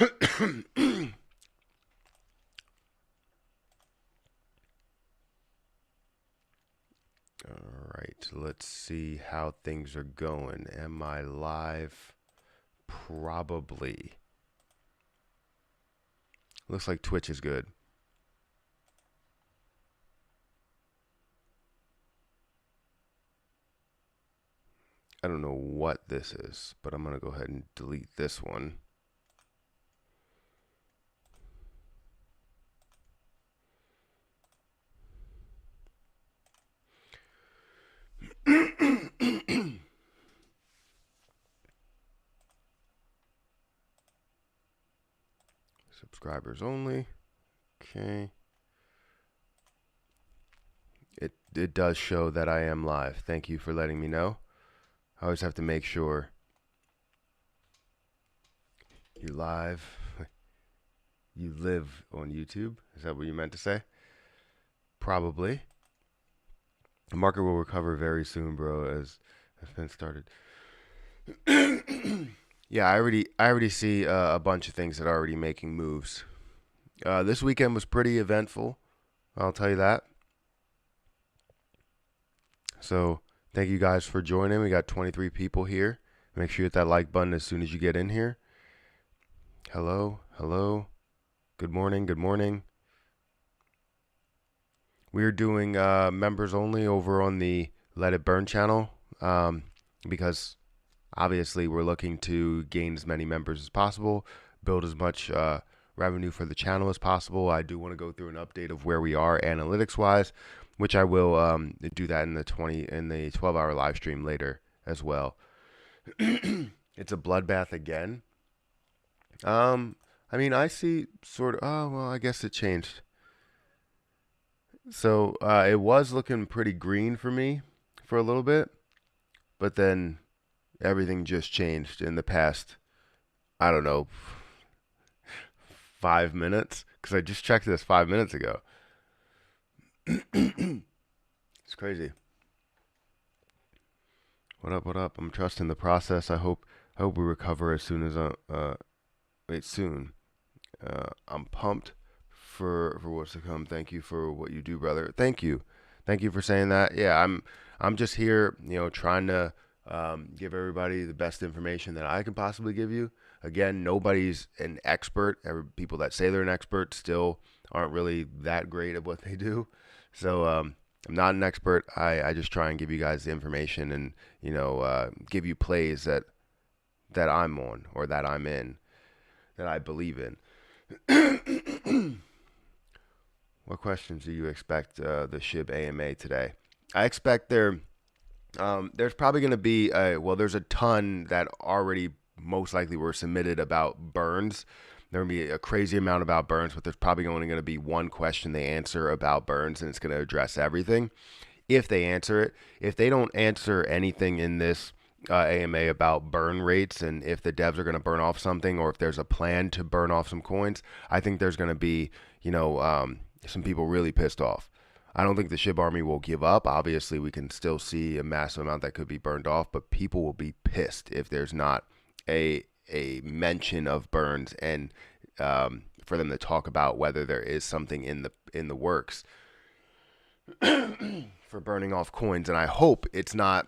All right, let's see how things are going. Am I live? Probably. Looks like Twitch is good. I don't know what this is, but I'm going to go ahead and delete this one. Subscribers only. Okay. It does show that I am live. Thank you for letting me know. I always have to make sure you live. You live on YouTube. Is that what you meant to say? Probably. The market will recover very soon, bro, as events started. Yeah, I already see a bunch of things that are already making moves. This weekend was pretty eventful. I'll tell you that. So thank you guys for joining. We got 23 people here. Make sure you hit that like button as soon as you get in here. Hello, hello. Good morning, good morning. We're doing members only over on the Let It Burn channel because obviously we're looking to gain as many members as possible, build as much revenue for the channel as possible. I do want to go through an update of where we are analytics wise, which I will do that in the 12-hour live stream later as well. It's a bloodbath again. I mean, I see sort of. Oh well, I guess it changed. So it was looking pretty green for me for a little bit, but then everything just changed in the past, I don't know, 5 minutes, because I just checked this 5 minutes ago. It's crazy. What up, what up? I'm trusting the process. I hope we recover as soon as soon. I'm pumped for what's to come. Thank you for what you do, brother. Thank you for saying that. Yeah, I'm just here, trying to give everybody the best information that I can possibly give you. Again, nobody's an expert. People that say they're an expert still aren't really that great at what they do. So I'm not an expert. I just try and give you guys the information and give you plays that I'm on or that I'm in, that I believe in. What questions do you expect the SHIB AMA today? I expect there's probably going to be there's a ton that already most likely were submitted about burns. There will be a crazy amount about burns, but there's probably only going to be one question they answer about burns, and it's going to address everything if they answer it. If they don't answer anything in this AMA about burn rates and if the devs are going to burn off something or if there's a plan to burn off some coins, I think there's going to be, some people really pissed off. I don't think the SHIB army will give up. Obviously, we can still see a massive amount that could be burned off, but people will be pissed if there's not a mention of burns and for them to talk about whether there is something in the works for burning off coins. And I hope it's not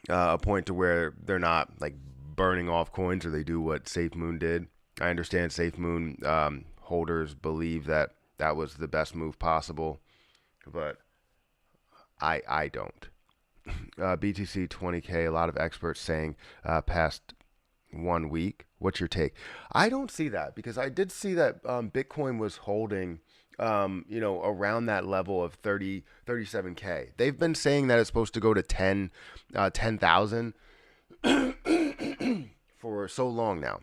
a point to where they're not like burning off coins or they do what SafeMoon did. I understand SafeMoon holders believe that was the best move possible, but I don't. BTC 20K, a lot of experts saying past 1 week. What's your take? I don't see that because I did see that Bitcoin was holding around that level of 37K. They've been saying that it's supposed to go to 10,000 for so long now.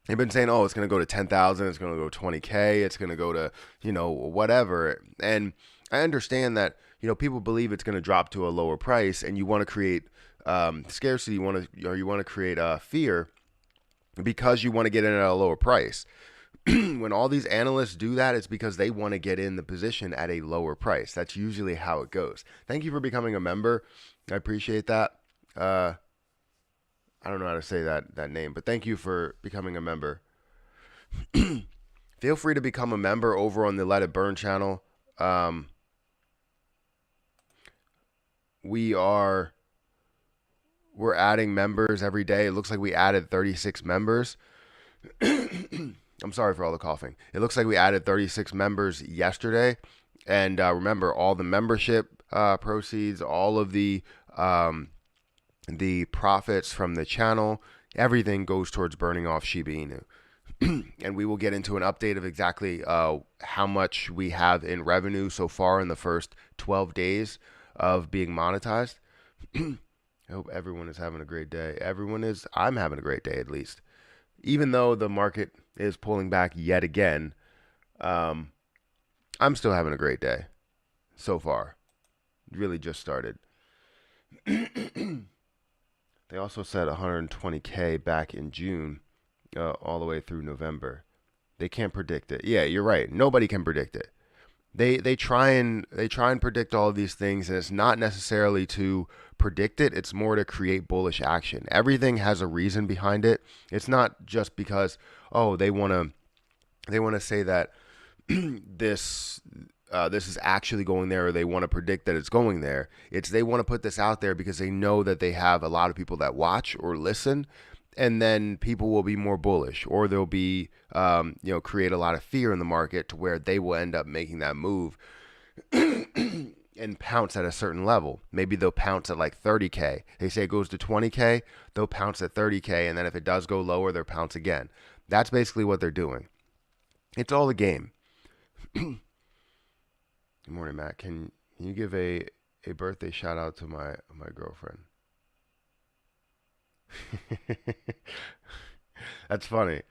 They've been saying, oh, it's going to go to 10,000, it's going to go 20K, it's going to go to, whatever. And I understand that, people believe it's going to drop to a lower price and you want to create scarcity, you want to create fear because you want to get in at a lower price. When all these analysts do that, it's because they want to get in the position at a lower price. That's usually how it goes. Thank you for becoming a member. I appreciate that. I don't know how to say that name, but thank you for becoming a member. Feel free to become a member over on the Let It Burn channel. We're adding members every day. It looks like we added 36 members. I'm sorry for all the coughing. It looks like we added 36 members yesterday. And remember, all the membership proceeds, all of the profits from the channel, everything goes towards burning off Shiba Inu. And we will get into an update of exactly how much we have in revenue so far in the first 12 days of being monetized. I hope everyone is having a great day. I'm having a great day at least. Even though the market is pulling back yet again, I'm still having a great day so far. Really just started. They also said 120K back in June, all the way through November. They can't predict it. Yeah, you're right. Nobody can predict it. They try and predict all of these things, and it's not necessarily to predict it. It's more to create bullish action. Everything has a reason behind it. It's not just because they want to say that this is actually going there, or they want to predict that it's going there. It's they want to put this out there because they know that they have a lot of people that watch or listen, and then people will be more bullish, or they'll be create a lot of fear in the market to where they will end up making that move and pounce at a certain level. Maybe they'll pounce at like 30K. They say it goes to 20K, they'll pounce at 30K, and then if it does go lower, they'll pounce again. That's basically what they're doing. It's all a game. Good morning, Matt. Can you give a birthday shout out to my girlfriend? That's funny.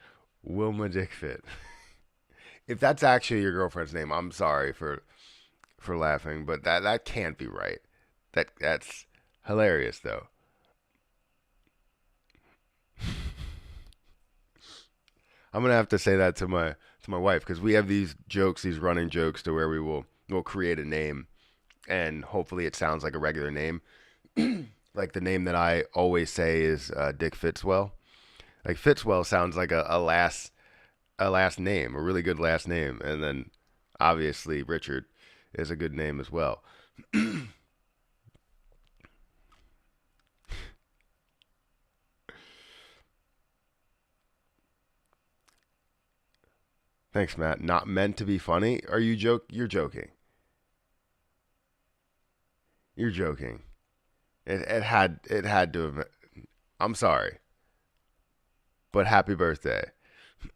Wilma Dickfit. If that's actually your girlfriend's name, I'm sorry for laughing, but that can't be right. That's hilarious though. I'm gonna have to say that to my wife, because we have these running jokes to where we'll create a name, and hopefully it sounds like a regular name. Like the name that I always say is Dick Fitzwell. Like Fitzwell sounds like a last name, a really good last name, and then obviously Richard is a good name as well. Thanks, Matt. Not meant to be funny. You're joking. You're joking. It had to have. I'm sorry, but happy birthday.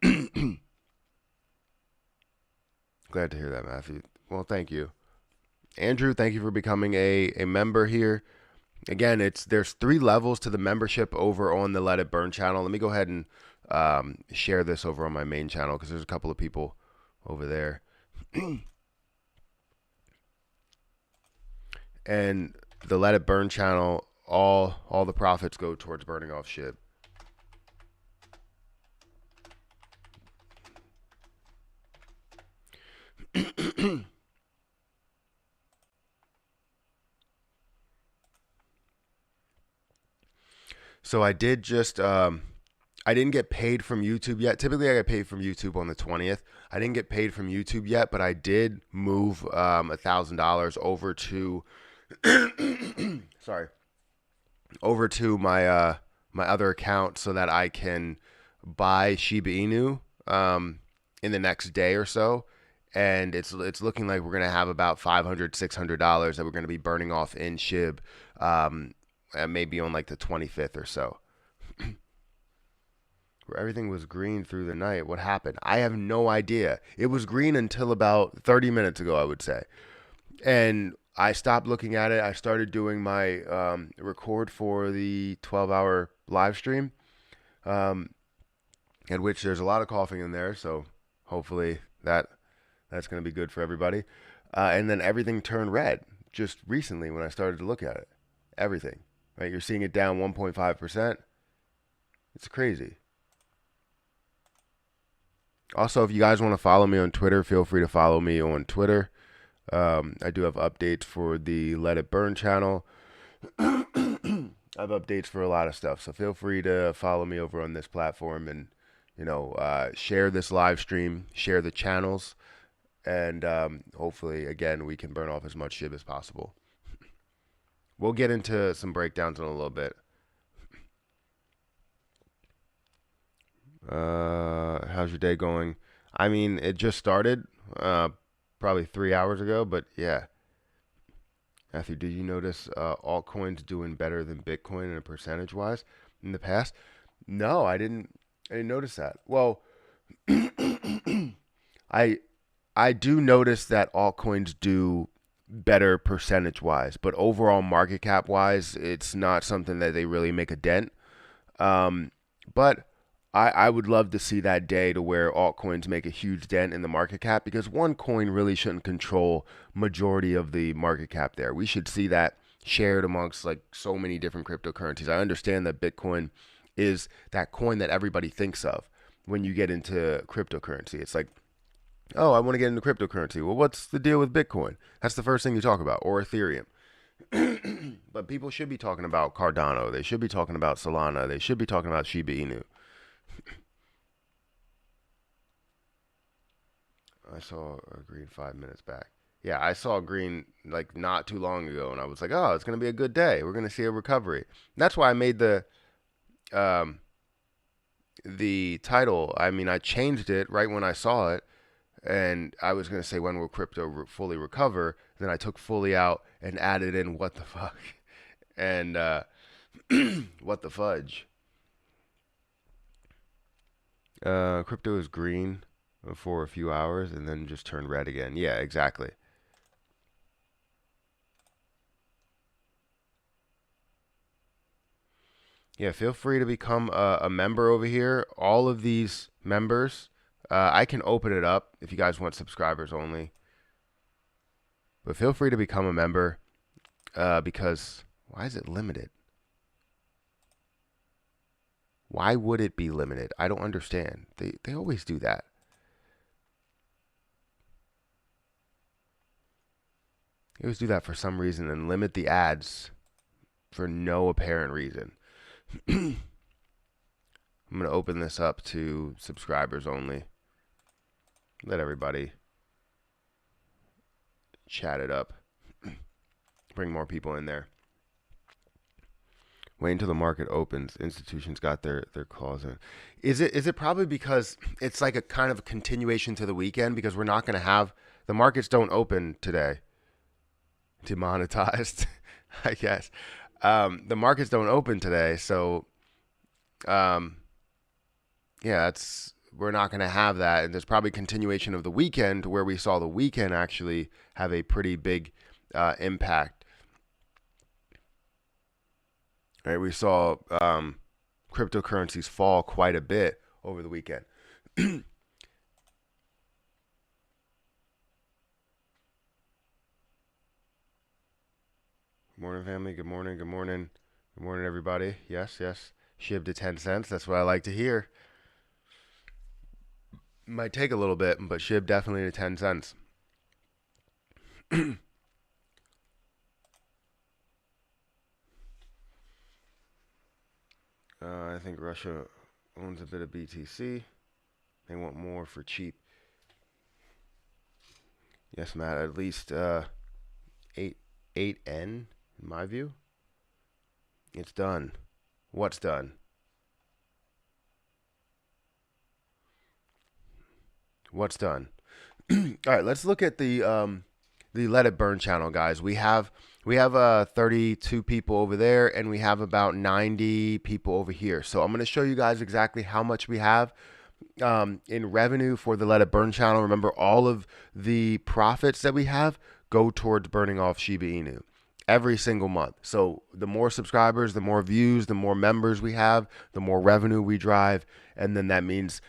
Glad to hear that, Matthew. Well, thank you, Andrew. Thank you for becoming a member here. Again, there's 3 levels to the membership over on the Let It Burn channel. Let me go ahead and share this over on my main channel, because there's a couple of people over there. And the Let It Burn channel, all the profits go towards burning off SHIB. So I did just I didn't get paid from YouTube yet. Typically I get paid from YouTube on the 20th. I didn't get paid from YouTube yet, but I did move $1,000 over to sorry, over to my my other account, so that I can buy Shiba Inu in the next day or so. And it's looking like we're gonna have about $500-$600 that we're gonna be burning off in SHIB, maybe on like the 25th or so. Where everything was green through the night. What happened? I have no idea. It was green until about 30 minutes ago, I would say. And I stopped looking at it. I started doing my record for the 12-hour live stream, in which there's a lot of coughing in there. So hopefully that's going to be good for everybody. And then everything turned red just recently when I started to look at it. Everything. Right? You're seeing it down 1.5%. It's crazy. Also, if you guys want to follow me on Twitter, feel free to follow me on Twitter. I do have updates for the Let It Burn channel. I have updates for a lot of stuff, so feel free to follow me over on this platform, and share this live stream, share the channels, and hopefully, again, we can burn off as much SHIB as possible. We'll get into some breakdowns in a little bit. How's your day going? I mean, it just started probably 3 hours ago, but yeah. Matthew, did you notice altcoins doing better than Bitcoin in a percentage wise in the past? No, I didn't. I didn't notice that. Well, I I do notice that altcoins do better percentage wise, but overall market cap wise, it's not something that they really make a dent. But I would love to see that day to where altcoins make a huge dent in the market cap, because one coin really shouldn't control majority of the market cap there. We should see that shared amongst like so many different cryptocurrencies. I understand that Bitcoin is that coin that everybody thinks of when you get into cryptocurrency. It's like, oh, I want to get into cryptocurrency. Well, what's the deal with Bitcoin? That's the first thing you talk about, or Ethereum. But people should be talking about Cardano. They should be talking about Solana. They should be talking about Shiba Inu. I saw a green 5 minutes back. Yeah, I saw green like not too long ago, and I was like, oh, it's gonna be a good day. We're gonna see a recovery. And that's why I made um, the title. I mean, I changed it right when I saw it, and I was gonna say when will crypto fully recover. Then I took fully out and added in what the fuck and what the fudge. Crypto is green for a few hours and then just turned red again. Yeah, exactly. Yeah, feel free to become a member over here. All of these members, I can open it up if you guys want subscribers only. But feel free to become a member because why is it limited? Why would it be limited? I don't understand. They always do that. They always do that for some reason and limit the ads for no apparent reason. I'm going to open this up to subscribers only. Let everybody chat it up. Bring more people in there. Wait until the market opens. Institutions got their claws in. Is it probably because it's like a kind of a continuation to the weekend, because we're not going to have the markets don't open today. Demonetized, I guess. The markets don't open today, so yeah, we're not going to have that, and there's probably continuation of the weekend where we saw the weekend actually have a pretty big impact. Right, we saw cryptocurrencies fall quite a bit over the weekend. Good morning, family. Good morning. Good morning. Good morning, everybody. Yes, yes. Shib to 10 cents. That's what I like to hear. Might take a little bit, but Shib definitely to 10 cents. I think Russia owns a bit of BTC. They want more for cheap. Yes, Matt. At least 8N in my view. It's done. What's done? What's done? All right, let's look at the Let It Burn channel, guys. We have 32 people over there, and we have about 90 people over here. So I'm going to show you guys exactly how much we have in revenue for the Let It Burn channel. Remember, all of the profits that we have go towards burning off Shiba Inu every single month. So the more subscribers, the more views, the more members we have, the more revenue we drive, and then that means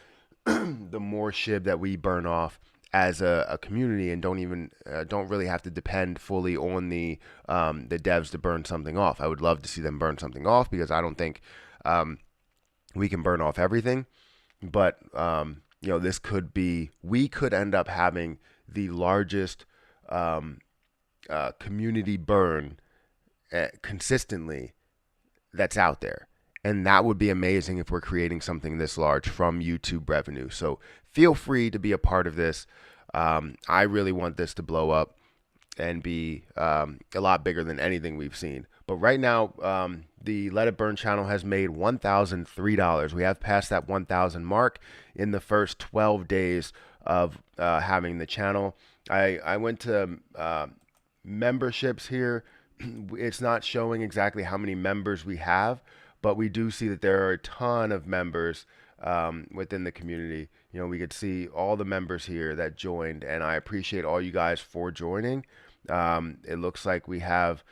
the more SHIB that we burn off as a community, and don't really have to depend fully on the devs to burn something off. I would love to see them burn something off, because I don't think we can burn off everything. But this could be, we could end up having the largest community burn consistently that's out there. And that would be amazing if we're creating something this large from YouTube revenue. So feel free to be a part of this. I really want this to blow up and be a lot bigger than anything we've seen. But right now, the Let It Burn channel has made $1,003. We have passed that 1,000 mark in the first 12 days of having the channel. I went to memberships here. It's not showing exactly how many members we have, but we do see that there are a ton of members within the community. You know, we could see all the members here that joined, and I appreciate all you guys for joining. It looks like we have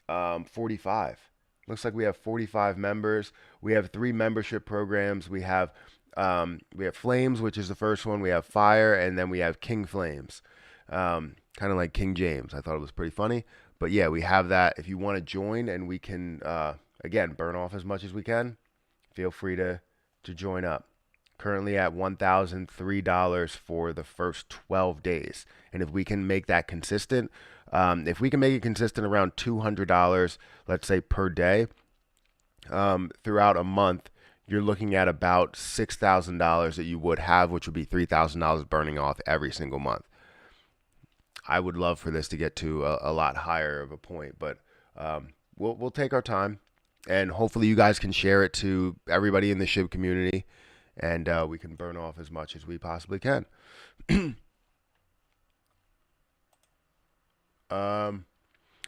45. Looks like we have 45 members. We have 3 membership programs. We have Flames, which is the first one. We have Fire, and then we have King Flames. Kind of like King James. I thought it was pretty funny. But yeah, we have that. If you want to join and we can, again, burn off as much as we can, feel free to join up. Currently at $1,003 for the first 12 days. And if we can make that consistent, if we can make it consistent around $200, let's say per day, throughout a month, you're looking at about $6,000 that you would have, which would be $3,000 burning off every single month. I would love for this to get to a lot higher of a point, but we'll take our time, and hopefully you guys can share it to everybody in the SHIB community, and we can burn off as much as we possibly can.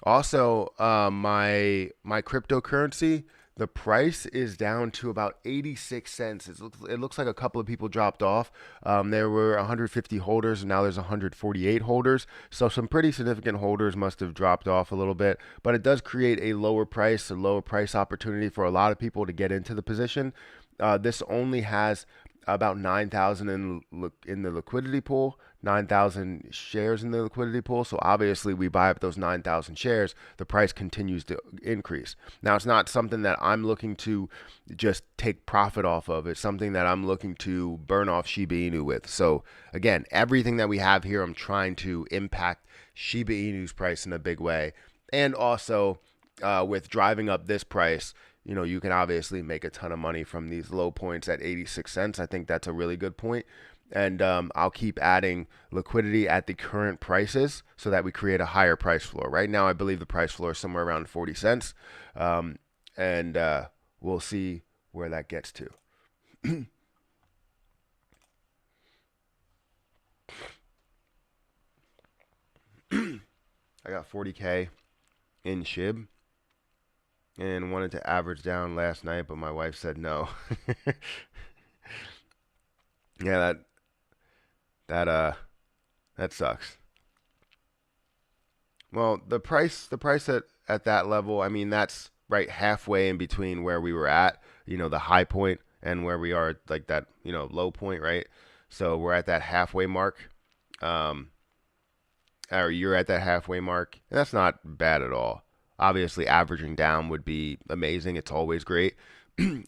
Also, my cryptocurrency, the price is down to about 86 cents. It looks like a couple of people dropped off. There were 150 holders, and now there's 148 holders. So some pretty significant holders must have dropped off a little bit. But it does create a lower price opportunity for a lot of people to get into the position. This only has about 9,000 in the liquidity pool, 9,000 shares in the liquidity pool. So obviously we buy up those 9,000 shares, the price continues to increase. Now it's not something that I'm looking to just take profit off of. It's something that I'm looking to burn off Shiba Inu with. So again, everything that we have here, I'm trying to impact Shiba Inu's price in a big way. And also with driving up this price, you know, you can obviously make a ton of money from these low points at 86 cents. I think that's a really good point. And I'll keep adding liquidity at the current prices so that we create a higher price floor. Right now, I believe the price floor is somewhere around 40 cents. And we'll see where that gets to. I got 40K in SHIB and wanted to average down last night, but my wife said no. Yeah, that sucks. Well, the price at that level, I mean, that's right halfway in between where we were at, you know, the high point and where we are, like that, you know, low point, right? So we're at that halfway mark. Um, or you're at that halfway mark. And that's not bad at all. Obviously, averaging down would be amazing. It's always great.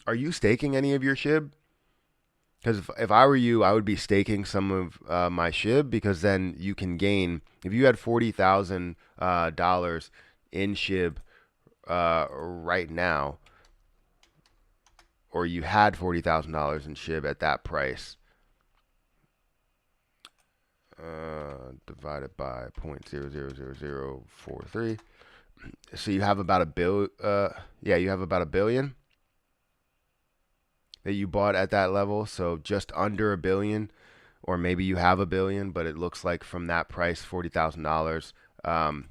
Are you staking any of your SHIB? Because if I were you, I would be staking some of my SHIB, because then you can gain. If you had $40,000 in SHIB right now, or you had $40,000 in SHIB at that price, divided by 0.00043. So you have about a bill. You have about a billion that you bought at that level. So just under a billion, or maybe you have a billion, but it looks like from that price, $40,000,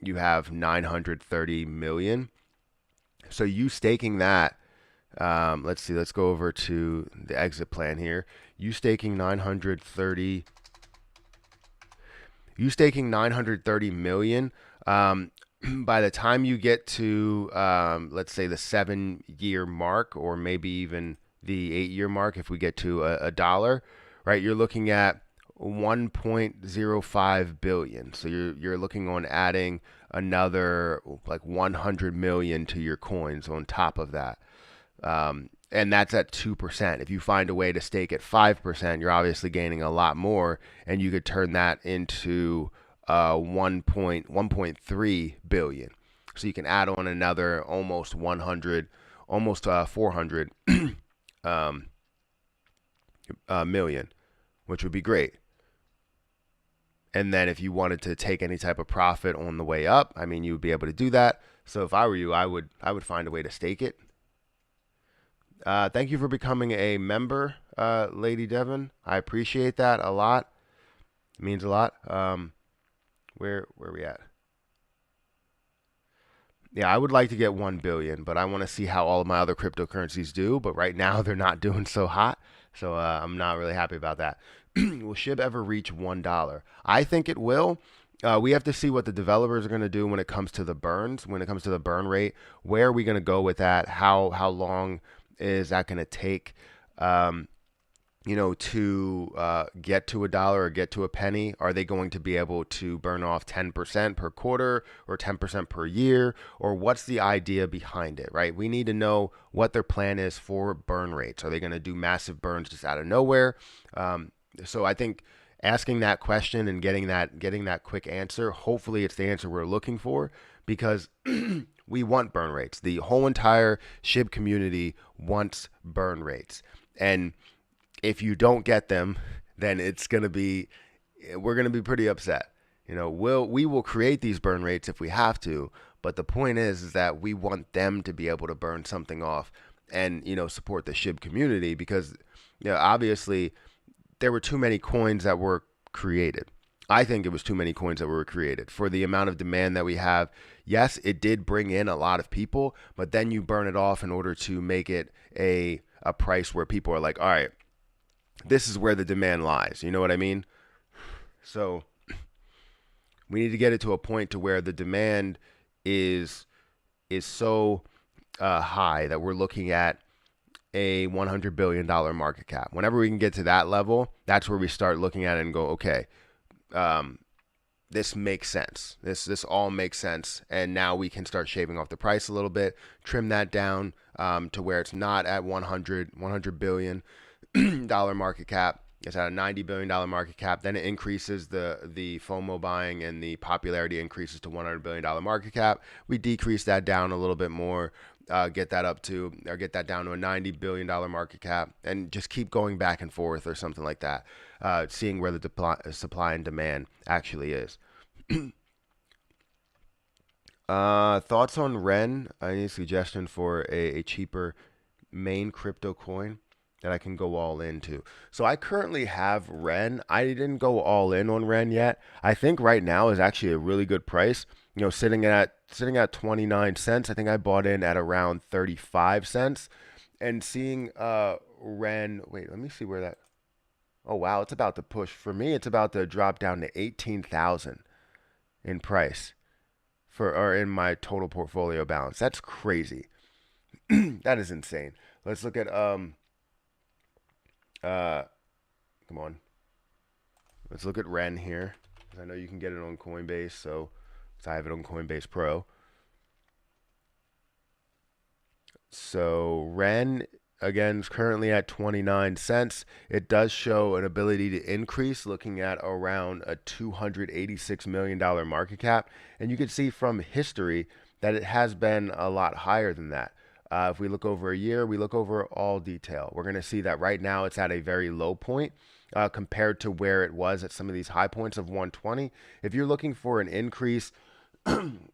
you have 930 million. So you staking that. Let's see. Let's go over to the exit plan here. You staking 930 million. By the time you get to, let's say, the 7-year mark, or maybe even the 8-year mark, if we get to a dollar, right, you're looking at 1.05 billion. So you're looking on adding another like 100 million to your coins on top of that. And that's at 2%. If you find a way to stake at 5%, you're obviously gaining a lot more, and you could turn that into 1.3 billion. So you can add on another almost 100 almost 400 million, which would be great. And then if you wanted to take any type of profit on the way up, I mean, you would be able to do that. So if I were you, I would find a way to stake it. Thank you for becoming a member, Lady Devon. I appreciate that a lot. It means a lot. Where are we at? Yeah, I would like to get 1 billion, but I want to see how all of my other cryptocurrencies do. But right now, they're not doing so hot. So I'm not really happy about that. Will SHIB ever reach $1? I think it will. We have to see what the developers are going to do when it comes to the burns, when it comes to the burn rate. Where are we going to go with that? How long is that going to take? To get to $1 or get to a penny? Are they going to be able to burn off 10% per quarter or 10% per year? Or what's the idea behind it, right? We need to know what their plan is for burn rates. Are they going to do massive burns just out of nowhere? So I think asking that question and getting that quick answer, hopefully it's the answer we're looking for, because we want burn rates. The whole entire SHIB community wants burn rates. And if you don't get them, then we're going to be pretty upset. We will create these burn rates if we have to, but the point is that we want them to be able to burn something off and, support the SHIB community, because, obviously there were too many coins that were created. I think it was too many coins that were created for the amount of demand that we have. Yes, it did bring in a lot of people, but then you burn it off in order to make it a price where people are like, all right, this is where the demand lies. You know what I mean? So we need to get it to a point to where the demand is so high that we're looking at a $100 billion market cap. Whenever we can get to that level, that's where we start looking at it and go, okay, this makes sense. This all makes sense. And now we can start shaving off the price a little bit, trim that down to where it's not at $100 billion market cap. It's at a $90 billion market cap. Then it increases the FOMO buying, and the popularity increases to $100 billion market cap. We decrease that down a little bit more, get that down to a $90 billion market cap, and just keep going back and forth or something like that, seeing where the supply and demand actually is. Thoughts on Ren? I need a suggestion for a cheaper main crypto coin that I can go all into. So I currently have Ren. I didn't go all in on Ren yet. I think right now is actually a really good price. Sitting at 29 cents. I think I bought in at around 35 cents, and seeing Ren. Wait, let me see where that. Oh wow, it's about to push. For me, it's about to drop down to 18,000 in price or in my total portfolio balance. That's crazy. That is insane. Let's look at come on. Let's look at Ren here. I know you can get it on Coinbase, so I have it on Coinbase Pro. So Ren, again, is currently at 29 cents. It does show an ability to increase, looking at around a $286 million market cap. And you can see from history that it has been a lot higher than that. If we look over a year, we look over all detail, we're going to see that right now it's at a very low point compared to where it was at some of these high points of 120. If you're looking for an increase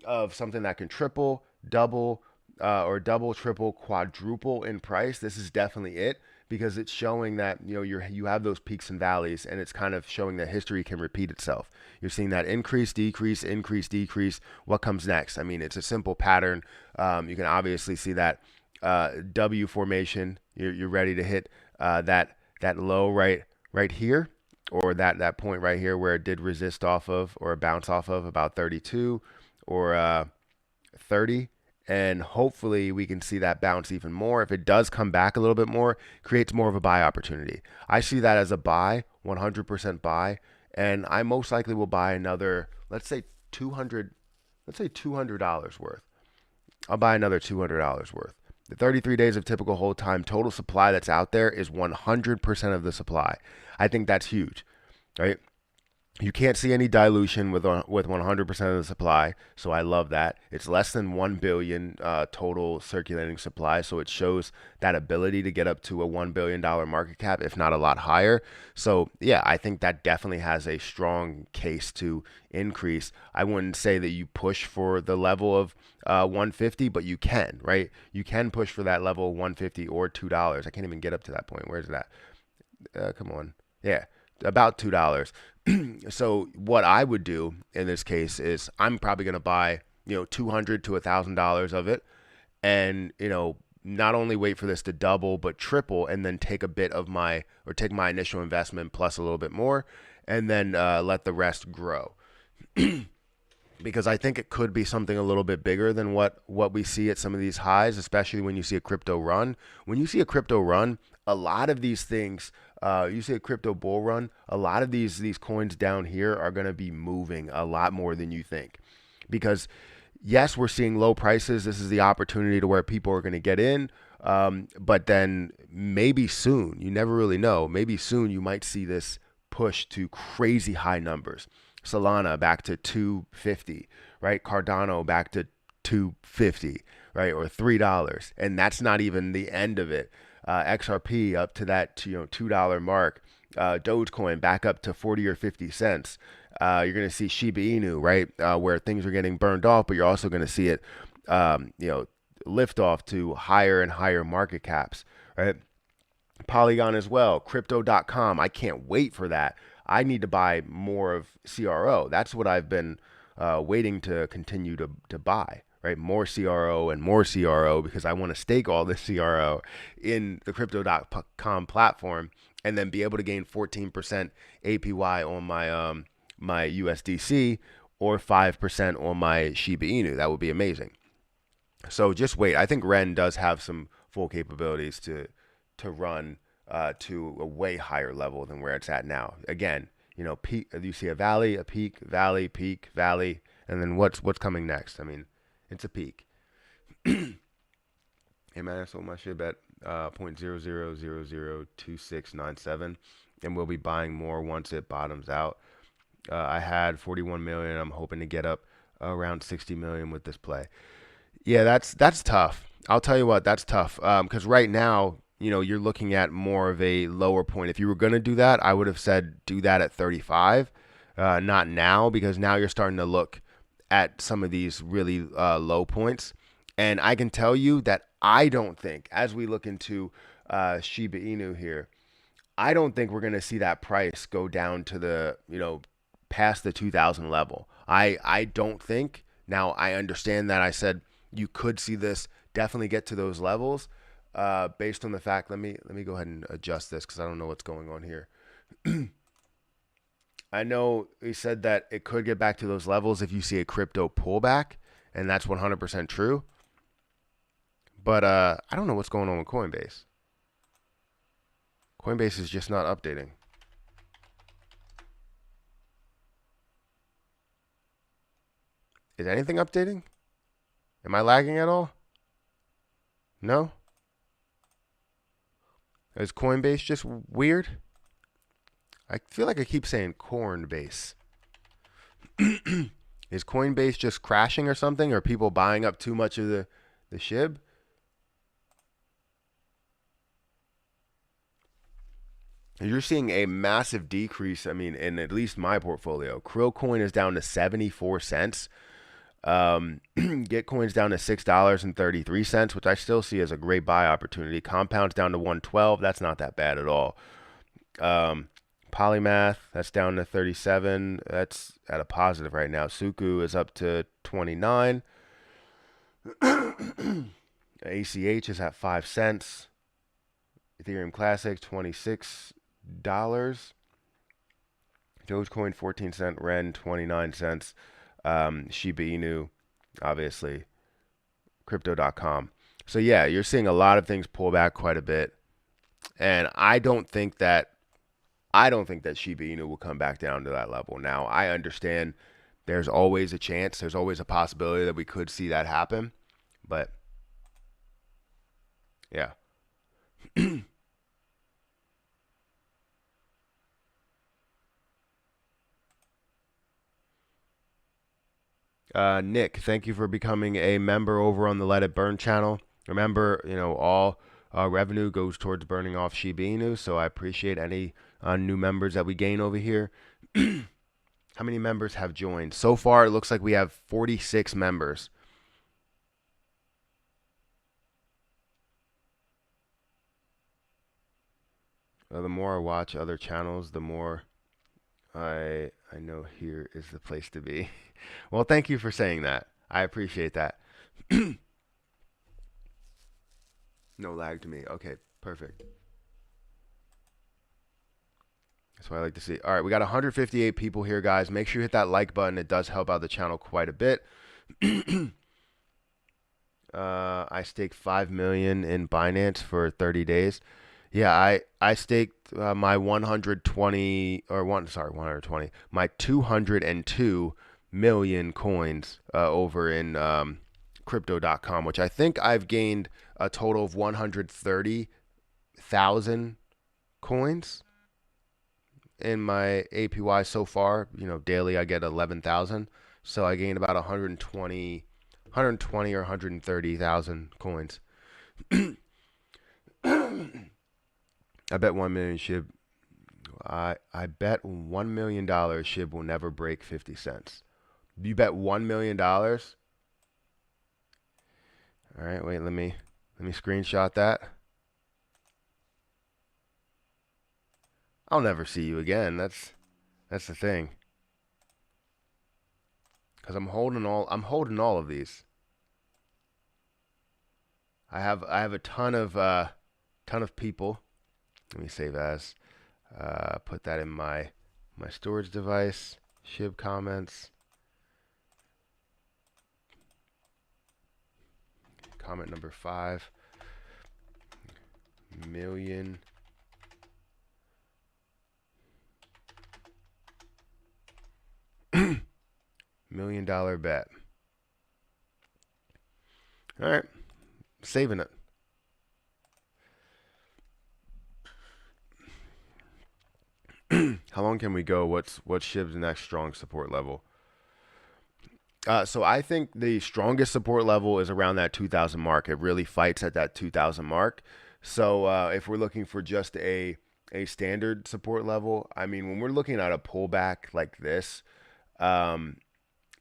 of something that can triple, double, triple, quadruple in price, this is definitely it, because it's showing that you have those peaks and valleys, and it's kind of showing that history can repeat itself. You're seeing that increase, decrease, increase, decrease. What comes next? I mean, it's a simple pattern. You can obviously see that W formation. You're ready to hit that low right here, or that point right here where it did resist off of, or bounce off of, about 32 or 30. And hopefully we can see that bounce even more. If it does come back a little bit more, creates more of a buy opportunity. I see that as a buy, 100% buy. And I most likely will buy another, let's say $200 worth. I'll buy another $200 worth. The 33 days of typical hold time total supply that's out there is 100% of the supply. I think that's huge, right? You can't see any dilution with 100% of the supply, so I love that. It's less than 1 billion total circulating supply, so it shows that ability to get up to a $1 billion market cap, if not a lot higher. So yeah, I think that definitely has a strong case to increase. I wouldn't say that you push for the level of 150, but you can, right? You can push for that level of 150 or $2. I can't even get up to that point. Where's that? Come on. Yeah, about $2. So what I would do in this case is I'm probably going to buy, 200 to $1,000 of it, and not only wait for this to double but triple, and then take my initial investment plus a little bit more, and then let the rest grow. Because I think it could be something a little bit bigger than what we see at some of these highs, especially when you see a crypto run. When you see a crypto run, a lot of these things, you see a crypto bull run, a lot of these coins down here are going to be moving a lot more than you think. Because yes, we're seeing low prices. This is the opportunity to where people are going to get in. But then maybe soon, you never really know, maybe soon you might see this push to crazy high numbers. Solana back to 250, right? Cardano back to 250, right? Or $3. And that's not even the end of it. XRP up to that $2 mark. Dogecoin back up to 40 or 50 cents. You're going to see Shiba Inu, right? Where things are getting burned off, but you're also going to see it, lift off to higher and higher market caps, right? Polygon as well, crypto.com. I can't wait for that. I need to buy more of CRO. That's what I've been waiting to continue to buy, right? More CRO and more CRO, because I want to stake all this CRO in the crypto.com platform and then be able to gain 14% APY on my USDC or 5% on my Shiba Inu. That would be amazing. So just wait. I think Ren does have some full capabilities to run to a way higher level than where it's at now. Again, peak. You see a valley, a peak, valley, peak, valley, and then what's coming next? I mean, it's a peak. Hey man, I sold my shit at 0.00002697, and we'll be buying more once it bottoms out. I had 41 million. I'm hoping to get up around 60 million with this play. Yeah, that's tough. I'll tell you what, that's tough. Because right now, you're looking at more of a lower point. If you were going to do that, I would have said do that at 35, not now, because now you're starting to look at some of these really low points. And I can tell you that I don't think, as we look into Shiba Inu here, I don't think we're going to see that price go down to the, past the 2000 level. I don't think. Now, I understand that I said you could see this definitely get to those levels based on the fact, let me go ahead and adjust this because I don't know what's going on here. I know he said that it could get back to those levels if you see a crypto pullback, and that's 100% true. But I don't know what's going on with Coinbase. Coinbase is just not updating. Is anything updating? Am I lagging at all? No? Is Coinbase just weird? I feel like I keep saying Cornbase. Is Coinbase just crashing or something? Are people buying up too much of the SHIB? You're seeing a massive decrease, I mean, in at least my portfolio. Krill coin is down to 74 cents. Gitcoin's down to $6.33, which I still see as a great buy opportunity. Compound's down to 112. That's not that bad at all. Polymath, that's down to 37. That's at a positive right now. Suku is up to 29. ACH is at 5 cents. Ethereum Classic, $26. Dogecoin, 14 cent. Ren, 29 cents. Shiba Inu, obviously. Crypto.com. So yeah, you're seeing a lot of things pull back quite a bit. And I don't think that Shiba Inu will come back down to that level. Now, I understand there's always a chance, there's always a possibility that we could see that happen. But yeah. Nick, thank you for becoming a member over on the Let It Burn channel. Remember, all revenue goes towards burning off Shiba Inu, so I appreciate any new members that we gain over here. How many members have joined? So far, it looks like we have 46 members. The more I watch other channels, the more I know here is the place to be. Well, thank you for saying that. I appreciate that. No lag to me. Okay, perfect. That's what I like to see. All right, we got 158 people here, guys. Make sure you hit that like button. It does help out the channel quite a bit. I staked 5 million in Binance for 30 days. Yeah, I staked my 120 or one sorry 120 my 202 million coins over in crypto.com, which I think I've gained a total of 130,000 coins in my APY so far. Daily I get 11,000, so I gained about 120 or 130,000 coins. I bet 1 million SHIB. I bet $1 million SHIB will never break 50 cents. You bet $1 million? All right, wait, let me screenshot that. I'll never see you again. That's the thing. Cuz I'm holding all of these. I have a ton of people. Let me save as. Put that in my storage device. SHIB comments. Comment number 5. $1 million bet. All right, saving it. How long can we go? What's SHIB's next strong support level? So I think the strongest support level is around that 2,000 mark. It really fights at that 2,000 mark. So if we're looking for just a standard support level, I mean, when we're looking at a pullback like this,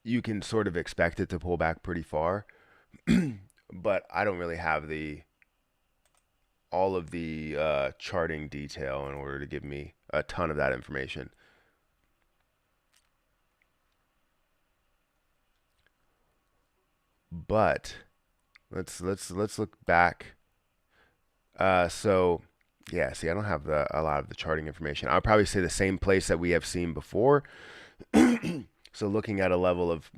you can sort of expect it to pull back pretty far. But I don't really have all of the charting detail in order to give me a ton of that information. But let's look back. So yeah, see, I don't have a lot of the charting information. I'll probably say the same place that we have seen before. So looking at a level of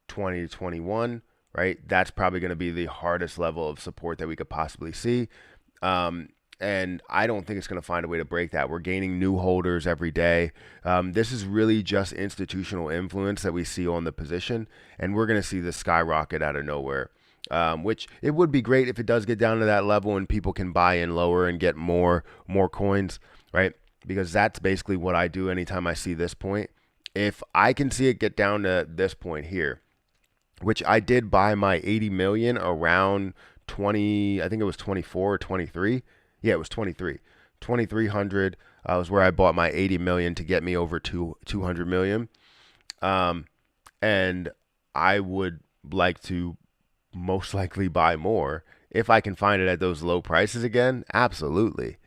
20 to 21, right? That's probably going to be the hardest level of support that we could possibly see. And I don't think it's going to find a way to break that. We're gaining new holders every day. This is really just institutional influence that we see on the position, and we're going to see this skyrocket out of nowhere. Which it would be great if it does get down to that level and people can buy in lower and get more coins, right? Because that's basically what I do anytime I see this point. If I can see it get down to this point here, which I did buy my 80 million around 20, I think it was 24 or 23. Yeah, it was 23. 2,300 was where I bought my 80 million to get me over 200 million. And I would like to most likely buy more if I can find it at those low prices again. Absolutely.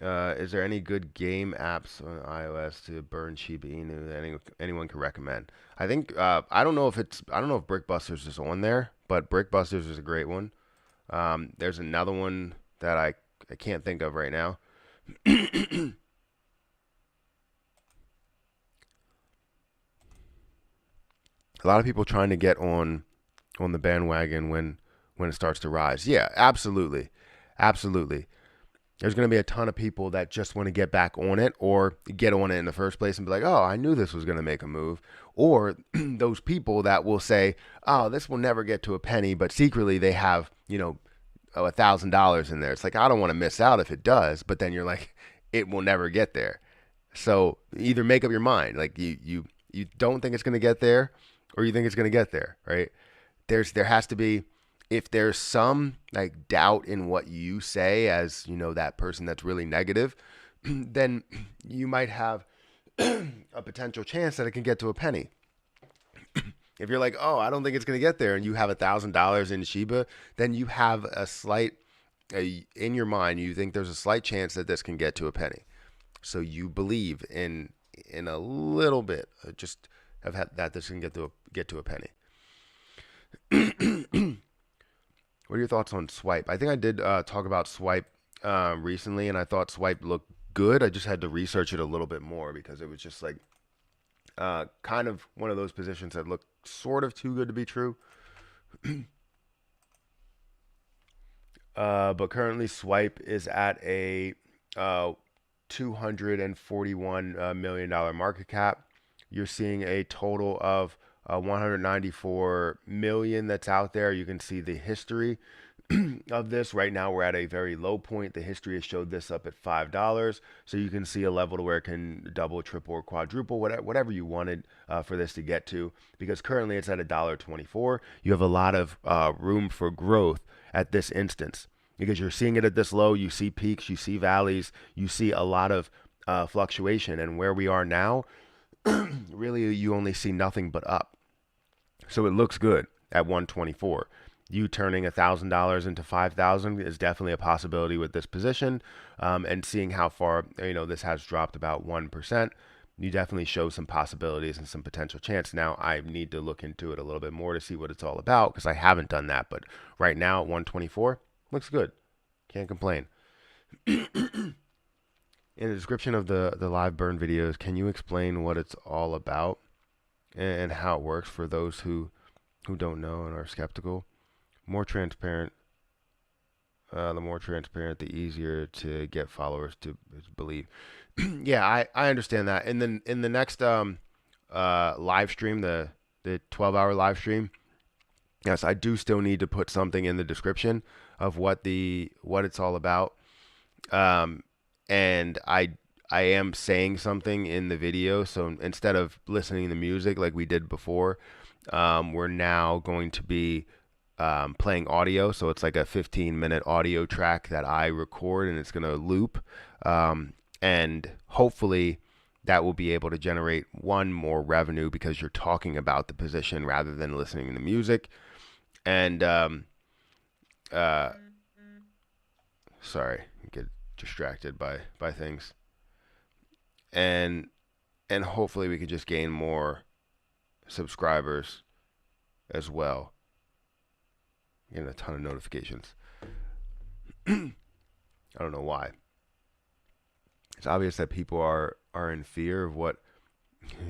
Is there any good game apps on iOS to burn Shiba Inu that anyone can recommend? I think I don't know if Brickbusters is on there, but Brickbusters is a great one. There's another one that I can't think of right now. A lot of people trying to get on the bandwagon when it starts to rise. Yeah, absolutely, absolutely. There's going to be a ton of people that just want to get back on it or get on it in the first place and be like, oh, I knew this was going to make a move. Or those people that will say, oh, this will never get to a penny, but secretly they have, $1,000 in there. It's like, I don't want to miss out if it does, but then you're like, it will never get there. So either make up your mind, like you don't think it's going to get there, or you think it's going to get there, right? There has to be, if there's some like doubt in what you say, as you know, that person that's really negative, then you might have a potential chance that it can get to a penny. If you're like, oh, I don't think it's going to get there, and you have $1,000 in Shiba, then you have a slight, in your mind, you think there's a slight chance that this can get to a penny. So you believe in a little bit, just have had that this can get to a penny. What are your thoughts on Swipe? I think I did talk about Swipe recently, and I thought Swipe looked good. I just had to research it a little bit more because it was just like kind of one of those positions that looked sort of too good to be true. But currently, Swipe is at a $241 million market cap. You're seeing a total of 194 million that's out there. You can see the history of this. Right now, we're at a very low point. The history has showed this up at $5, so you can see a level to where it can double, triple, or quadruple, whatever you wanted for this to get to. Because currently, it's at $1.24. You have a lot of room for growth at this instance, because you're seeing it at this low. You see peaks, you see valleys, you see a lot of fluctuation. And where we are now, really, you only see nothing but up. So it looks good at 124. You turning $1,000 into 5,000 is definitely a possibility with this position. And seeing how far this has dropped about 1%, you definitely show some possibilities and some potential chance. Now I need to look into it a little bit more to see what it's all about, because I haven't done that. But right now at 124, looks good. Can't complain. In the description of the live burn videos, can you explain what it's all about and how it works for those who don't know and are skeptical? More transparent. The more transparent, the easier to get followers to believe. Yeah, I understand that. And then in the next live stream, the 12-hour live stream, yes, I do still need to put something in the description of what it's all about. And I am saying something in the video. So instead of listening to music like we did before, we're now going to be playing audio. So it's like a 15-minute audio track that I record, and it's going to loop. And hopefully that will be able to generate more revenue, because you're talking about the position rather than listening to music. And sorry, get distracted by things. And hopefully we could just gain more subscribers as well. Getting a ton of notifications. I don't know why. It's obvious that people are in fear of what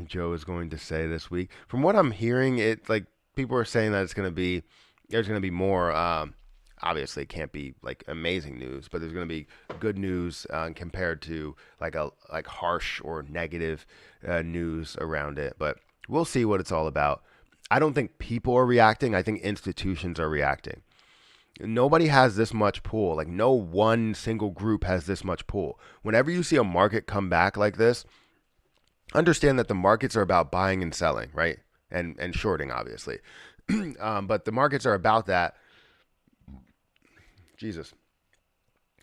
Joe is going to say this week. From what I'm hearing, it like people are saying that there's going to be more. Obviously, it can't be like amazing news, but there's going to be good news compared to like harsh or negative news around it. But we'll see what it's all about. I don't think people are reacting. I think institutions are reacting. Nobody has this much pull. Like no one single group has this much pull. Whenever you see a market come back like this, understand that the markets are about buying and selling, right? And shorting, obviously. But the markets are about that. Jesus.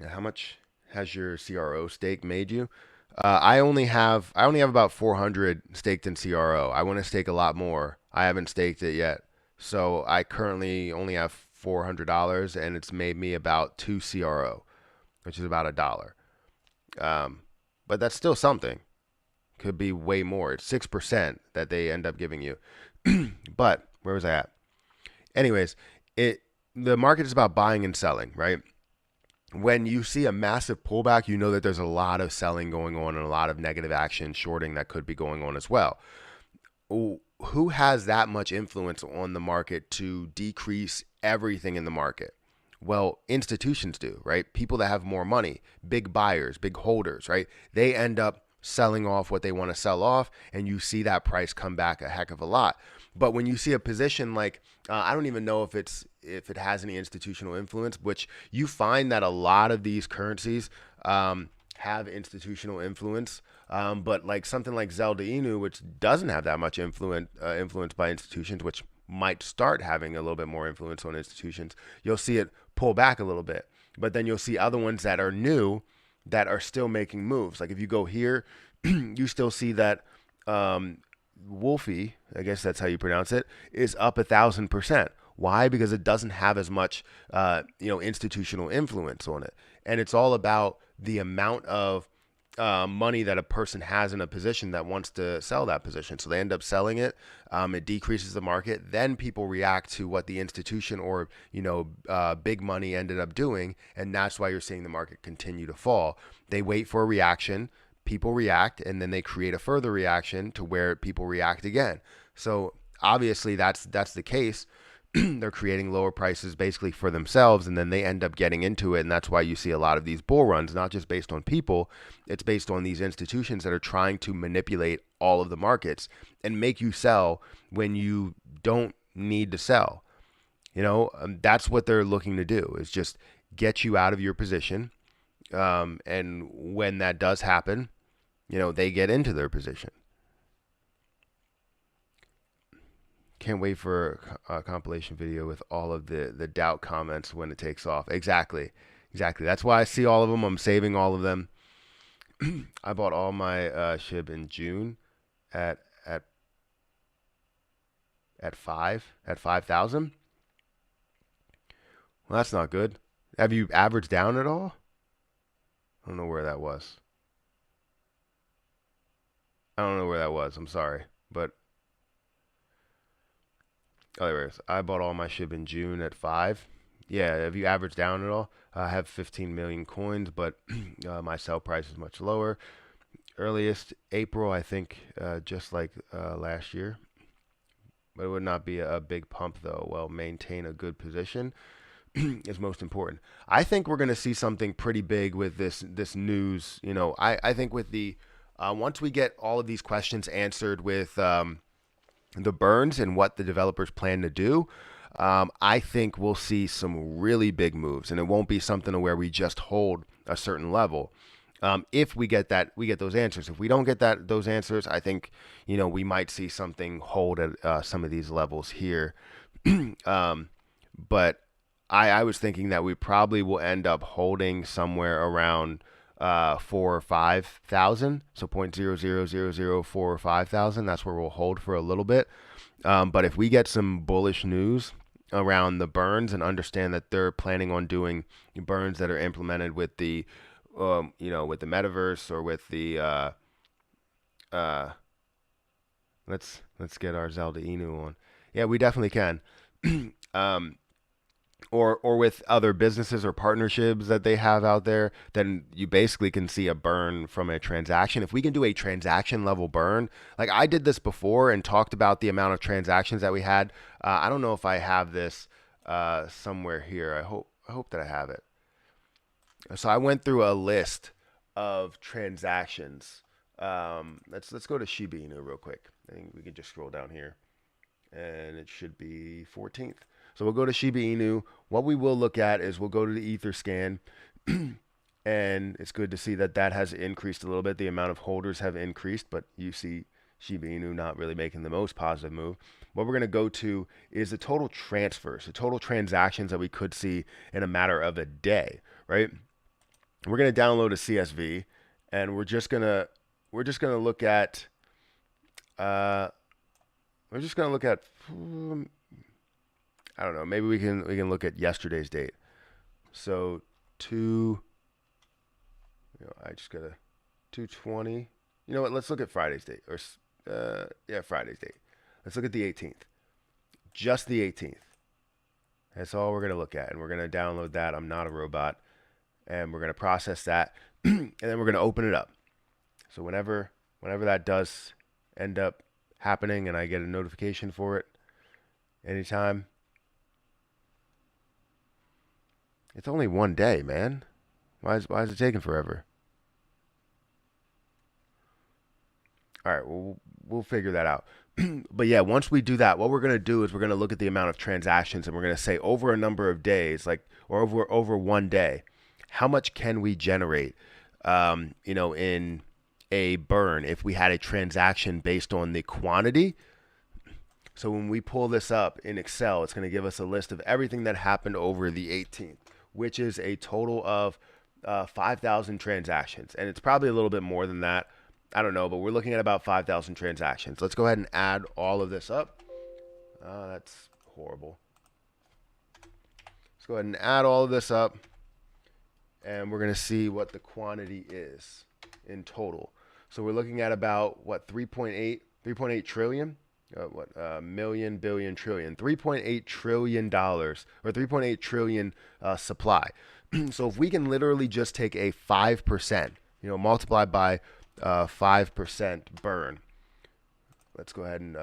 How much has your CRO stake made you? I only have about 400 staked in CRO. I want to stake a lot more. I haven't staked it yet. So I currently only have $400, and it's made me about 2 CRO, which is about $1. But that's still something. Could be way more. It's 6% that they end up giving you. But where was I at? Anyways, the market is about buying and selling, right? When you see a massive pullback, you know that there's a lot of selling going on and a lot of negative action, shorting that could be going on as well. Who has that much influence on the market to decrease everything in the market? Well, institutions do, right? People that have more money, big buyers, big holders, right? They end up selling off what they want to sell off, and you see that price come back a heck of a lot. But when you see a position like, I don't even know if it has any institutional influence, which you find that a lot of these currencies have institutional influence. But like something like Zelda Inu, which doesn't have that much influence by institutions, which might start having a little bit more influence on institutions, you'll see it pull back a little bit. But then you'll see other ones that are new that are still making moves. Like if you go here, you still see that Wolfie, I guess that's how you pronounce it, is up 1,000%. Why? Because it doesn't have as much, institutional influence on it, and it's all about the amount of money that a person has in a position that wants to sell that position. So they end up selling it. It decreases the market. Then people react to what the institution or big money ended up doing, and that's why you're seeing the market continue to fall. They wait for a reaction. People react, and then they create a further reaction to where people react again. So obviously that's the case. They're creating lower prices basically for themselves, and then they end up getting into it. And that's why you see a lot of these bull runs, not just based on people, it's based on these institutions that are trying to manipulate all of the markets and make you sell when you don't need to sell. That's what they're looking to do, is just get you out of your position. And when that does happen, they get into their position. Can't wait for a compilation video with all of the doubt comments when it takes off. Exactly. That's why I see all of them. I'm saving all of them. I bought all my SHIB in June at 5,000. Well, that's not good. Have you averaged down at all? I don't know where that was. I'm sorry, but anyways, I bought all my SHIB in June at 5. Yeah, have you averaged down at all? I have 15 million coins, but my sell price is much lower. Earliest April, I think, just like last year. But it would not be a big pump, though. Well, maintain a good position is most important. I think we're going to see something pretty big with this news. I think with the once we get all of these questions answered with the burns and what the developers plan to do, I think we'll see some really big moves, and it won't be something where we just hold a certain level. If we get those answers. If we don't get those answers, I think we might see something hold at some of these levels here. But I was thinking that we probably will end up holding somewhere around 4 or 5,000, so 0.00004 or 5,000. That's where we'll hold for a little bit. But if we get some bullish news around the burns and understand that they're planning on doing burns that are implemented with the with the metaverse or with the let's get our Zelda Inu on. Yeah, we definitely can. Or with other businesses or partnerships that they have out there, then you basically can see a burn from a transaction. If we can do a transaction level burn, like I did this before and talked about the amount of transactions that we had. I don't know if I have this somewhere here. I hope that I have it. So I went through a list of transactions. Let's go to Shiba Inu real quick. I think we can just scroll down here, and it should be 14th. So we'll go to Shiba Inu. What we will look at is we'll go to the Ether scan, and it's good to see that has increased a little bit. The amount of holders have increased, but you see Shiba Inu not really making the most positive move. What we're going to go to is the total transfers, the total transactions that we could see in a matter of a day, right? We're going to download a CSV, and we're just going to look at I don't know. Maybe we can look at yesterday's date. So I just got a 220. You know what? Let's look at Friday's date, or Friday's date. Let's look at the 18th. Just the 18th. That's all we're gonna look at, and we're gonna download that. I'm not a robot, and we're gonna process that, and then we're gonna open it up. So whenever that does end up happening, and I get a notification for it, anytime. It's only one day, man. Why is it taking forever? All right, we'll figure that out. But yeah, once we do that, what we're going to do is we're going to look at the amount of transactions, and we're going to say over a number of days, or over one day, how much can we generate in a burn if we had a transaction based on the quantity. So when we pull this up in Excel, it's going to give us a list of everything that happened over the 18th, which is a total of 5,000 transactions. And it's probably a little bit more than that. I don't know, but we're looking at about 5,000 transactions. Let's go ahead and add all of this up. That's horrible. Let's go ahead and add all of this up. And we're going to see what the quantity is in total. So we're looking at about, what, 3.8 trillion? Million, billion, trillion, $3.8 trillion or 3.8 trillion supply. So if we can literally just take a 5%, multiply by 5% burn. Let's go ahead and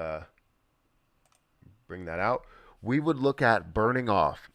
bring that out. We would look at burning off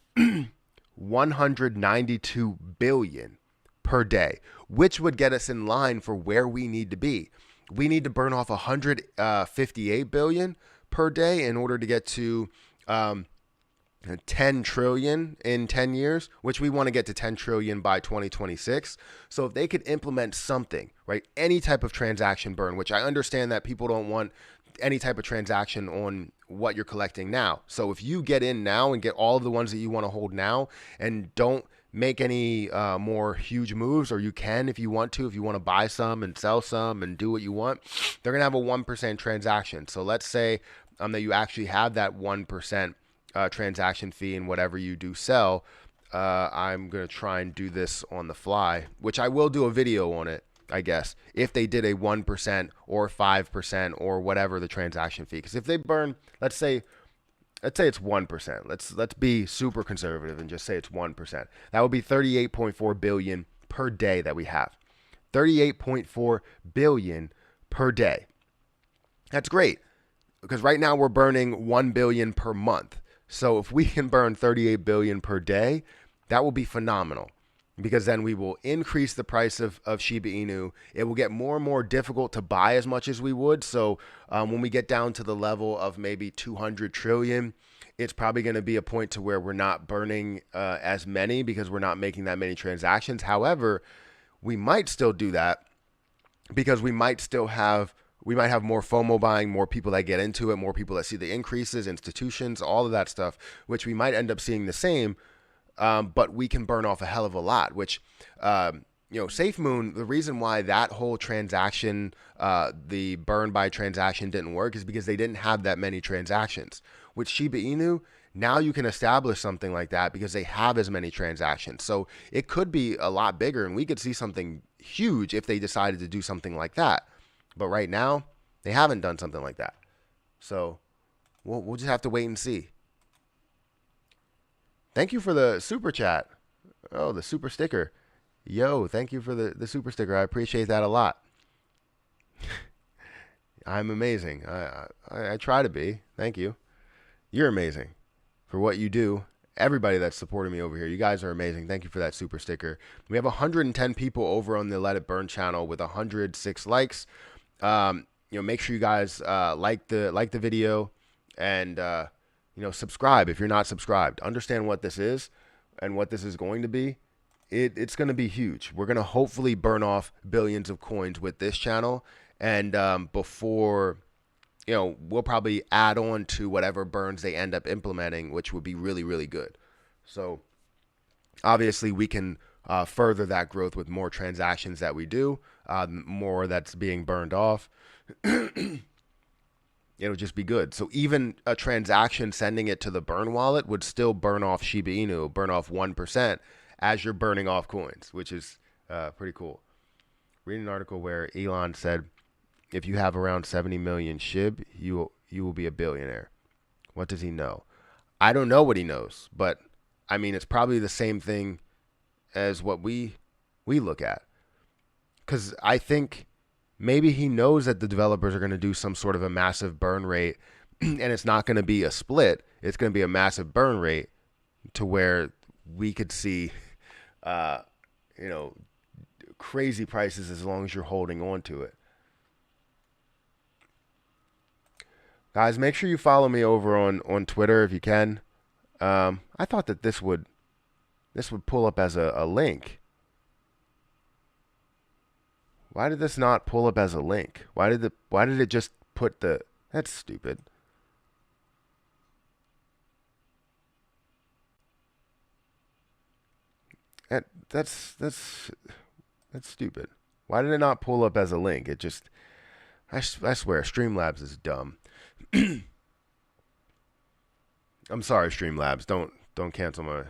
192 billion per day, which would get us in line for where we need to be. We need to burn off 158 billion per day in order to get to 10 trillion in 10 years, which we want to get to 10 trillion by 2026. So if they could implement something, right, any type of transaction burn, which I understand that people don't want any type of transaction on what you're collecting now. So if you get in now and get all of the ones that you want to hold now and don't make any more huge moves, or you can if you want to buy some and sell some and do what you want, they're going to have a 1% transaction. So let's say that you actually have that 1% transaction fee in whatever you do sell. I'm going to try and do this on the fly, which I will do a video on it, I guess, if they did a 1% or 5% or whatever the transaction fee. Because if they burn, let's say it's 1%. Let's be super conservative and just say it's 1%. That would be 38.4 billion per day that we have. 38.4 billion per day. That's great, because right now we're burning 1 billion per month. So if we can burn 38 billion per day, that will be phenomenal, because then we will increase the price of Shiba Inu. It will get more and more difficult to buy as much as we would. So when we get down to the level of maybe 200 trillion, it's probably going to be a point to where we're not burning as many, because we're not making that many transactions. However, we might still do that, because we might have more FOMO buying, more people that get into it, more people that see the increases, institutions, all of that stuff, which we might end up seeing the same. But we can burn off a hell of a lot, which, SafeMoon, the reason why that whole transaction, the burn by transaction didn't work is because they didn't have that many transactions. With Shiba Inu, now you can establish something like that because they have as many transactions. So it could be a lot bigger, and we could see something huge if they decided to do something like that. But right now, they haven't done something like that. So we'll just have to wait and see. Thank you for the super chat. Oh, the super sticker. Yo, thank you for the super sticker. I appreciate that a lot. I'm amazing. I try to be. Thank you. You're amazing for what you do. Everybody that's supporting me over here, you guys are amazing. Thank you for that super sticker. We have 110 people over on the Let It Burn channel with 106 likes. Make sure you guys like the video and subscribe if you're not subscribed. Understand what this is and what this is going to be. It's going to be huge. We're going to hopefully burn off billions of coins with this channel, and before, we'll probably add on to whatever burns they end up implementing, which would be really, really good. So obviously we can further that growth with more transactions that we do, more that's being burned off. It'll just be good. So even a transaction sending it to the burn wallet would still burn off Shiba Inu, burn off 1% as you're burning off coins, which is pretty cool. Reading an article where Elon said, if you have around 70 million SHIB, you will be a billionaire. What does he know? I don't know what he knows, but I mean, it's probably the same thing as what we look at. Because I think maybe he knows that the developers are going to do some sort of a massive burn rate, and it's not going to be a split. It's going to be a massive burn rate to where we could see, crazy prices as long as you're holding on to it. Guys, make sure you follow me over on Twitter if you can. I thought that this would pull up as a link. Why did this not pull up as a link? Why did it just put the That's stupid. That's stupid. Why did it not pull up as a link? It just I swear Streamlabs is dumb. I'm sorry, Streamlabs. Don't cancel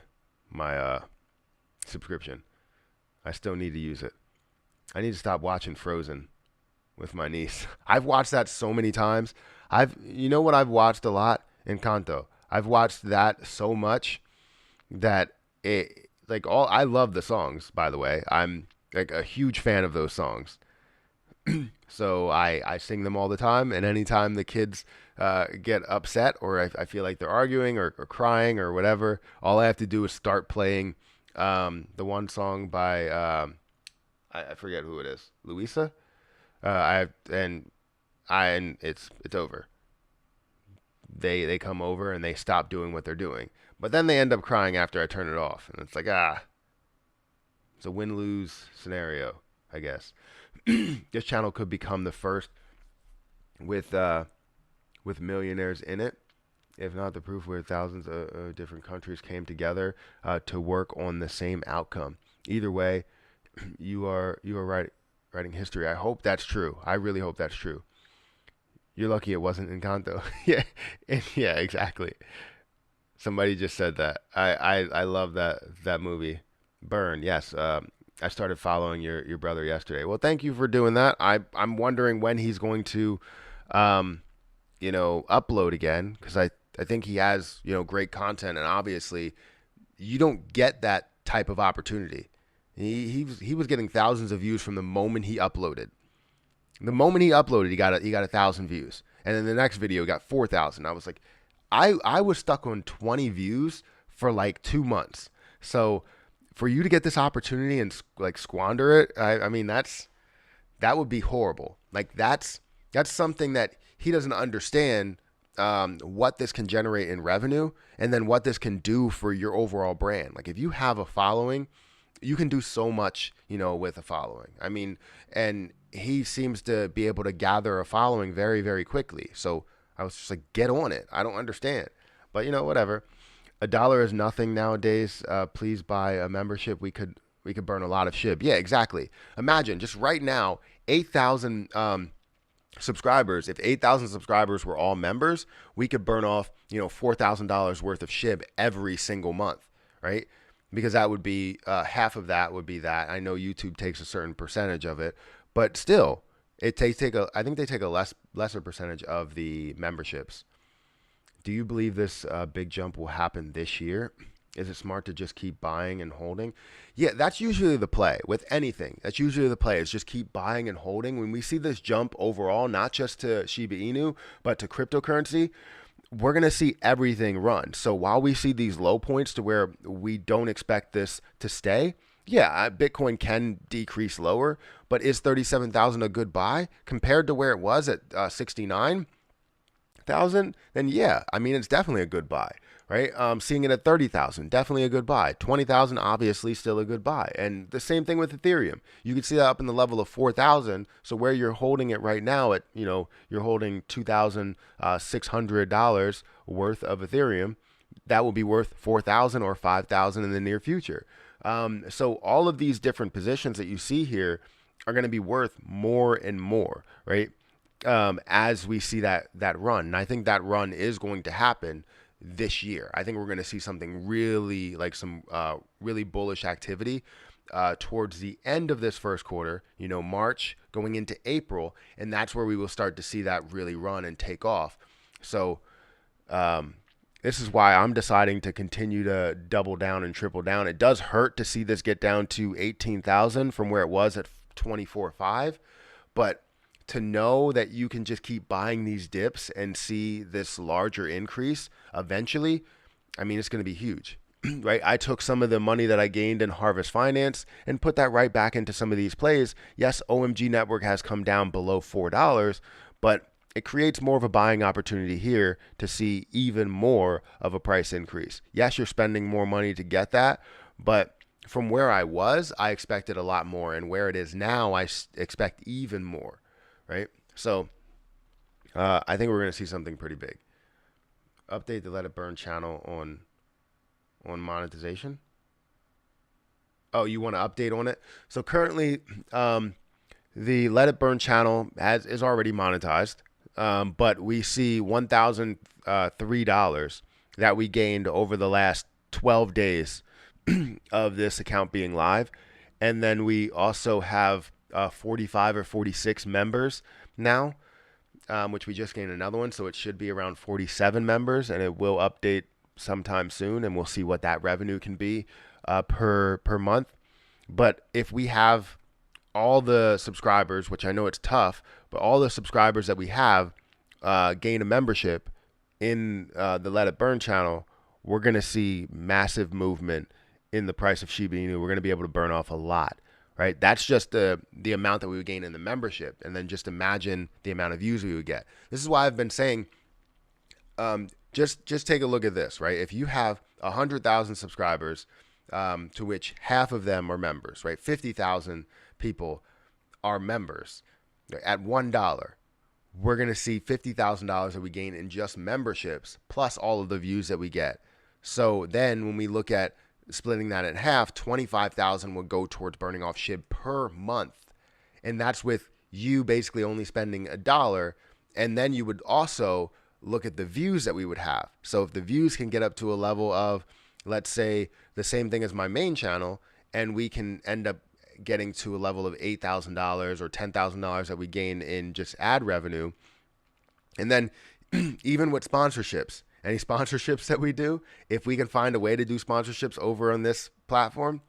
my subscription. I still need to use it. I need to stop watching Frozen with my niece. I've watched that so many times. You know what I've watched a lot? Encanto. I've watched that so much that it like all I love the songs, by the way. I'm like a huge fan of those songs. So I sing them all the time, and anytime the kids get upset or I feel like they're arguing or crying or whatever, all I have to do is start playing the one song by I forget who it is, Luisa. I and it's over. They come over and they stop doing what they're doing, but then they end up crying after I turn it off, and it's like it's a win lose scenario, I guess. This channel could become the first with millionaires in it, if not the proof where thousands of different countries came together to work on the same outcome. Either way, you are writing history. I hope that's true. I really hope that's true. You're lucky it wasn't Encanto. Yeah, yeah, exactly. Somebody just said that. I love that movie. Burn. Yes. I started following your brother yesterday. Well, thank you for doing that. I'm wondering when he's going to, um, upload again because I think he has great content, and obviously you don't get that type of opportunity. He was getting thousands of views from the moment he uploaded. The moment he uploaded, he got 1,000 views, and then the next video got 4,000. I was like, I was stuck on 20 views for like 2 months. So for you to get this opportunity and like squander it, I mean that would be horrible. Like that's something that he doesn't understand, what this can generate in revenue, and then what this can do for your overall brand. Like if you have a following, you can do so much, with a following. I mean, and he seems to be able to gather a following very, very quickly. So I was just like, get on it. I don't understand, but whatever. $1 is nothing nowadays. Please buy a membership. We could burn a lot of SHIB. Yeah, exactly. Imagine just right now, 8,000 subscribers. If 8,000 subscribers were all members, we could burn off $4,000 worth of SHIB every single month, right? Because that would be half of that would be that. I know YouTube takes a certain percentage of it, but still, I think they take a lesser percentage of the memberships. Do you believe this big jump will happen this year? Is it smart to just keep buying and holding? Yeah, that's usually the play with anything. That's usually the play is just keep buying and holding. When we see this jump overall, not just to Shiba Inu, but to cryptocurrency, we're going to see everything run. So while we see these low points to where we don't expect this to stay, yeah, Bitcoin can decrease lower, but is 37,000 a good buy compared to where it was at 69,000? Then yeah, I mean, it's definitely a good buy, right? Seeing it at 30,000, definitely a good buy. 20,000, obviously still a good buy. And the same thing with Ethereum. You can see that up in the level of 4,000. So where you're holding it right now at, you're holding $2,600 worth of Ethereum. That will be worth 4,000 or 5,000 in the near future. So all of these different positions that you see here are going to be worth more and more, right? As we see that run. And I think that run is going to happen this year. I think we're going to see something really like some really bullish activity towards the end of this first quarter, March going into April. And that's where we will start to see that really run and take off. So this is why I'm deciding to continue to double down and triple down. It does hurt to see this get down to 18,000 from where it was at 24.5, but to know that you can just keep buying these dips and see this larger increase eventually, I mean, it's going to be huge, right? I took some of the money that I gained in Harvest Finance and put that right back into some of these plays. Yes, OMG Network has come down below $4, but it creates more of a buying opportunity here to see even more of a price increase. Yes, you're spending more money to get that, but from where I was, I expected a lot more, and where it is now, I expect even more, right? So I think we're going to see something pretty big. Update the Let It Burn channel on monetization. Oh, you want to update on it? So currently, the Let It Burn channel is already monetized, but we see $1,003 that we gained over the last 12 days of this account being live. And then we also have 45 or 46 members now, which we just gained another one. So it should be around 47 members, and it will update sometime soon, and we'll see what that revenue can be per month. But if we have all the subscribers, which I know it's tough, but all the subscribers that we have gain a membership in the Let It Burn channel, we're going to see massive movement in the price of Shiba Inu. We're going to be able to burn off a lot, right? That's just the amount that we would gain in the membership. And then just imagine the amount of views we would get. This is why I've been saying, just take a look at this, right? If you have 100,000 subscribers, to which half of them are members, right? 50,000 people are members at $1. We're going to see $50,000 that we gain in just memberships, plus all of the views that we get. So then when we look at splitting that in half, 25,000 would go towards burning off SHIB per month. And that's with you basically only spending $1. And then you would also look at the views that we would have. So if the views can get up to a level of, let's say, the same thing as my main channel, and we can end up getting to a level of $8,000 or $10,000 that we gain in just ad revenue. And then even with sponsorships, any sponsorships that we do, if we can find a way to do sponsorships over on this platform,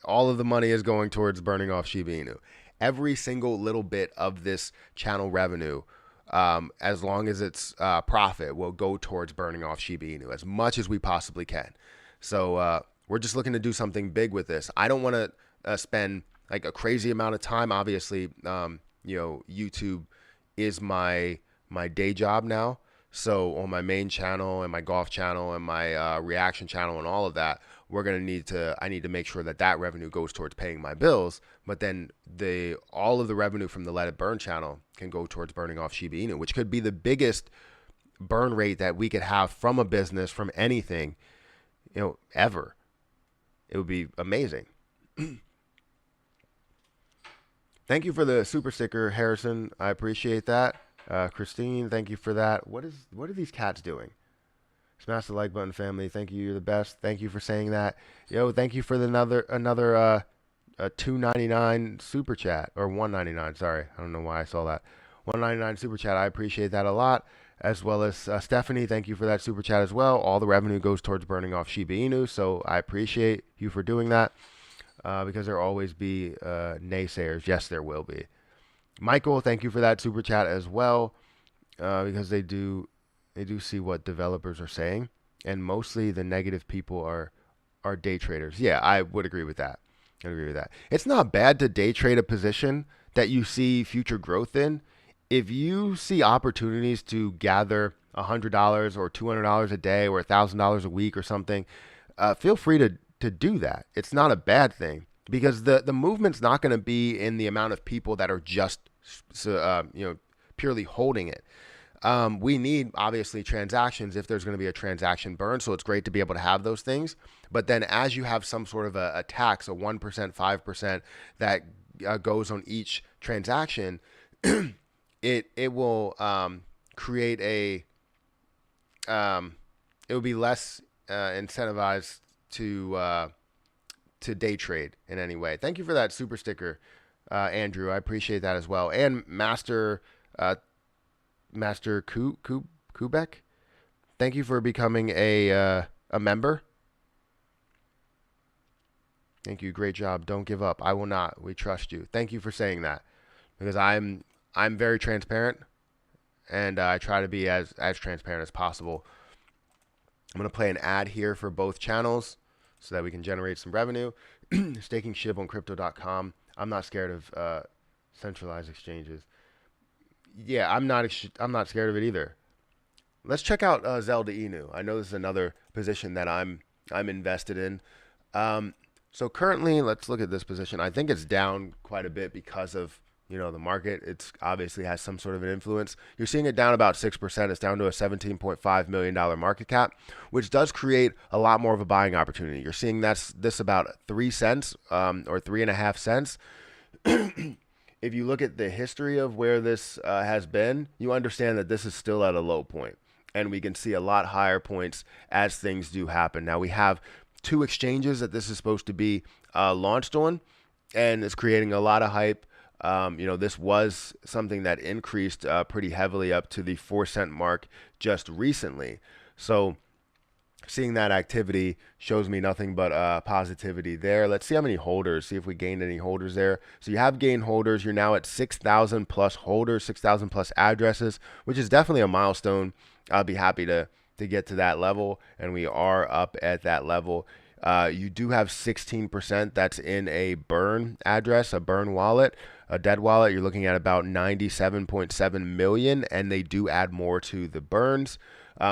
all of the money is going towards burning off Shiba Inu. Every single little bit of this channel revenue, as long as it's profit, will go towards burning off Shiba Inu as much as we possibly can. So we're just looking to do something big with this. I don't want to spend like a crazy amount of time. Obviously, YouTube is my day job now. So on my main channel and my golf channel and my reaction channel and all of that, I need to make sure that revenue goes towards paying my bills. But then all of the revenue from the Let It Burn channel can go towards burning off Shiba Inu, which could be the biggest burn rate that we could have from a business, from anything, ever. It would be amazing. Thank you for the super sticker, Harrison. I appreciate that. Christine, thank you for that. What are these cats doing? Smash the like button, family. Thank you. You're the best. Thank you for saying that. Thank you for another $2.99 super chat, or $1.99. Sorry, I don't know why I saw that. $1.99 super chat. I appreciate that a lot. As well as Stephanie, thank you for that super chat as well. All the revenue goes towards burning off Shiba Inu, so I appreciate you for doing that. Because there will always be naysayers. Yes, there will be. Michael, thank you for that super chat as well, because they do see what developers are saying, and mostly the negative people are day traders. Yeah, I would agree with that. It's not bad to day trade a position that you see future growth in. If you see opportunities to gather $100 or $200 a day or $1,000 a week or something, feel free to do that. It's not a bad thing, because the movement's not going to be in the amount of people that are just purely holding it. We need, obviously, transactions if there's going to be a transaction burn. So it's great to be able to have those things. But then as you have some sort of a tax, a 1%, 5% that goes on each transaction, it will create it will be less incentivized to day trade in any way. Thank you for that super sticker, Andrew. I appreciate that as well. And Master Kubek, thank you for becoming a member. Thank you. Great job. Don't give up. I will not. We trust you. Thank you for saying that, because I'm very transparent, and I try to be as transparent as possible. I'm going to play an ad here for both channels so that we can generate some revenue. Staking SHIB on crypto.com. I'm not scared of centralized exchanges. Yeah, I'm not scared of it either. Let's check out Zelda Inu. I know this is another position that I'm invested in. So currently, let's look at this position. I think it's down quite a bit because of the market. It's obviously has some sort of an influence. You're seeing it down about 6%. It's down to a $17.5 million market cap, which does create a lot more of a buying opportunity. You're seeing this about 3 cents or 3.5 cents. If you look at the history of where this has been, you understand that this is still at a low point, and we can see a lot higher points as things do happen. Now we have two exchanges that this is supposed to be launched on, and it's creating a lot of hype. This was something that increased pretty heavily up to the 4 cent mark just recently. So seeing that activity shows me nothing but positivity there. Let's see how many holders, see if we gained any holders there. So you have gained holders. You're now at 6,000 plus holders, 6,000 plus addresses, which is definitely a milestone. I'll be happy to get to that level, and we are up at that level. You do have 16% that's in a burn address, a burn wallet, a dead wallet. You're looking at about 97.7 million, and they do add more to the burns.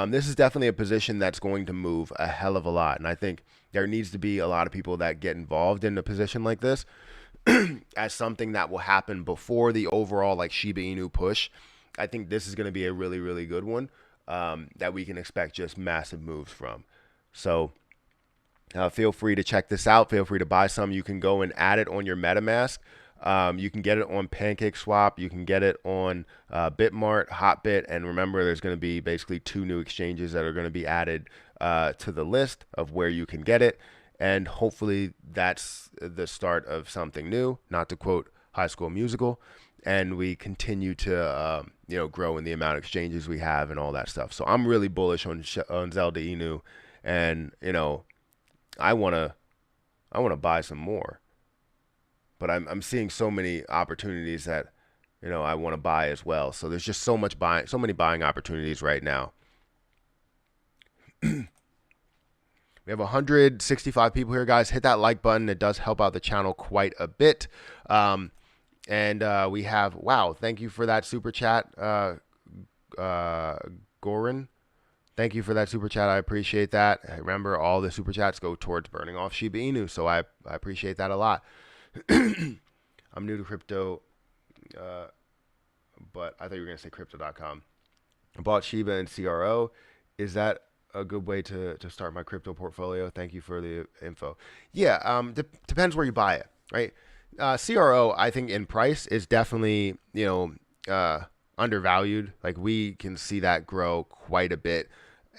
This is definitely a position that's going to move a hell of a lot, and I think there needs to be a lot of people that get involved in a position like this as something that will happen before the overall like Shiba Inu push. I think this is going to be a really, really good one that we can expect just massive moves from. So feel free to check this out. Feel free to buy some. You can go and add it on your MetaMask. You can get it on PancakeSwap. You can get it on Bitmart, Hotbit, and remember, there's going to be basically 2 new exchanges that are going to be added to the list of where you can get it, and hopefully that's the start of something new. Not to quote High School Musical, and we continue to grow in the amount of exchanges we have and all that stuff. So I'm really bullish on Zelda Inu, and I wanna buy some more. But I'm seeing so many opportunities that I want to buy as well. So there's just so many buying opportunities right now. We have 165 people here, guys. Hit that like button. It does help out the channel quite a bit. And we have, wow, thank you for that super chat, Goran. Thank you for that super chat. I appreciate that. Remember, all the super chats go towards burning off Shiba Inu, so I appreciate that a lot. I'm new to crypto, but I thought you were going to say crypto.com. I bought Shiba and CRO. Is that a good way to start my crypto portfolio? Thank you for the info. Yeah, depends where you buy it, right? CRO, I think in price is definitely, undervalued. Like we can see that grow quite a bit.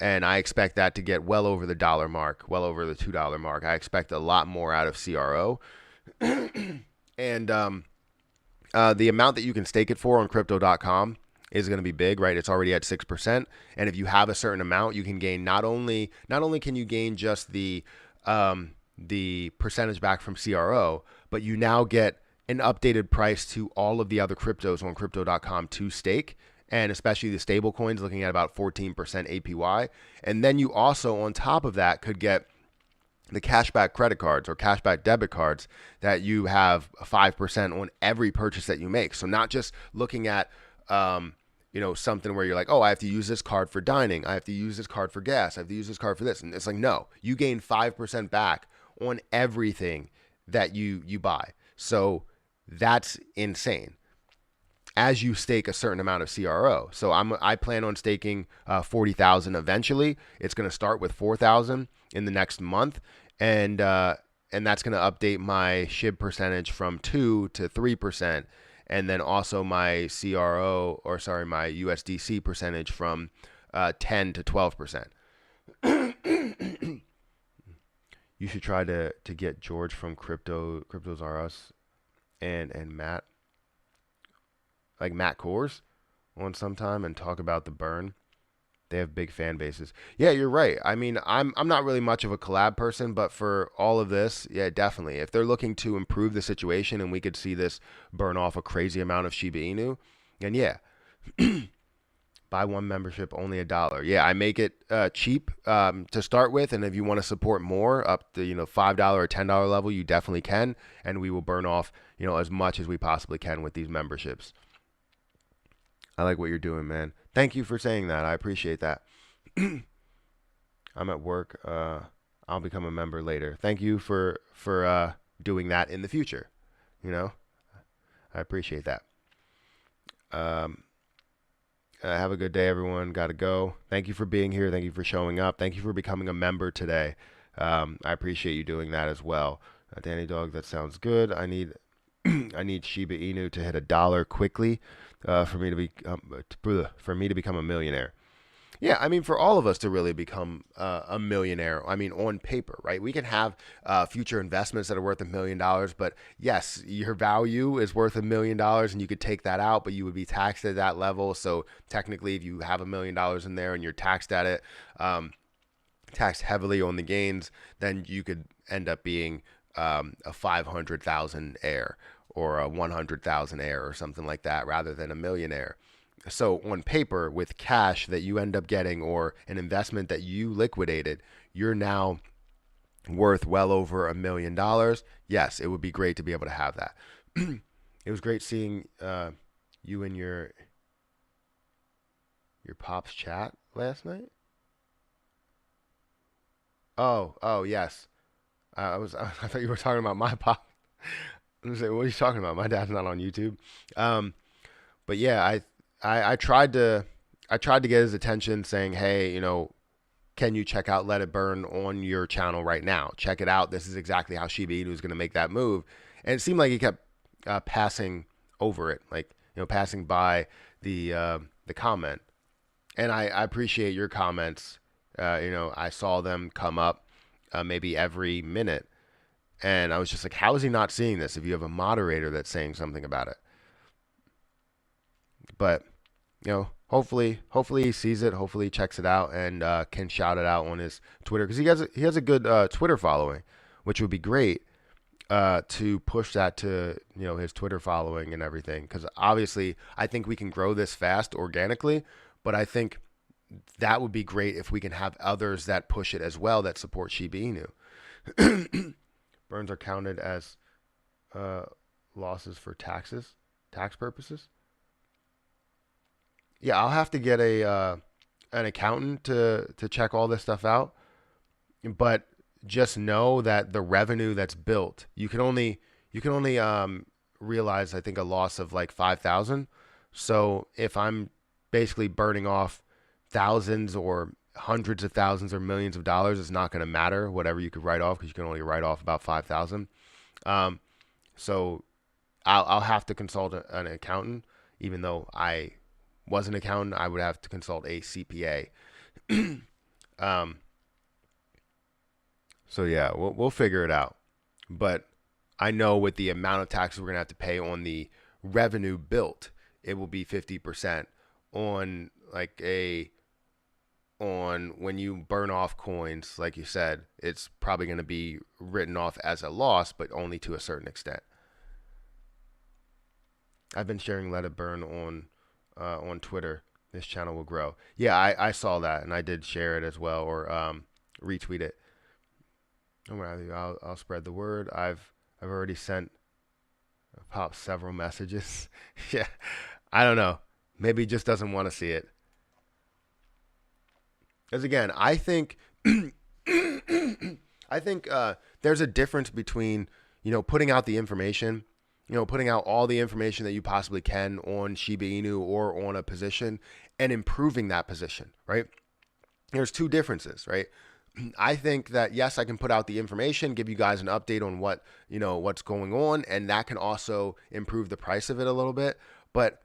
And I expect that to get well over the dollar mark, well over the $2 mark. I expect a lot more out of CRO. And the amount that you can stake it for on crypto.com is going to be big, right? It's already at 6%. And if you have a certain amount, you can gain not only can you gain just the percentage back from CRO, but you now get an updated price to all of the other cryptos on crypto.com to stake, and especially the stable coins, looking at about 14% APY. And then you also, on top of that, could get the cashback credit cards or cashback debit cards that you have 5% on every purchase that you make. So not just looking at, something where you're like, oh, I have to use this card for dining. I have to use this card for gas. I have to use this card for this. And it's like, no, you gain 5% back on everything that you buy. So that's insane as you stake a certain amount of CRO. So I plan on staking 40,000 eventually. It's going to start with 4,000 in the next month, and that's going to update my SHIB percentage from 2 to 3%, and then also my my USDC percentage from 10 to 12%. You should try to get George from Cryptos R Us and Matt, like Matt Kors, on sometime and talk about the burn. They have big fan bases. Yeah, you're right. I mean, I'm not really much of a collab person, but for all of this, yeah, definitely. If they're looking to improve the situation and we could see this burn off a crazy amount of Shiba Inu, then yeah. Buy one membership, only $1. Yeah, I make it cheap to start with, and if you want to support more up to $5 or $10 level, you definitely can, and we will burn off as much as we possibly can with these memberships. I like what you're doing, man. Thank you for saying that. I appreciate that. I'm at work. I'll become a member later. Thank you for doing that in the future. You know, I appreciate that. Um, have a good day, everyone. Got to go. Thank you for being here. Thank you for showing up. Thank you for becoming a member today. I appreciate you doing that as well. Danny Dog, that sounds good. I need I need Shiba Inu to hit $1 quickly for me to be for me to become a millionaire. Yeah, I mean, for all of us to really become a millionaire, I mean, on paper, right? We can have future investments that are worth $1 million, but yes, your value is worth $1 million and you could take that out, but you would be taxed at that level. So technically, if you have $1 million in there and you're taxed at it, taxed heavily on the gains, then you could end up being a 500,000 heir or a 100,000 heir or something like that rather than a millionaire. So on paper, with cash that you end up getting or an investment that you liquidated, you're now worth well over $1 million. Yes, it would be great to be able to have that. It was great seeing you in your pop's chat last night. Oh yes. I thought you were talking about my pop. I was like, what are you talking about? My dad's not on YouTube. Um, but yeah, I tried to get his attention saying, hey, can you check out Let It Burn on your channel right now? Check it out. This is exactly how Shiba Inu is going to make that move. And it seemed like he kept passing over it, like passing by the comment. And I appreciate your comments. I saw them come up maybe every minute, and I was just like, how is he not seeing this? If you have a moderator that's saying something about it, but hopefully he sees it. Hopefully he checks it out and can shout it out on his Twitter because he has a good Twitter following, which would be great to push that to his Twitter following and everything. Because obviously, I think we can grow this fast organically, but I think that would be great if we can have others that push it as well that support Shiba Inu. Burns are counted as uh, losses for tax purposes. Yeah, I'll have to get a an accountant to check all this stuff out. But just know that the revenue that's built, you can only realize I think a loss of like 5,000. So if I'm basically burning off thousands or hundreds of thousands or millions of dollars, it's not going to matter whatever you could write off because you can only write off about 5,000. Um, so I'll have to consult an accountant, even though I was an accountant, I would have to consult a CPA. um, so yeah, we'll figure it out. But I know with the amount of taxes we're gonna have to pay on the revenue built, it will be 50% on like a on when you burn off coins, like you said, it's probably going to be written off as a loss, but only to a certain extent. I've been sharing Let It Burn on Twitter. This channel will grow. Yeah, I saw that and I did share it as well or retweet it. I'll spread the word. I've already sent Pop several messages. Yeah, I don't know. Maybe he just doesn't want to see it. Because again, I think I think there's a difference between putting out the information, putting out all the information that you possibly can on Shiba Inu or on a position and improving that position, right? There's two differences, right? I think that yes, I can put out the information, give you guys an update on what's going on, and that can also improve the price of it a little bit. But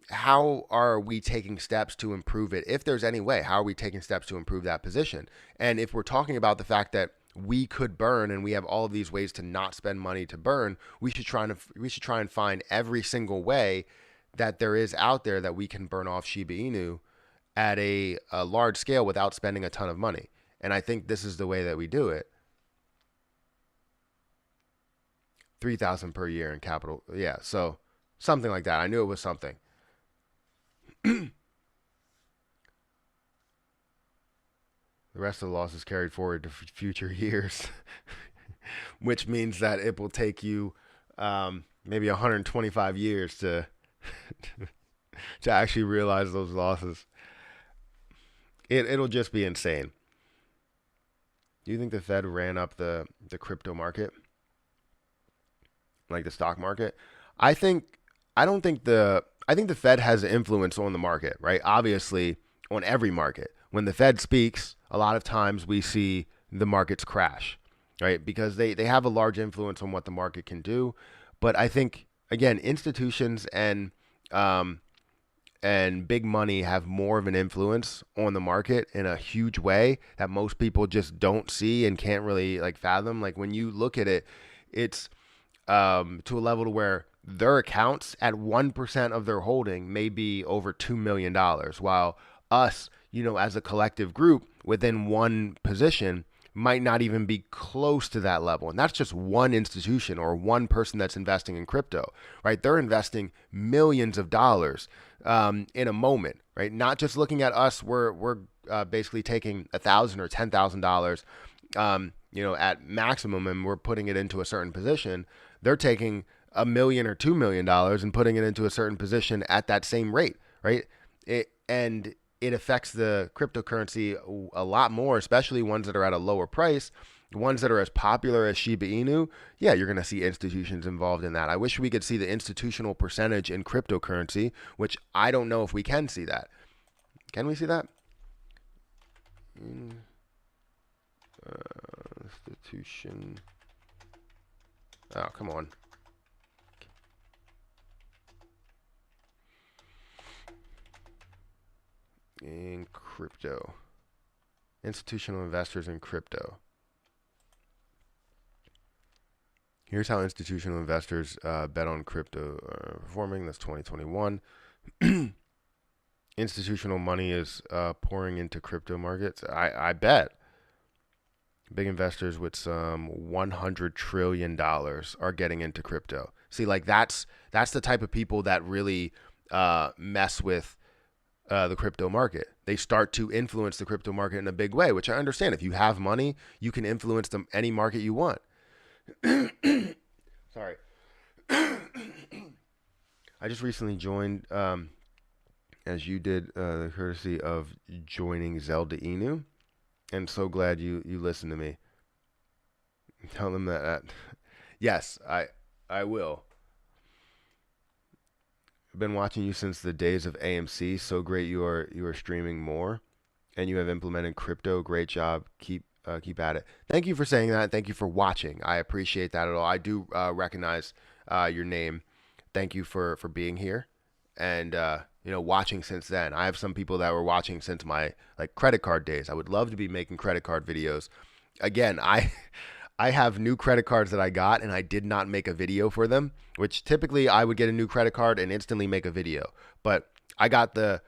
how are we taking steps to improve it? If there's any way, how are we taking steps to improve that position? And if we're talking about the fact that we could burn and we have all of these ways to not spend money to burn, we should try and find every single way that there is out there that we can burn off Shiba Inu at a large scale without spending a ton of money. And I think this is the way that we do it. 3,000 per year in capital. Yeah. So something like that. I knew it was something. The rest of the loss is carried forward to future years, which means that it will take you maybe 125 years to to actually realize those losses. It'll just be insane. Do you think the Fed ran up the crypto market, like the stock market? I think I don't think the I think the Fed has influence on the market, right? Obviously, on every market. When the Fed speaks, a lot of times we see the markets crash, right? Because they have a large influence on what the market can do. But I think again, institutions um, and big money have more of an influence on the market in a huge way that most people just don't see and can't really like fathom. Like when you look at it, it's to a level to where their accounts at 1% of their holding may be over $2 million, while us, as a collective group within one position might not even be close to that level. And that's just one institution or one person that's investing in crypto, right? They're investing millions of dollars in a moment, right? Not just looking at us, we're basically taking $1,000 or $10,000, at maximum, and we're putting it into a certain position. They're taking $1 million or $2 million and putting it into a certain position at that same rate, right? It affects the cryptocurrency a lot more, especially ones that are at a lower price. Ones that are as popular as Shiba Inu, yeah, you're going to see institutions involved in that. I wish we could see the institutional percentage in cryptocurrency, which I don't know if we can see that. Can we see that? Institution. Oh, come on. In crypto. Institutional investors in crypto. Here's how institutional investors bet on crypto performing. That's 2021. Institutional money is pouring into crypto markets. I bet big investors with some $100 trillion are getting into crypto. See, like that's the type of people that really mess with the crypto market. They start to influence the crypto market in a big way, which I understand. If you have money, you can influence any market you want. Sorry. I just recently joined, as you did, the courtesy of joining Zelda Inu, and so glad you listened to me. Tell them that. Yes, I will. I've been watching you since the days of AMC. So great you are streaming more, and you have implemented crypto. Great job. Keep at it. Thank you for saying that. Thank you for watching. I appreciate that at all. I do recognize your name. Thank you for being here, and watching since then. I have some people that were watching since my like credit card days. I would love to be making credit card videos. Again, I have new credit cards that I got and I did not make a video for them, which typically I would get a new credit card and instantly make a video. But I got the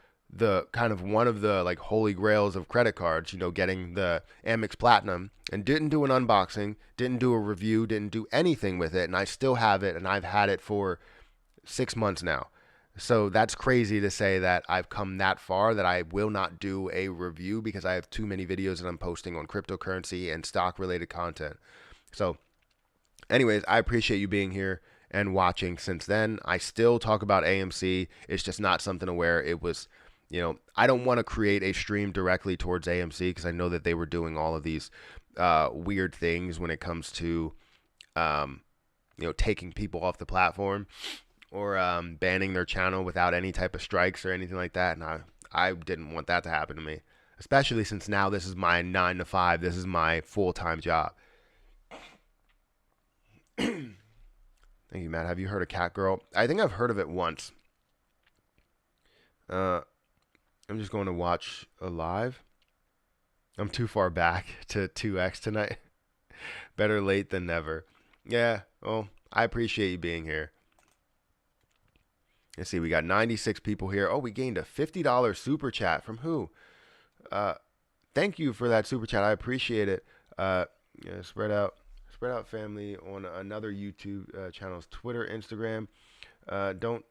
kind of one of the like holy grails of credit cards, getting the Amex Platinum, and didn't do an unboxing, didn't do a review, didn't do anything with it, and I still have it and I've had it for 6 months now. So that's crazy to say that I've come that far that I will not do a review because I have too many videos that I'm posting on cryptocurrency and stock related content. So, anyways, I appreciate you being here and watching since then. I still talk about AMC. It's just not something to where it was, I don't want to create a stream directly towards AMC because I know that they were doing all of these weird things when it comes to, taking people off the platform or banning their channel without any type of strikes or anything like that. And I didn't want that to happen to me, especially since now this is my 9 to 5. This is my full-time job. Thank you, Matt. Have you heard of Cat Girl? I think I've heard of it once. I'm just going to watch a live. I'm too far back to 2x tonight. Better late than never. Yeah, well, I appreciate you being here. Let's see, we got 96 people here. Oh, we gained a $50 super chat from who? Thank you for that super chat. I appreciate it. Spread out family on another YouTube channel's Twitter, Instagram. Don't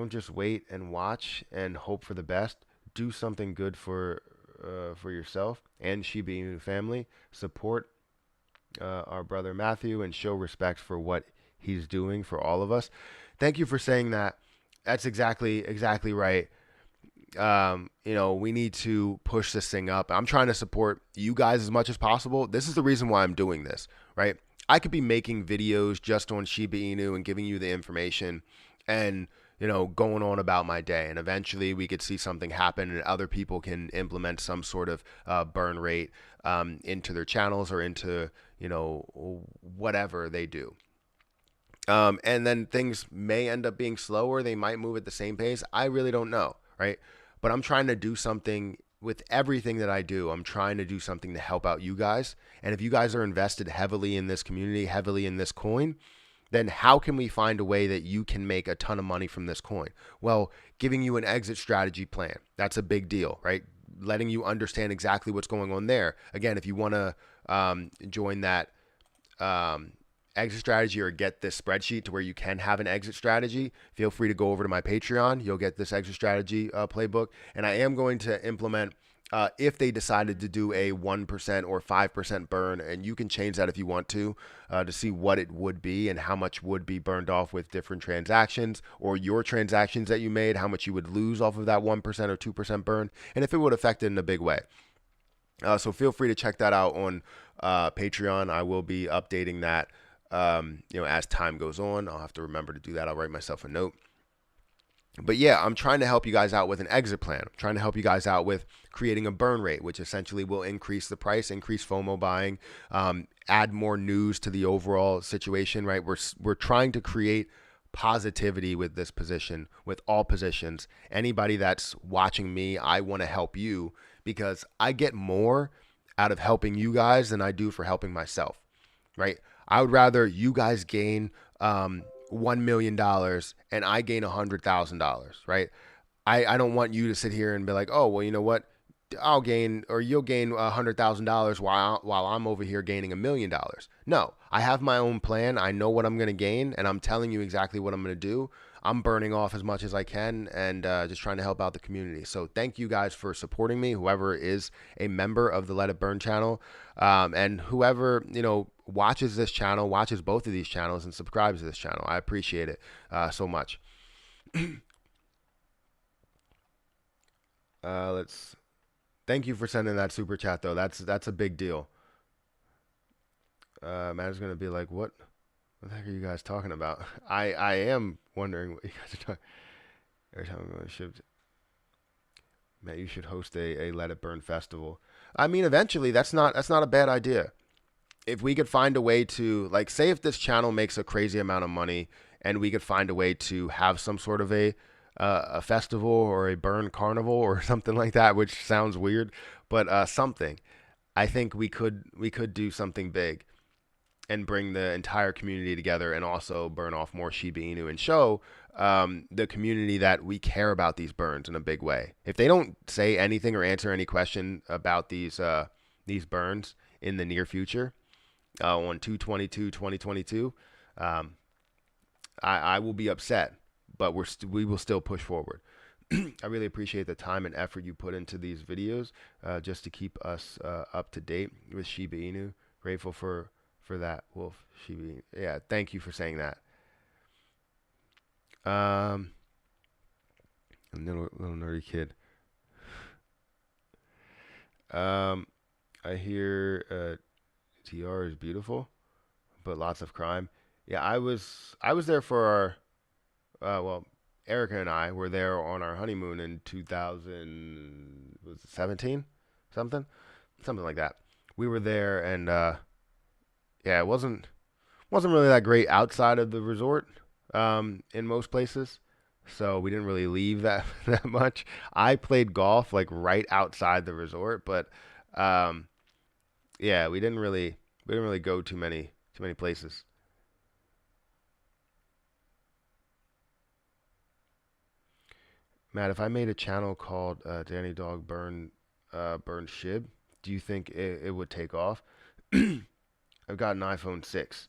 just wait and watch and hope for the best. Do something good for yourself and Shiba Inu family. Support our brother Matthew and show respect for what he's doing for all of us. Thank you for saying that. That's exactly right. we need to push this thing up. I'm trying to support you guys as much as possible. This is the reason why I'm doing this, right? I could be making videos just on Shiba Inu and giving you the information and, going on about my day. And eventually we could see something happen and other people can implement some sort of burn rate into their channels or into, whatever they do. And then things may end up being slower. They might move at the same pace. I really don't know, right? But I'm trying to do something with everything that I do. I'm trying to do something to help out you guys. And if you guys are invested heavily in this community, heavily in this coin, then how can we find a way that you can make a ton of money from this coin? Well, giving you an exit strategy plan. That's a big deal, right? Letting you understand exactly what's going on there. Again, if you want to join that exit strategy or get this spreadsheet to where you can have an exit strategy, feel free to go over to my Patreon. You'll get this exit strategy playbook. And I am going to implement if they decided to do a 1% or 5% burn, and you can change that if you want to see what it would be and how much would be burned off with different transactions or your transactions that you made, how much you would lose off of that 1% or 2% burn, and if it would affect it in a big way. So feel free to check that out on Patreon. I will be updating that as time goes on. I'll have to remember to do that. I'll write myself a note. But yeah, I'm trying to help you guys out with an exit plan. I'm trying to help you guys out with creating a burn rate, which essentially will increase the price, increase FOMO buying, add more news to the overall situation, right? We're trying to create positivity with this position, with all positions. Anybody that's watching me, I want to help you because I get more out of helping you guys than I do for helping myself, right? I would rather you guys gain $1 million and I gain $100,000, right? I don't want you to sit here and be like, oh, well, you know what? I'll gain, or you'll gain $100,000 while I'm over here gaining $1 million. No, I have my own plan. I know what I'm going to gain, and I'm telling you exactly what I'm going to do. I'm burning off as much as I can and just trying to help out the community. So thank you guys for supporting me, whoever is a member of the Let It Burn channel, and whoever, watches this channel, watches both of these channels, and subscribes to this channel. I appreciate it so much. Thank you for sending that super chat though. That's a big deal. Matt is gonna be like, what the heck are you guys talking about? I am wondering what you guys are talking. Every time I'm going to ship, Matt, you should host a Let It Burn festival. I mean, eventually, that's not a bad idea. If we could find a way to, like, say if this channel makes a crazy amount of money and we could find a way to have some sort of a festival or a burn carnival or something like that, which sounds weird, but something. I think we could do something big and bring the entire community together and also burn off more Shiba Inu and show the community that we care about these burns in a big way. If they don't say anything or answer any question about these burns in the near future, on 2/22/2022, I will be upset, but we will still push forward. I really appreciate the time and effort you put into these videos just to keep us up to date with Shiba Inu. Grateful for that, Wolf. Shiba Inu. Yeah, thank you for saying that. A little nerdy kid. I hear TR is beautiful, but lots of crime. Yeah, I was there for our Erica and I were there on our honeymoon in 2017, something like that. We were there, and yeah, it wasn't really that great outside of the resort in most places, so we didn't really leave that much. I played golf like right outside the resort, but yeah, we didn't really go too many places. Matt, if I made a channel called Danny Dog Burn Shib, do you think it would take off? I've got an iPhone 6.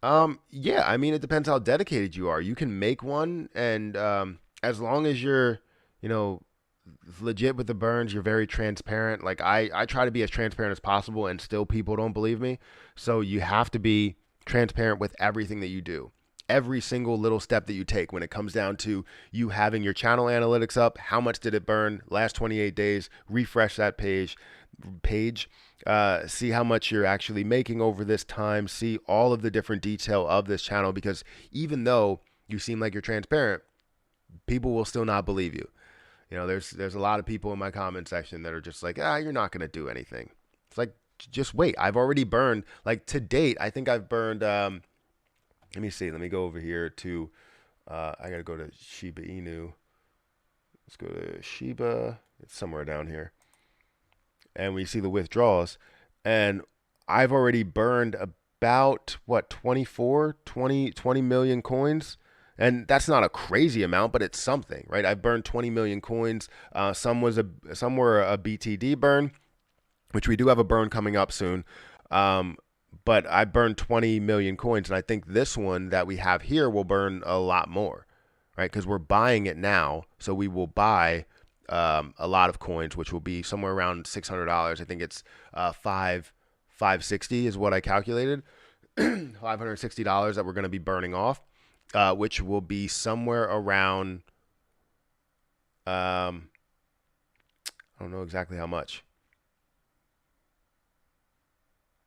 Yeah, I mean, it depends how dedicated you are. You can make one, and as long as you're, legit with the burns, you're very transparent. Like I try to be as transparent as possible, and still people don't believe me. So you have to be transparent with everything that you do. every single little step that you take when it comes down to you having your channel analytics up. How much did it burn last 28 days? Refresh that page. See how much you're actually making over this time. See all of the different detail of this channel, because even though you seem like you're transparent, people will still not believe you. You know, there's a lot of people in my comment section that are just like, you're not going to do anything. It's like, just wait. I've already burned, like, to date, I think I've burned, let me see. Let me go over here to, I got to go to Shiba Inu. Let's go to Shiba. It's somewhere down here. And we see the withdrawals. And I've already burned about, what, 20 million coins. And that's not a crazy amount, but it's something, right? I've burned 20 million coins. Some were a BTD burn, which we do have a burn coming up soon. But I burned 20 million coins, and I think this one that we have here will burn a lot more, right? Because we're buying it now, so we will buy a lot of coins, which will be somewhere around $600. I think it's 560 is what I calculated. $560 that we're going to be burning off, which will be somewhere around, I don't know exactly how much.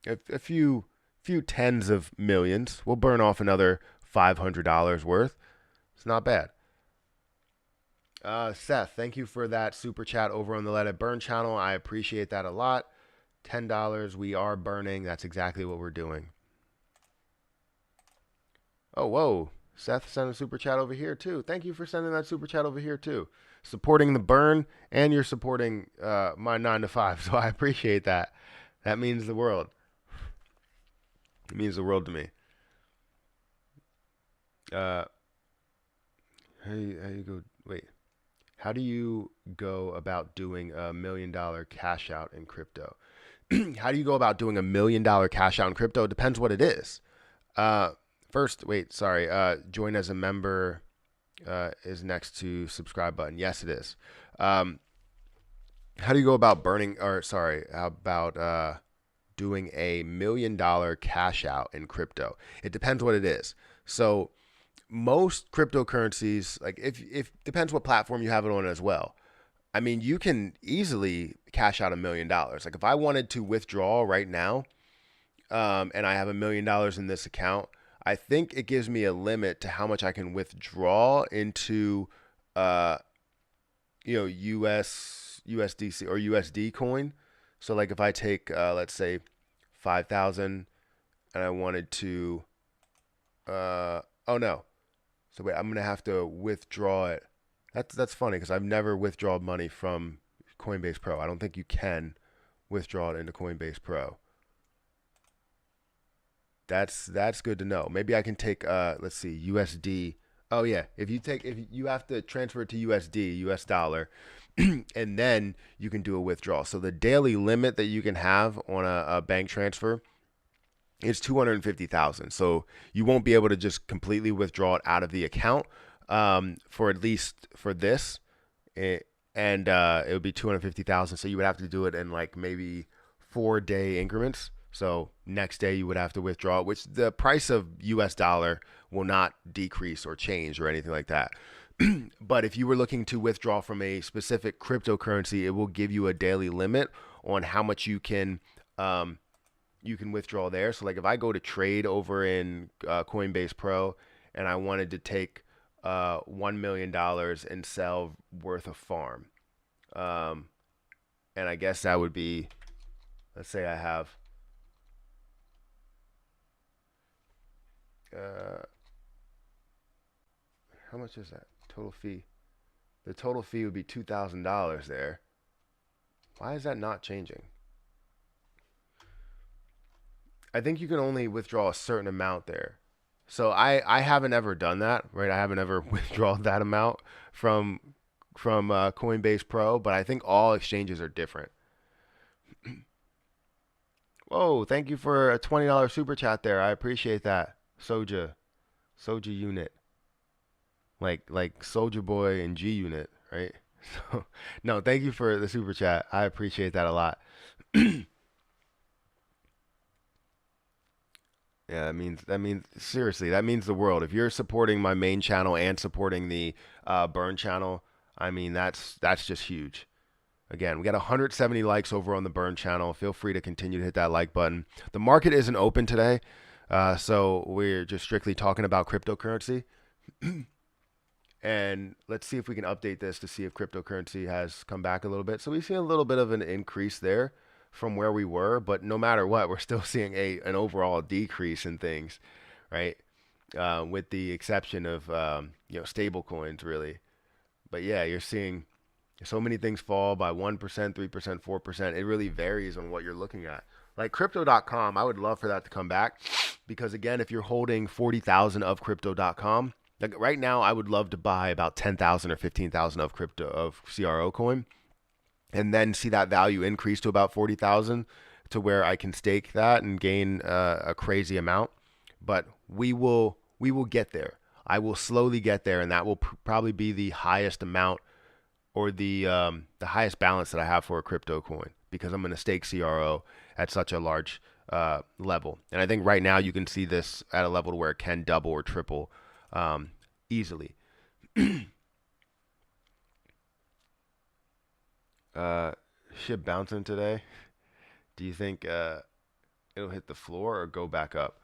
A few tens of millions. We'll burn off another $500 worth. It's not bad. Seth, thank you for that super chat over on the Let It Burn channel. I appreciate that a lot. $10. We are burning. That's exactly what we're doing. Oh, whoa. Seth sent a super chat over here too. Thank you for sending that super chat over here too. Supporting the burn, and you're supporting my 9 to 5. So I appreciate that. That means the world. It means the world to me. How you go? Wait. How do you go about doing $1 million cash out in crypto? How do you go about doing $1 million cash out in crypto? It depends what it is. First, wait, sorry. Join as a member is next to subscribe button. Yes, it is. How do you go about how about doing $1 million cash out in crypto? It depends what it is. So most cryptocurrencies, like if depends what platform you have it on as well. I mean, you can easily cash out $1 million. Like if I wanted to withdraw right now, and I have $1 million in this account, I think it gives me a limit to how much I can withdraw into, USDC or USD coin. So like if I take, let's say 5,000 and I wanted to, oh no. So wait, I'm going to have to withdraw it. That's funny because I've never withdrawn money from Coinbase Pro. I don't think you can withdraw it into Coinbase Pro. That's good to know. Maybe I can take let's see, USD. Oh yeah, if you have to transfer it to USD, US dollar, and then you can do a withdrawal. So the daily limit that you can have on a bank transfer is 250,000. So you won't be able to just completely withdraw it out of the account for at least for this, and it would be 250,000. So you would have to do it in like maybe 4-day increments. So next day you would have to withdraw it, which the price of US dollar will not decrease or change or anything like that. But if you were looking to withdraw from a specific cryptocurrency, it will give you a daily limit on how much you can withdraw there. So like if I go to trade over in Coinbase Pro and I wanted to take $1 million and sell worth of farm, and I guess that would be, let's say I have how much is that total fee? The total fee would be $2,000 there. Why is that not changing? I think you can only withdraw a certain amount there. So I haven't ever done that, right? I haven't ever withdrawn that amount from Coinbase Pro, but I think all exchanges are different. Whoa, thank you for a $20 super chat there. I appreciate that. Soja Unit. Like Soldier Boy and G Unit, right? So no, thank you for the super chat. I appreciate that a lot. Yeah, that means seriously, that means the world. If you're supporting my main channel and supporting the burn channel, I mean that's just huge. Again, we got 170 likes over on the burn channel. Feel free to continue to hit that like button. The market isn't open today, so we're just strictly talking about cryptocurrency. And let's see if we can update this to see if cryptocurrency has come back a little bit. So we see a little bit of an increase there from where we were, but no matter what, we're still seeing an overall decrease in things, right? With the exception of stable coins, really. But yeah, you're seeing so many things fall by 1%, 3%, 4%. It really varies on what you're looking at. Like crypto.com, I would love for that to come back because again, if you're holding 40,000 of crypto.com, like right now I would love to buy about 10,000 or 15,000 of CRO coin and then see that value increase to about 40,000 to where I can stake that and gain a crazy amount. But we will get there. I will slowly get there and that will probably be the highest amount or the highest balance that I have for a crypto coin because I'm going to stake CRO at such a large level. And I think right now you can see this at a level to where it can double or triple easily. Ship bouncing today. Do you think it'll hit the floor or go back up?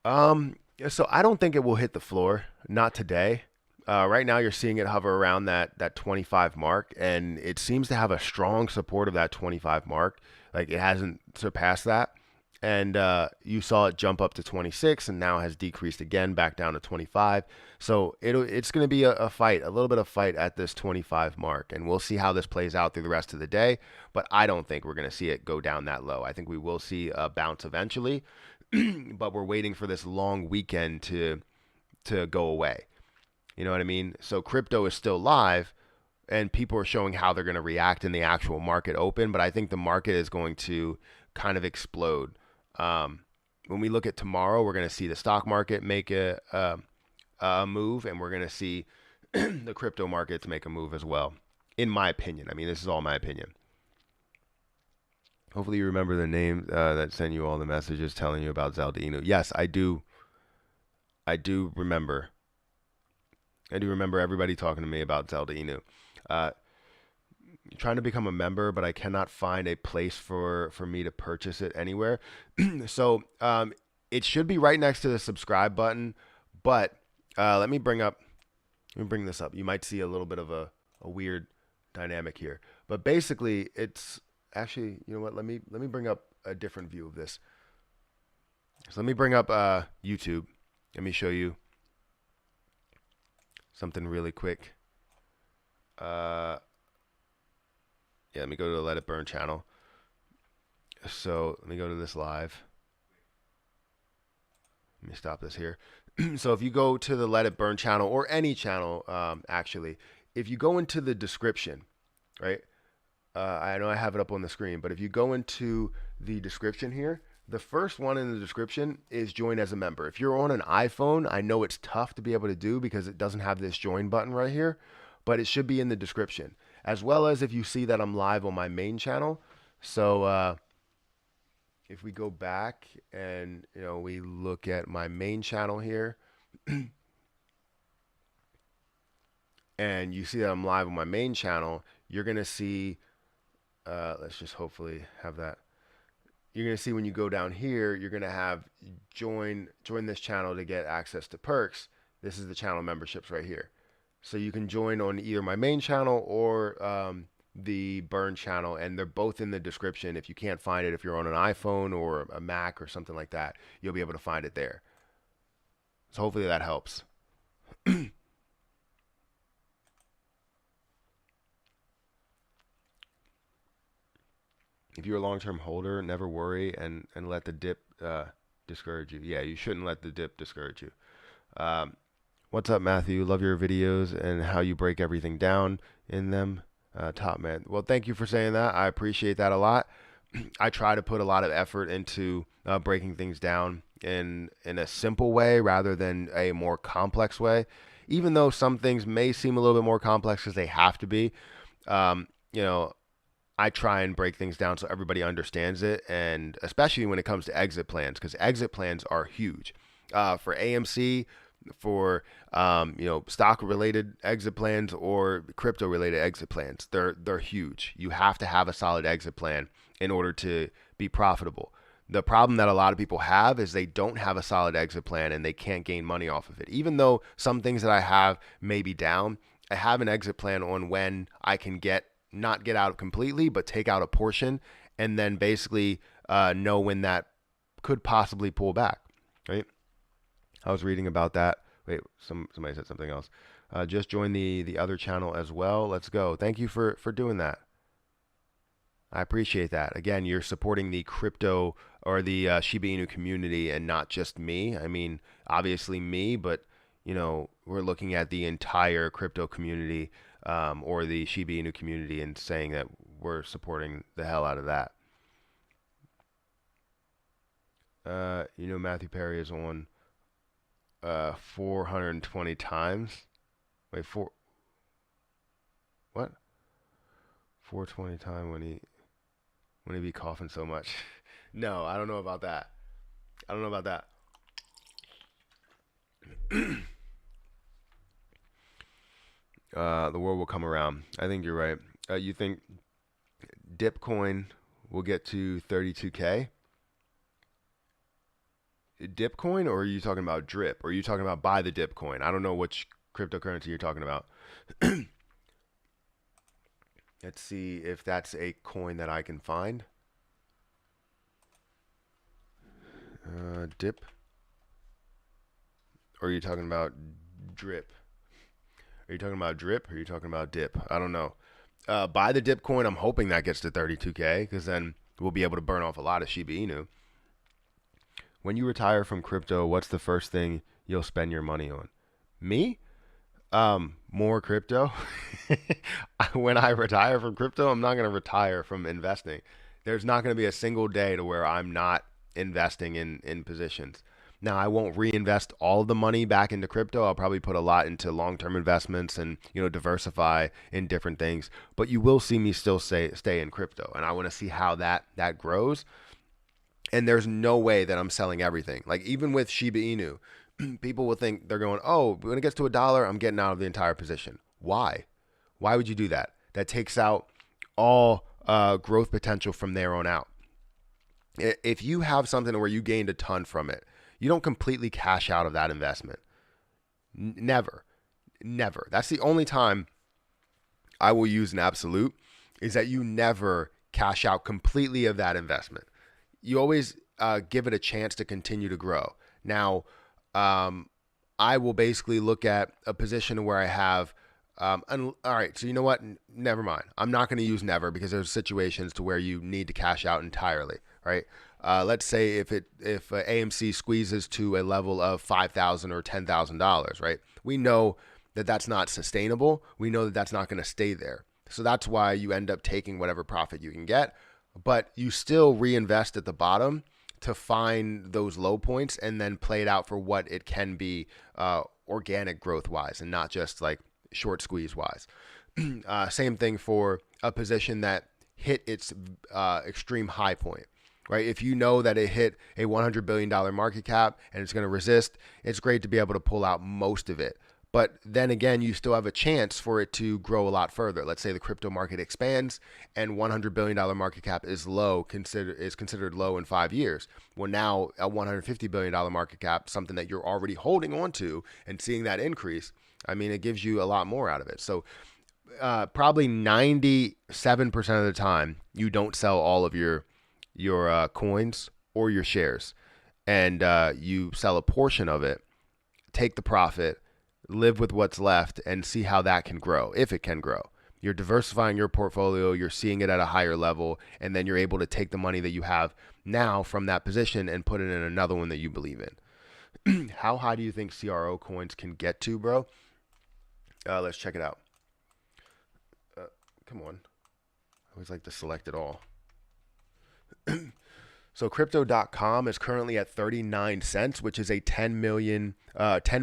So I don't think it will hit the floor. Not today. Right now, you're seeing it hover around that 25 mark, and it seems to have a strong support of that 25 mark. Like it hasn't surpassed that, and you saw it jump up to 26, and now has decreased again back down to 25. So it's going to be a fight, a little bit of fight at this 25 mark, and we'll see how this plays out through the rest of the day. But I don't think we're going to see it go down that low. I think we will see a bounce eventually, but we're waiting for this long weekend to go away. You know what I mean? So crypto is still live and people are showing how they're going to react in the actual market open, but I think the market is going to kind of explode. When we look at tomorrow, we're going to see the stock market make a move and we're going to see the crypto markets make a move as well, in my opinion. I mean, this is all my opinion. Hopefully you remember the name that sent you all the messages telling you about Inu. Yes, I do. I do remember. I do remember everybody talking to me about Inu. Trying to become a member, but I cannot find a place for me to purchase it anywhere. So it should be right next to the subscribe button. But let me bring this up. You might see a little bit of a weird dynamic here. But basically, it's actually, you know what? Let me bring up a different view of this. So let me bring up YouTube. Let me show you something really quick. Yeah, let me go to the Let It Burn channel. So let me go to this live. Let me stop this here. So if you go to the Let It Burn channel or any channel, actually, if you go into the description, right? I know I have it up on the screen, but if you go into the description here, the first one in the description is join as a member. If you're on an iPhone, I know it's tough to be able to do because it doesn't have this join button right here, but it should be in the description. As well as if you see that I'm live on my main channel. So if we go back and we look at my main channel here, and you see that I'm live on my main channel, you're gonna see. Let's just hopefully have that. You're going to see when you go down here, you're going to have join this channel to get access to perks. This is the channel memberships right here. So you can join on either my main channel or the burn channel, and they're both in the description. If you can't find it, if you're on an iPhone or a Mac or something like that, you'll be able to find it there. So hopefully that helps. If you're a long-term holder, never worry and let the dip discourage you. Yeah, you shouldn't let the dip discourage you. What's up, Matthew? Love your videos and how you break everything down in them. Top man. Well, thank you for saying that. I appreciate that a lot. I try to put a lot of effort into breaking things down in a simple way rather than a more complex way. Even though some things may seem a little bit more complex because they have to be. I try and break things down so everybody understands it, and especially when it comes to exit plans, because exit plans are huge. For AMC, for stock related exit plans or crypto related exit plans, they're huge. You have to have a solid exit plan in order to be profitable. The problem that a lot of people have is they don't have a solid exit plan and they can't gain money off of it. Even though some things that I have may be down, I have an exit plan on when I can not get out completely, but take out a portion, and then basically know when that could possibly pull back, right? I was reading about that. Wait, somebody said something else. Just join the other channel as well. Let's go. Thank you for doing that. I appreciate that. Again, you're supporting the crypto or the Shiba Inu community and not just me. I mean, obviously me, but we're looking at the entire crypto community or the Shiba Inu community and saying that we're supporting the hell out of that. Matthew Perry is on 420 times. Wait, what? 420 time when he be coughing so much. No, I don't know about that. The world will come around. I think you're right. You think Dipcoin will get to 32K? Dipcoin, or are you talking about Drip? Or are you talking about buy the Dipcoin? I don't know which cryptocurrency you're talking about. Let's see if that's a coin that I can find. Dip. Or are you talking about Drip? Are you talking about Drip or are you talking about Dip? I don't know. Buy the Dip coin. I'm hoping that gets to 32K because then we'll be able to burn off a lot of Shiba Inu. When you retire from crypto, what's the first thing you'll spend your money on? Me? More crypto. When I retire from crypto, I'm not going to retire from investing. There's not going to be a single day to where I'm not investing in positions. Now, I won't reinvest all of the money back into crypto. I'll probably put a lot into long-term investments and, diversify in different things. But you will see me still stay in crypto. And I want to see how that grows. And there's no way that I'm selling everything. Like even with Shiba Inu, people will think they're going, oh, when it gets to $1, I'm getting out of the entire position. Why? Why would you do that? That takes out all growth potential from there on out. If you have something where you gained a ton from it, you don't completely cash out of that investment. Never. That's the only time I will use an absolute, is that you never cash out completely of that investment. You always give it a chance to continue to grow. Now, I will basically look at a position where I have, all right, so you know what? Never mind. I'm not going to use never because there's situations to where you need to cash out entirely, right? Let's say if AMC squeezes to a level of $5,000 or $10,000, right? We know that that's not sustainable. We know that that's not going to stay there. So that's why you end up taking whatever profit you can get, but you still reinvest at the bottom to find those low points and then play it out for what it can be organic growth wise and not just like short squeeze wise. Same thing for a position that hit its extreme high point, right? If you know that it hit a $100 billion market cap and it's going to resist, it's great to be able to pull out most of it. But then again, you still have a chance for it to grow a lot further. Let's say the crypto market expands and $100 billion market cap is considered low in 5 years. Well, now a $150 billion market cap, something that you're already holding on to and seeing that increase, I mean, it gives you a lot more out of it. So probably 97% of the time, you don't sell all of your coins or your shares, and you sell a portion of it, take the profit, live with what's left, and see how that can grow, if it can grow. You're diversifying your portfolio, you're seeing it at a higher level, and then you're able to take the money that you have now from that position and put it in another one that you believe in. How high do you think CRO coins can get to, bro? Let's check it out. Come on. I always like to select it all. So crypto.com is currently at 39 cents, which is a $10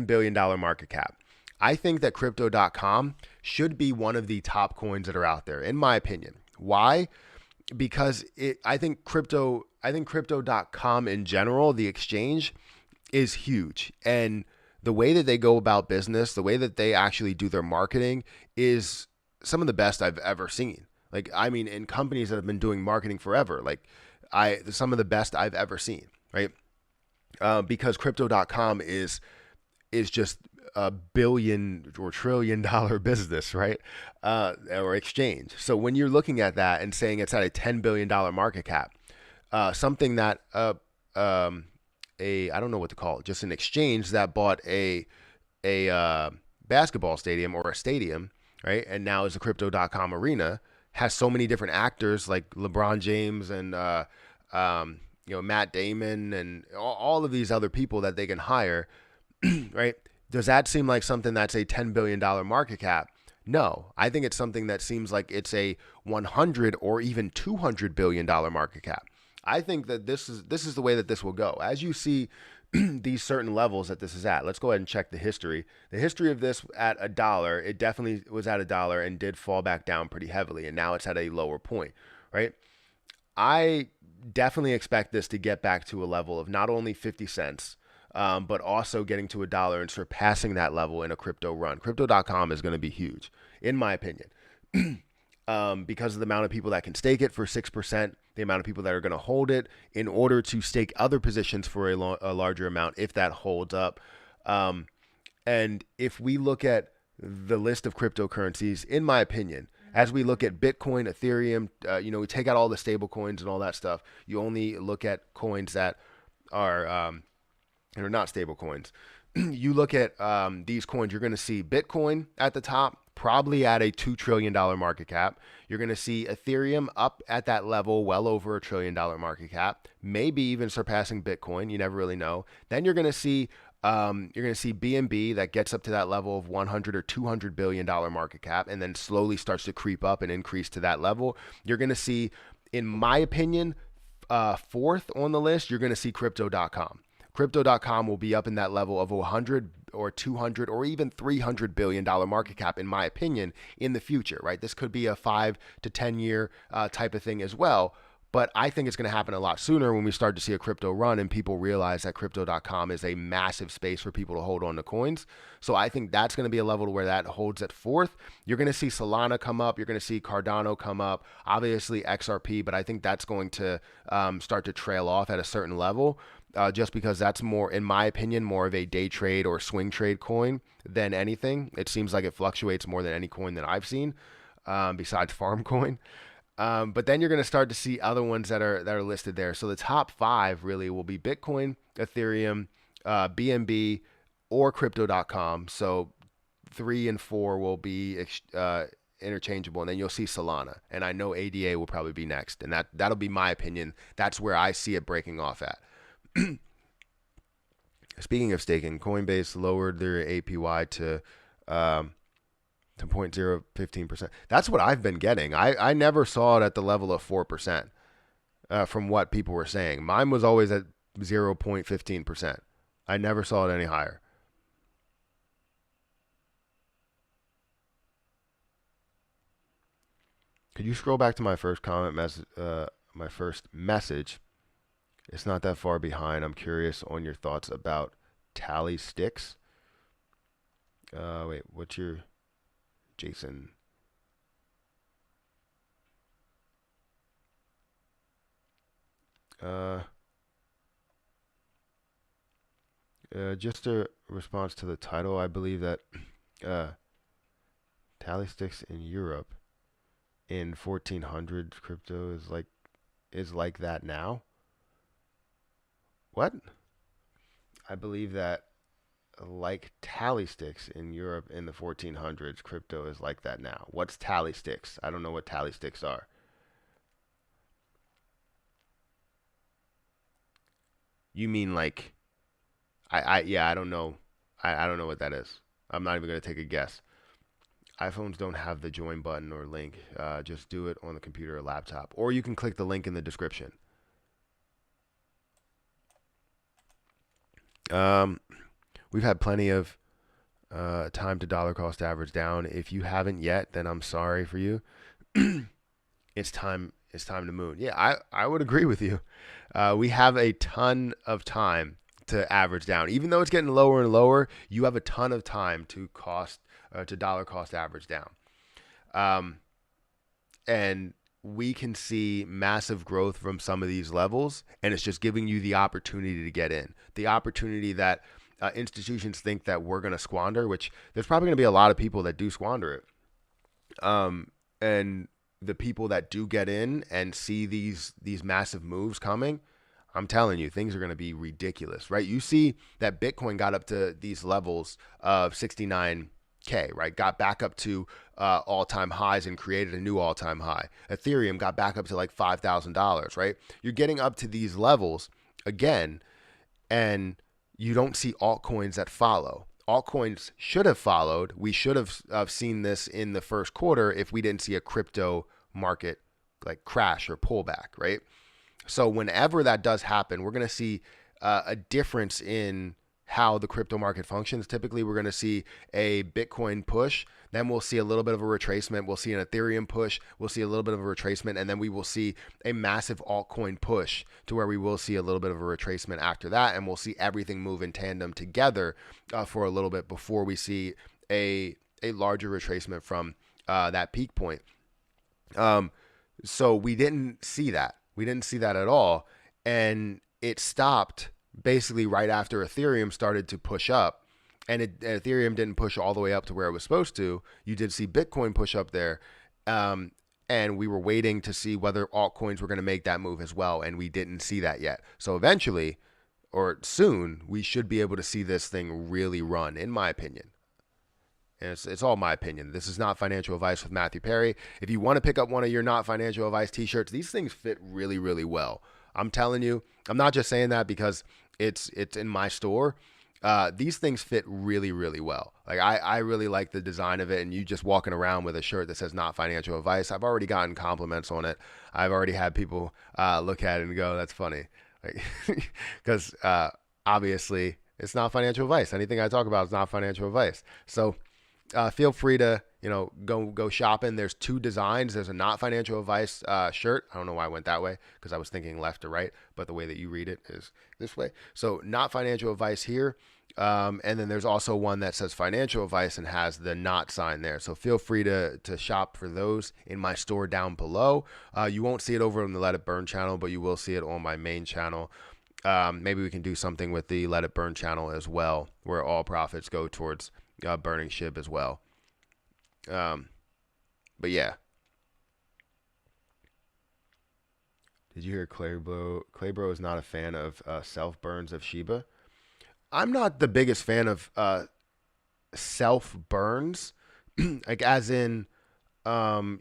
billion market cap. I think that crypto.com should be one of the top coins that are out there, in my opinion. Why? Because I think crypto.com in general, the exchange is huge. And the way that they go about business, the way that they actually do their marketing is some of the best I've ever seen. Like, I mean, in companies that have been doing marketing forever, like some of the best I've ever seen, right? Because crypto.com is just a billion or $1 trillion business, right? Or exchange. So when you're looking at that and saying it's at a $10 billion market cap, something that I don't know what to call it, just an exchange that bought a basketball stadium or a stadium, right? And now is a crypto.com arena, has so many different actors like LeBron James and Matt Damon and all of these other people that they can hire, right? Does that seem like something that's a $10 billion market cap? No, I think it's something that seems like it's a 100 or even $200 billion market cap. I think that this is the way that this will go. As you see these certain levels that this is at, let's go ahead and check the history. The history of this at a dollar, it definitely was at a dollar and did fall back down pretty heavily, and now it's at a lower point, right? I definitely expect this to get back to a level of not only 50 cents, but also getting to a dollar and surpassing that level in a crypto run. Crypto.com is going to be huge, in my opinion, because of the amount of people that can stake it for 6%, the amount of people that are going to hold it in order to stake other positions for a larger amount if that holds up. And if we look at the list of cryptocurrencies, in my opinion, as we look at Bitcoin, Ethereum, we take out all the stable coins and all that stuff. You only look at coins that are not stable coins. You look at these coins, you're going to see Bitcoin at the top, probably at a $2 trillion market cap. You're going to see Ethereum up at that level, well over $1 trillion market cap, maybe even surpassing Bitcoin. You never really know. Then you're going to see BNB that gets up to that level of 100 or $200 billion market cap, and then slowly starts to creep up and increase to that level. You're going to see, in my opinion, fourth on the list, you're going to see crypto.com. Crypto.com will be up in that level of 100 or 200 or even $300 billion market cap, in my opinion, in the future, right? This could be a 5 to 10 year type of thing as well. But I think it's going to happen a lot sooner when we start to see a crypto run and people realize that crypto.com is a massive space for people to hold on to coins. So I think that's going to be a level where that holds at fourth. You're going to see Solana come up. You're going to see Cardano come up. Obviously XRP, but I think that's going to start to trail off at a certain level. Just because that's more, in my opinion, more of a day trade or swing trade coin than anything. It seems like it fluctuates more than any coin that I've seen, besides farm coin. But then you're going to start to see other ones that are listed there. So the top 5 really will be Bitcoin, Ethereum, BNB, or Crypto.com. So 3 and 4 will be interchangeable, and then you'll see Solana. And I know ADA will probably be next, and that'll be my opinion. That's where I see it breaking off at. Speaking of staking, Coinbase lowered their APY to 0.015%. That's what I've been getting. I never saw it at the level of 4%, from what people were saying. Mine was always at 0.15%. I never saw it any higher. Could you scroll back to my first my first message? It's not that far behind. I'm curious on your thoughts about tally sticks. Wait, what's your Jason? Just a response to the title. I believe that tally sticks in Europe in 1400 crypto is like that now. What? I believe that like tally sticks in Europe in the 1400s, crypto is like that now. What's tally sticks? I don't know what tally sticks are. You mean like yeah, I don't know. I don't know what that is. I'm not even gonna take a guess. iPhones don't have the join button or link. Just do it on the computer or laptop, or you can click the link in the description. We've had plenty of time to dollar cost average down. If you haven't yet, then I'm sorry for you. it's time to move. Yeah, I would agree with you. We have a ton of time to average down. Even though it's getting lower and lower, you have a ton of time to dollar cost average down. Um, and we can see massive growth from some of these levels, and it's just giving you the opportunity to get in, the opportunity that institutions think that we're going to squander, which there's probably going to be a lot of people that do squander it. And the people that do get in and see these massive moves coming, I'm telling you, things are going to be ridiculous, right? You see that Bitcoin got up to these levels of 69K, right? Got back up to all-time highs and created a new all-time high. Ethereum got back up to like $5,000, right? You're getting up to these levels again, and you don't see altcoins that follow. Altcoins should have followed. We should have seen this in the first quarter if we didn't see a crypto market like crash or pullback, right? So whenever that does happen, we're going to see a difference in how the crypto market functions. Typically, we're going to see a Bitcoin push, then we'll see a little bit of a retracement. We'll see an Ethereum push. We'll see a little bit of a retracement, and then we will see a massive altcoin push to where we will see a little bit of a retracement after that, and we'll see everything move in tandem together for a little bit before we see a larger retracement from that peak point. So we didn't see that. We didn't see that at all, and it stopped basically right after Ethereum started to push up, and Ethereum didn't push all the way up to where it was supposed to. You did see Bitcoin push up there, and we were waiting to see whether altcoins were going to make that move as well, and we didn't see that yet. So eventually, or soon, we should be able to see this thing really run, in my opinion. And it's all my opinion. This is not financial advice with Matthew Perry. If you want to pick up one of your not financial advice t-shirts, these things fit really, really well. I'm telling you, I'm not just saying that because it's in my store. These things fit really, really well. Like I really like the design of it, and you just walking around with a shirt that says not financial advice. I've already gotten compliments on it. I've already had people look at it and go, that's funny. Because obviously it's not financial advice. Anything I talk about is not financial advice. So feel free to, go shopping. There's two designs. There's a not financial advice shirt. I don't know why I went that way because I was thinking left to right, but the way that you read it is this way. So not financial advice here. And then there's also one that says financial advice and has the not sign there. So feel free to shop for those in my store down below. You won't see it over on the Let It Burn channel, but you will see it on my main channel. Maybe we can do something with the Let It Burn channel as well, where all profits go towards burning SHIB as well. But yeah. Did you hear Claybro is not a fan of self burns of Shiba? I'm not the biggest fan of self burns, like as in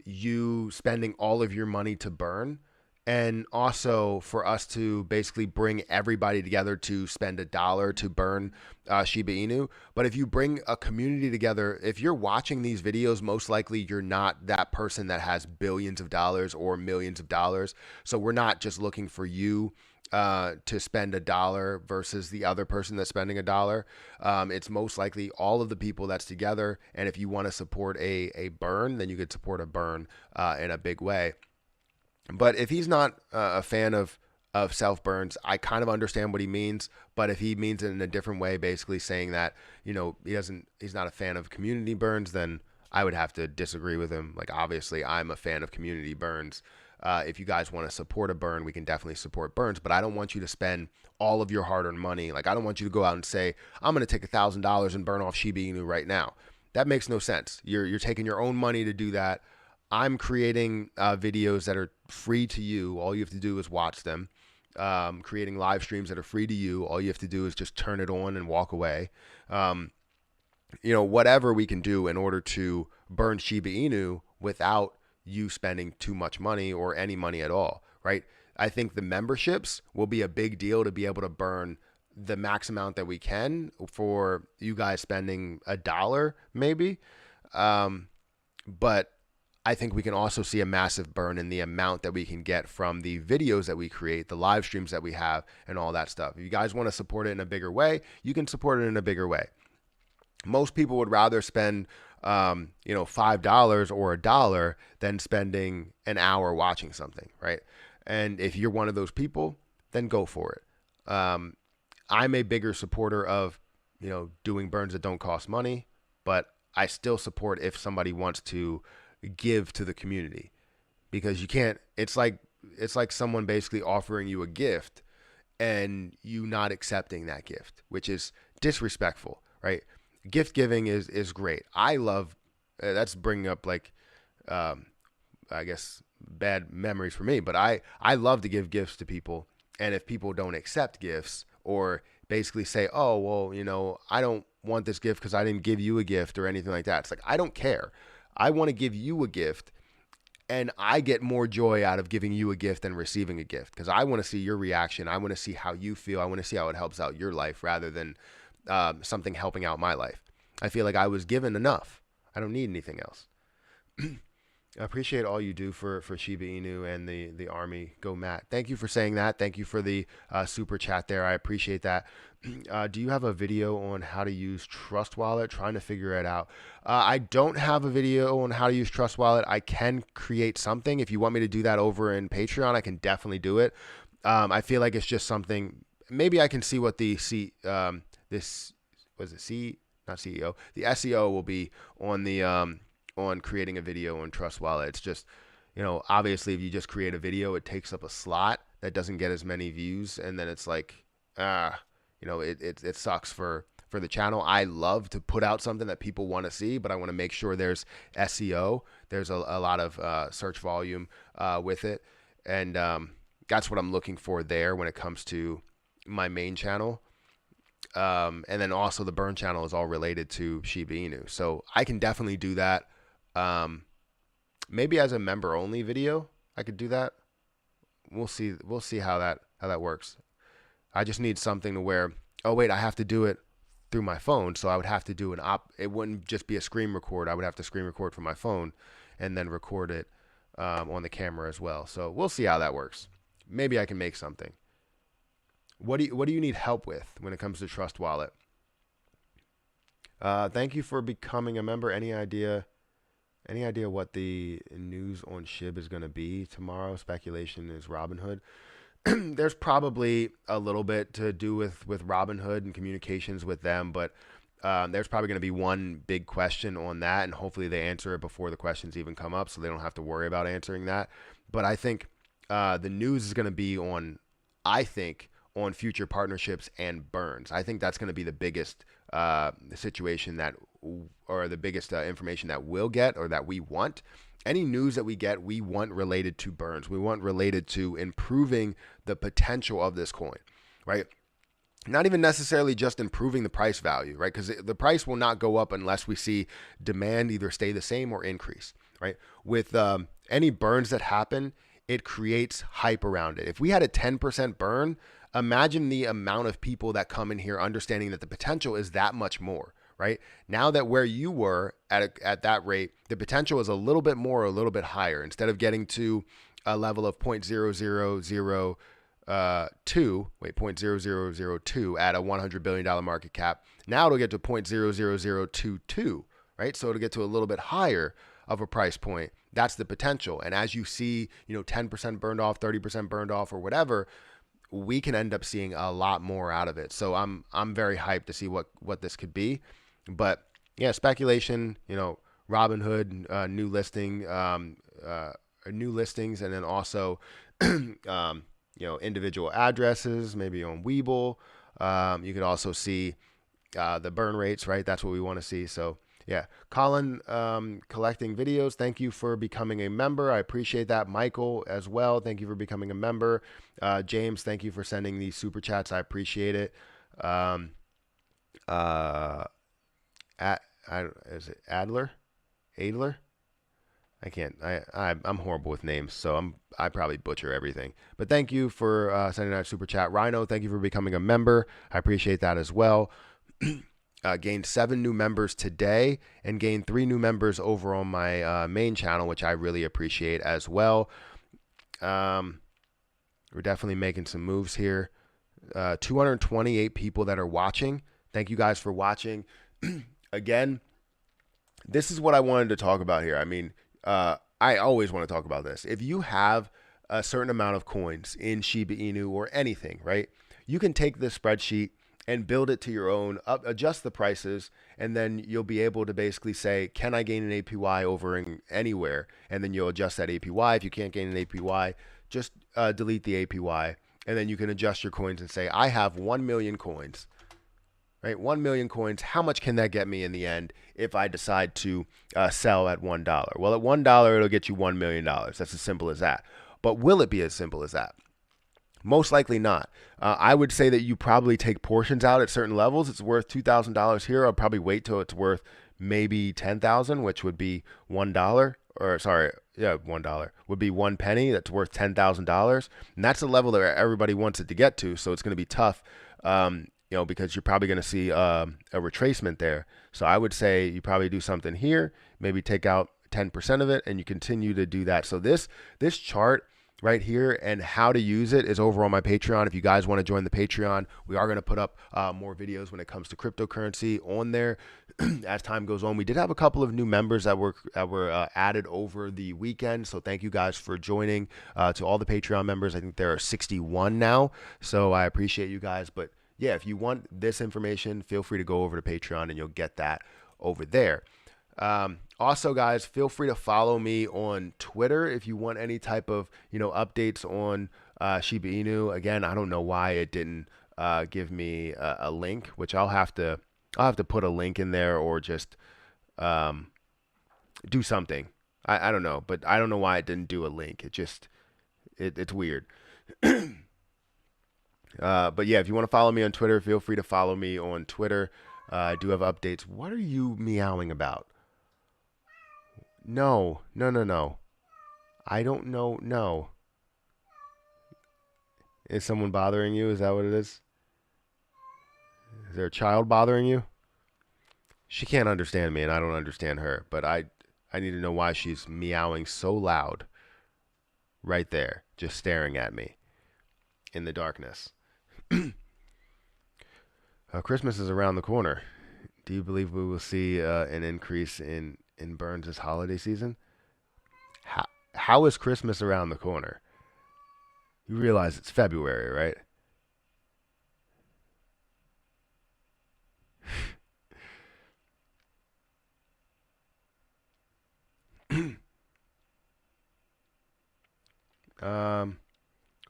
you spending all of your money to burn. And also for us to basically bring everybody together to spend $1 to burn Shiba Inu. But if you bring a community together, if you're watching these videos, most likely you're not that person that has billions of dollars or millions of dollars. So we're not just looking for you to spend $1 versus the other person that's spending $1. It's most likely all of the people that's together. And if you want to support a burn, then you could support a burn in a big way. But if he's not a fan of self burns, I kind of understand what he means. But if he means it in a different way, basically saying that, he's not a fan of community burns, then I would have to disagree with him. Like, obviously, I'm a fan of community burns. If you guys want to support a burn, we can definitely support burns. But I don't want you to spend all of your hard-earned money. Like, I don't want you to go out and say, I'm going to take $1,000 and burn off Shiba Inu right now. That makes no sense. You're taking your own money to do that. I'm creating videos that are free to you. All you have to do is watch them. Creating live streams that are free to you. All you have to do is just turn it on and walk away. Whatever we can do in order to burn Shiba Inu without you spending too much money or any money at all, right? I think the memberships will be a big deal to be able to burn the max amount that we can for you guys spending $1 maybe. But I think we can also see a massive burn in the amount that we can get from the videos that we create, the live streams that we have, and all that stuff. If you guys want to support it in a bigger way, you can support it in a bigger way. Most people would rather spend $5 or $1 than spending an hour watching something, right? And if you're one of those people, then go for it. I'm a bigger supporter of, doing burns that don't cost money, but I still support if somebody wants to give to the community, because you can't. It's like someone basically offering you a gift and you not accepting that gift, which is disrespectful, right? Gift giving is great. I love that's bringing up like I guess bad memories for me, but I love to give gifts to people, and if people don't accept gifts or basically say, "Oh, well, I don't want this gift because I didn't give you a gift," or anything like that. It's like, I don't care. I want to give you a gift, and I get more joy out of giving you a gift than receiving a gift, because I want to see your reaction. I want to see how you feel. I want to see how it helps out your life rather than something helping out my life. I feel like I was given enough. I don't need anything else. I appreciate all you do for Shiba Inu and the army. Go Matt. Thank you for saying that. Thank you for the super chat there. I appreciate that. Do you have a video on how to use Trust Wallet? Trying to figure it out. I don't have a video on how to use Trust Wallet. I can create something. If you want me to do that over in Patreon, I can definitely do it. I feel like it's just something. Maybe I can see what the this was it C not CEO, the SEO will be on the on creating a video on Trust Wallet. It's just, obviously if you just create a video, it takes up a slot that doesn't get as many views, and then it's like, it sucks for the channel. I love to put out something that people want to see, but I want to make sure there's SEO. There's a lot of search volume with it, and that's what I'm looking for there when it comes to my main channel. And then also the burn channel is all related to Shiba Inu, so I can definitely do that. Maybe as a member only video, I could do that. We'll see how that works. I just need something to where, oh wait, I have to do it through my phone, so I would have to do it wouldn't just be a screen record. I would have to screen record from my phone and then record it on the camera as well. So we'll see how that works. Maybe I can make something. What do you need help with when it comes to Trust Wallet? Thank you for becoming a member. Any idea what the news on SHIB is going to be tomorrow? Speculation is Robinhood. There's probably a little bit to do with Robinhood and communications with them, but there's probably going to be one big question on that, and hopefully they answer it before the questions even come up, so they don't have to worry about answering that. But I think the news is going to be on future partnerships and burns. I think that's going to be the biggest situation or the biggest information that we'll get, or that we want. Any news that we get, we want related to burns. We want related to improving the potential of this coin, right? Not even necessarily just improving the price value, right? Because the price will not go up unless we see demand either stay the same or increase, right? With any burns that happen, it creates hype around it. If we had a 10% burn, imagine the amount of people that come in here understanding that the potential is that much more, right? Now that where you were at that rate, the potential is a little bit more, or a little bit higher. Instead of getting to a level of 0.0002 at a $100 billion market cap, now it'll get to 0.00022, right? So it'll get to a little bit higher of a price point. That's the potential. And as you see, 10% burned off, 30% burned off, or whatever, we can end up seeing a lot more out of it. So I'm very hyped to see what this could be. But yeah, speculation, Robinhood, new listings, and then also, individual addresses, maybe on Webull. You could also see the burn rates, right? That's what we want to see. So yeah, Colin, collecting videos. Thank you for becoming a member. I appreciate that. Michael as well. Thank you for becoming a member. James, thank you for sending these super chats. I appreciate it. Is it Adler? I can't. I'm horrible with names, so I probably butcher everything. But thank you for sending that super chat. Rhino, thank you for becoming a member. I appreciate that as well. Gained 7 new members today, and gained 3 new members over on my main channel, which I really appreciate as well. We're definitely making some moves here. 228 people that are watching. Thank you guys for watching. Again, this is what I wanted to talk about here. I mean, I always want to talk about this. If you have a certain amount of coins in Shiba Inu or anything, right? You can take this spreadsheet and build it to your own, adjust the prices, and then you'll be able to basically say, can I gain an APY over in anywhere? And then you'll adjust that APY. If you can't gain an APY, just delete the APY, and then you can adjust your coins and say, I have 1 million coins, right? 1 million coins. How much can that get me in the end if I decide to sell at $1? Well, at $1, it'll get you $1 million. That's as simple as that. But will it be as simple as that? Most likely not. I would say that you probably take portions out at certain levels. It's worth $2,000 here. I'll probably wait till it's worth maybe 10,000, which would be $1. Or sorry, yeah, $1 would be 1 penny. That's worth $10,000, and that's the level that everybody wants it to get to. So it's going to be tough, because you're probably going to see a retracement there. So I would say you probably do something here, maybe take out 10% of it, and you continue to do that. So this chart right here and how to use it is over on my Patreon. If you guys want to join the Patreon, we are going to put up more videos when it comes to cryptocurrency on there as time goes on. We did have a couple of new members that were added over the weekend, so thank you guys for joining. To all the Patreon members, I think there are 61 now, so I appreciate you guys. But yeah, if you want this information, feel free to go over to Patreon and you'll get that over there. Also, guys, feel free to follow me on Twitter if you want any type of updates on Shiba Inu. Again, I don't know why it didn't give me a link, which I'll have to put a link in there or just do something. I don't know, but I don't know why it didn't do a link. It's weird. But yeah, if you want to follow me on Twitter, feel free to follow me on Twitter. I do have updates. What are you meowing about? No. I don't know. No. Is someone bothering you? Is that what it is? Is there a child bothering you? She can't understand me and I don't understand her, but I need to know why she's meowing so loud right there, just staring at me in the darkness. Christmas is around the corner. Do you believe we will see an increase in Burns' holiday season? How is Christmas around the corner? You realize it's February, right?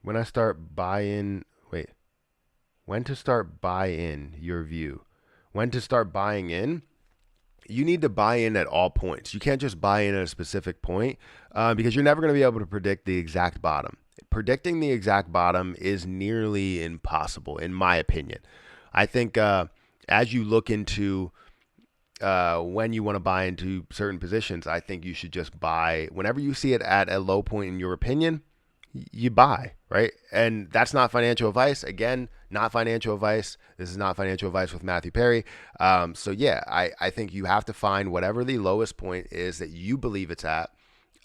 When I start buying, wait, when to start buy in your view? When to start buying in? You need to buy in at all points. You can't just buy in at a specific point because you're never going to be able to predict the exact bottom. Predicting the exact bottom is nearly impossible, in my opinion. I think as you look into when you want to buy into certain positions, I think you should just buy whenever you see it at a low point in your opinion. You buy, right? And that's not financial advice. Again, not financial advice. This is not financial advice with Matthew Perry. So yeah, I think you have to find whatever the lowest point is that you believe it's at,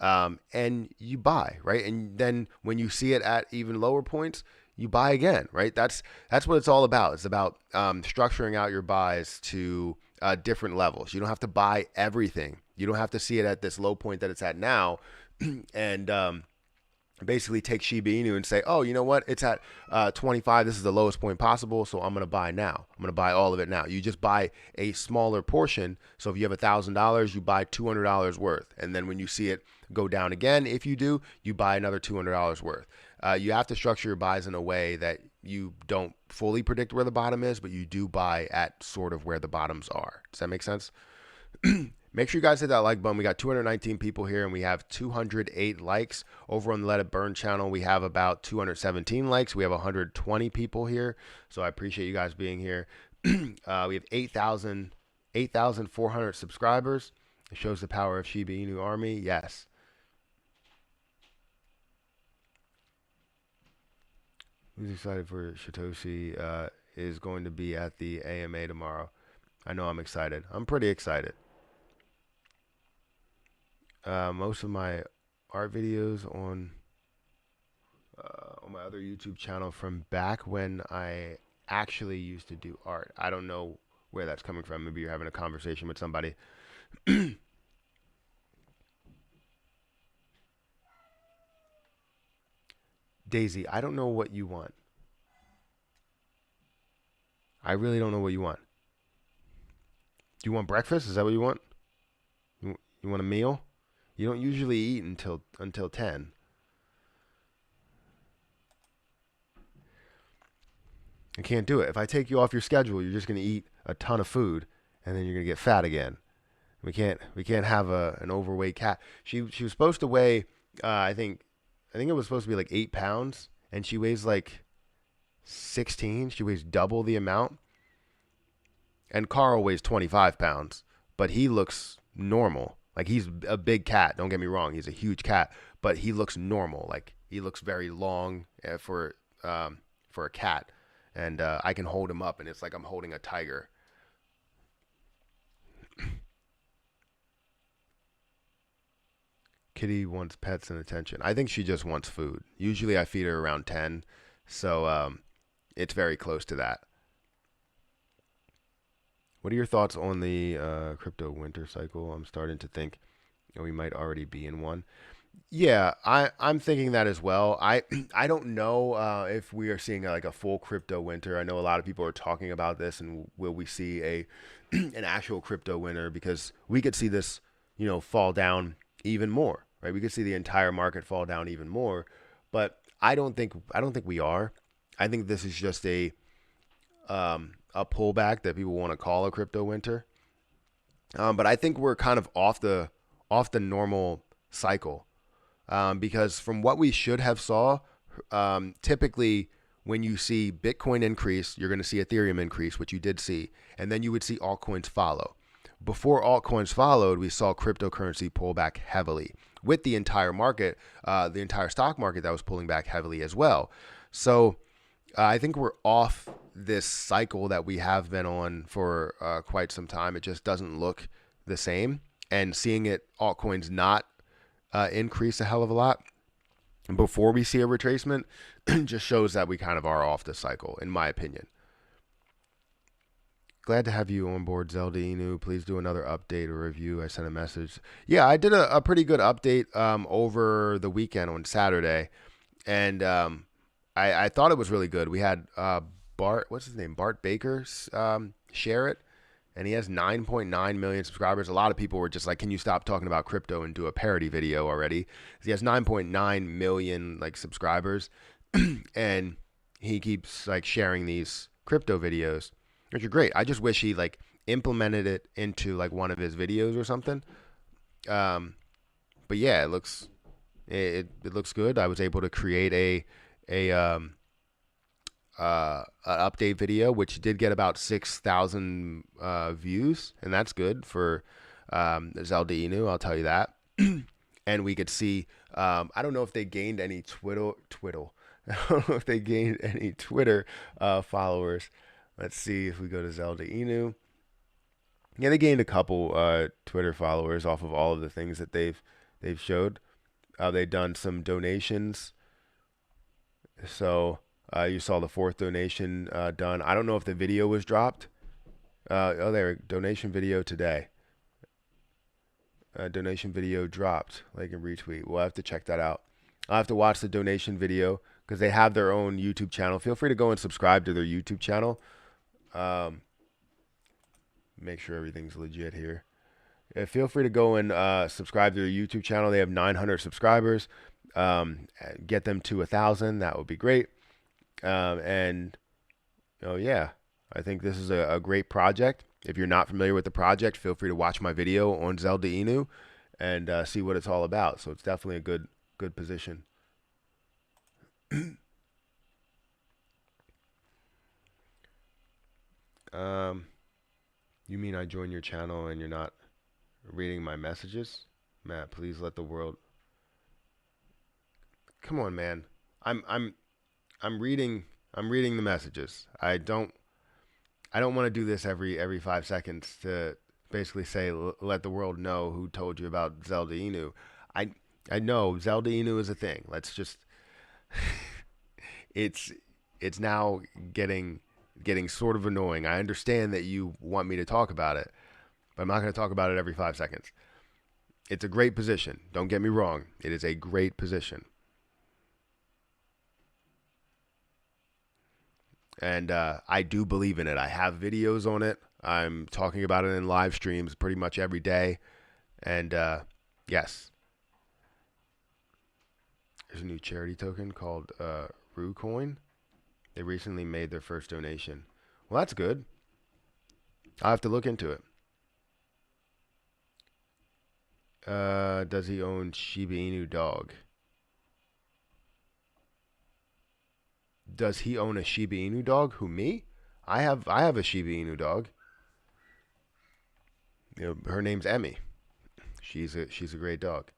and you buy, right? And then when you see it at even lower points, you buy again, right? That's what it's all about. It's about structuring out your buys to different levels. You don't have to buy everything. You don't have to see it at this low point that it's at now, and basically take Shiba Inu and say, oh, you know what? It's at 25. This is the lowest point possible, so I'm going to buy now. I'm going to buy all of it now. You just buy a smaller portion. So if you have $1,000, you buy $200 worth. And then when you see it go down again, if you do, you buy another $200 worth. You have to structure your buys in a way that you don't fully predict where the bottom is, but you do buy at sort of where the bottoms are. Does that make sense? Make sure you guys hit that like button. We got 219 people here and we have 208 likes. Over on the Let It Burn channel, we have about 217 likes. We have 120 people here. So I appreciate you guys being here. We have 8,400 subscribers. It shows the power of Shiba Inu Army. Yes. Who's excited for Satoshi is going to be at the AMA tomorrow. I know I'm excited. I'm pretty excited. Most of my art videos on my other YouTube channel from back when I actually used to do art. I don't know where that's coming from. Maybe you're having a conversation with somebody. Daisy, I don't know what you want. I really don't know what you want. Do you want breakfast? Is that what you want? You want a meal? You don't usually eat until 10. I can't do it. If I take you off your schedule, you're just going to eat a ton of food and then you're going to get fat again. We can't have an overweight cat. She was supposed to weigh I think it was supposed to be like 8 pounds, and she weighs like 16. She weighs double the amount. And Carl weighs 25 pounds, but he looks normal. Like he's a big cat. Don't get me wrong. He's a huge cat, but he looks normal. Like he looks very long for a cat, and I can hold him up, and it's like I'm holding a tiger. Kitty wants pets and attention. I think she just wants food. Usually I feed her around 10, so it's very close to that. What are your thoughts on the crypto winter cycle? I'm starting to think we might already be in one. Yeah, I'm thinking that as well. I don't know if we are seeing like a full crypto winter. I know a lot of people are talking about this, and will we see a an actual crypto winter? Because we could see this, fall down even more, right? We could see the entire market fall down even more, but I don't think we are. I think this is just a pullback that people want to call a crypto winter. But I think we're kind of off the normal cycle, because from what we should have saw, typically when you see Bitcoin increase, you're going to see Ethereum increase, which you did see, and then you would see altcoins follow. Before altcoins followed, we saw cryptocurrency pull back heavily, with the entire market, the entire stock market that was pulling back heavily as well. So I think we're off this cycle that we have been on for quite some time. It just doesn't look the same. And seeing it altcoins not increase a hell of a lot before we see a retracement just shows that we kind of are off the cycle, in my opinion. Glad to have you on board, Zelda Inu. Please do another update or review. I sent a message. Yeah, I did a pretty good update over the weekend on Saturday, and I thought it was really good. We had Bart, what's his name? Bart Baker share it, and he has 9.9 million subscribers. A lot of people were just like, "Can you stop talking about crypto and do a parody video already?" He has 9.9 million like subscribers, and he keeps like sharing these crypto videos, which are great. I just wish he like implemented it into like one of his videos or something. Um, but yeah, it looks good. I was able to create an update video, which did get about 6,000 views, and that's good for Zelda Inu. I'll tell you that. And we could see. I don't know if they gained any twiddle. I don't know if they gained any Twitter followers. Let's see if we go to Zelda Inu. Yeah, they gained a couple Twitter followers off of all of the things that they've showed. They've done some donations. So you saw the fourth donation done. I don't know if the video was dropped. There, donation video today. Donation video dropped. Like and retweet. We'll have to check that out. I'll have to watch the donation video because they have their own YouTube channel. Feel free to go and subscribe to their YouTube channel. Make sure everything's legit here. Feel free to go and subscribe to their YouTube channel. They have 900 subscribers. Get them to 1,000. That would be great. And yeah, I think this is a great project. If you're not familiar with the project, feel free to watch my video on Zelda Inu and see what it's all about. So it's definitely a good position. You mean I join your channel and you're not reading my messages? Matt, please let the world. Come on, man. I'm I'm reading the messages. I don't want to do this every 5 seconds to basically say let the world know who told you about Zelda Inu. I I know Zelda Inu is a thing. Let's just it's it's now getting sort of annoying. I understand that you want me to talk about it, but I'm not going to talk about it every 5 seconds. It's a great position. Don't get me wrong. It is a great position. And I do believe in it. I have videos on it. I'm talking about it in live streams pretty much every day. And yes, there's a new charity token called RuCoin. They recently made their first donation. Well, that's good. I'll have to look into it. Does he own Shiba Inu dog? Does he own a Shiba Inu dog? Who, me? I have a Shiba Inu dog. Her name's Emmy. She's a great dog.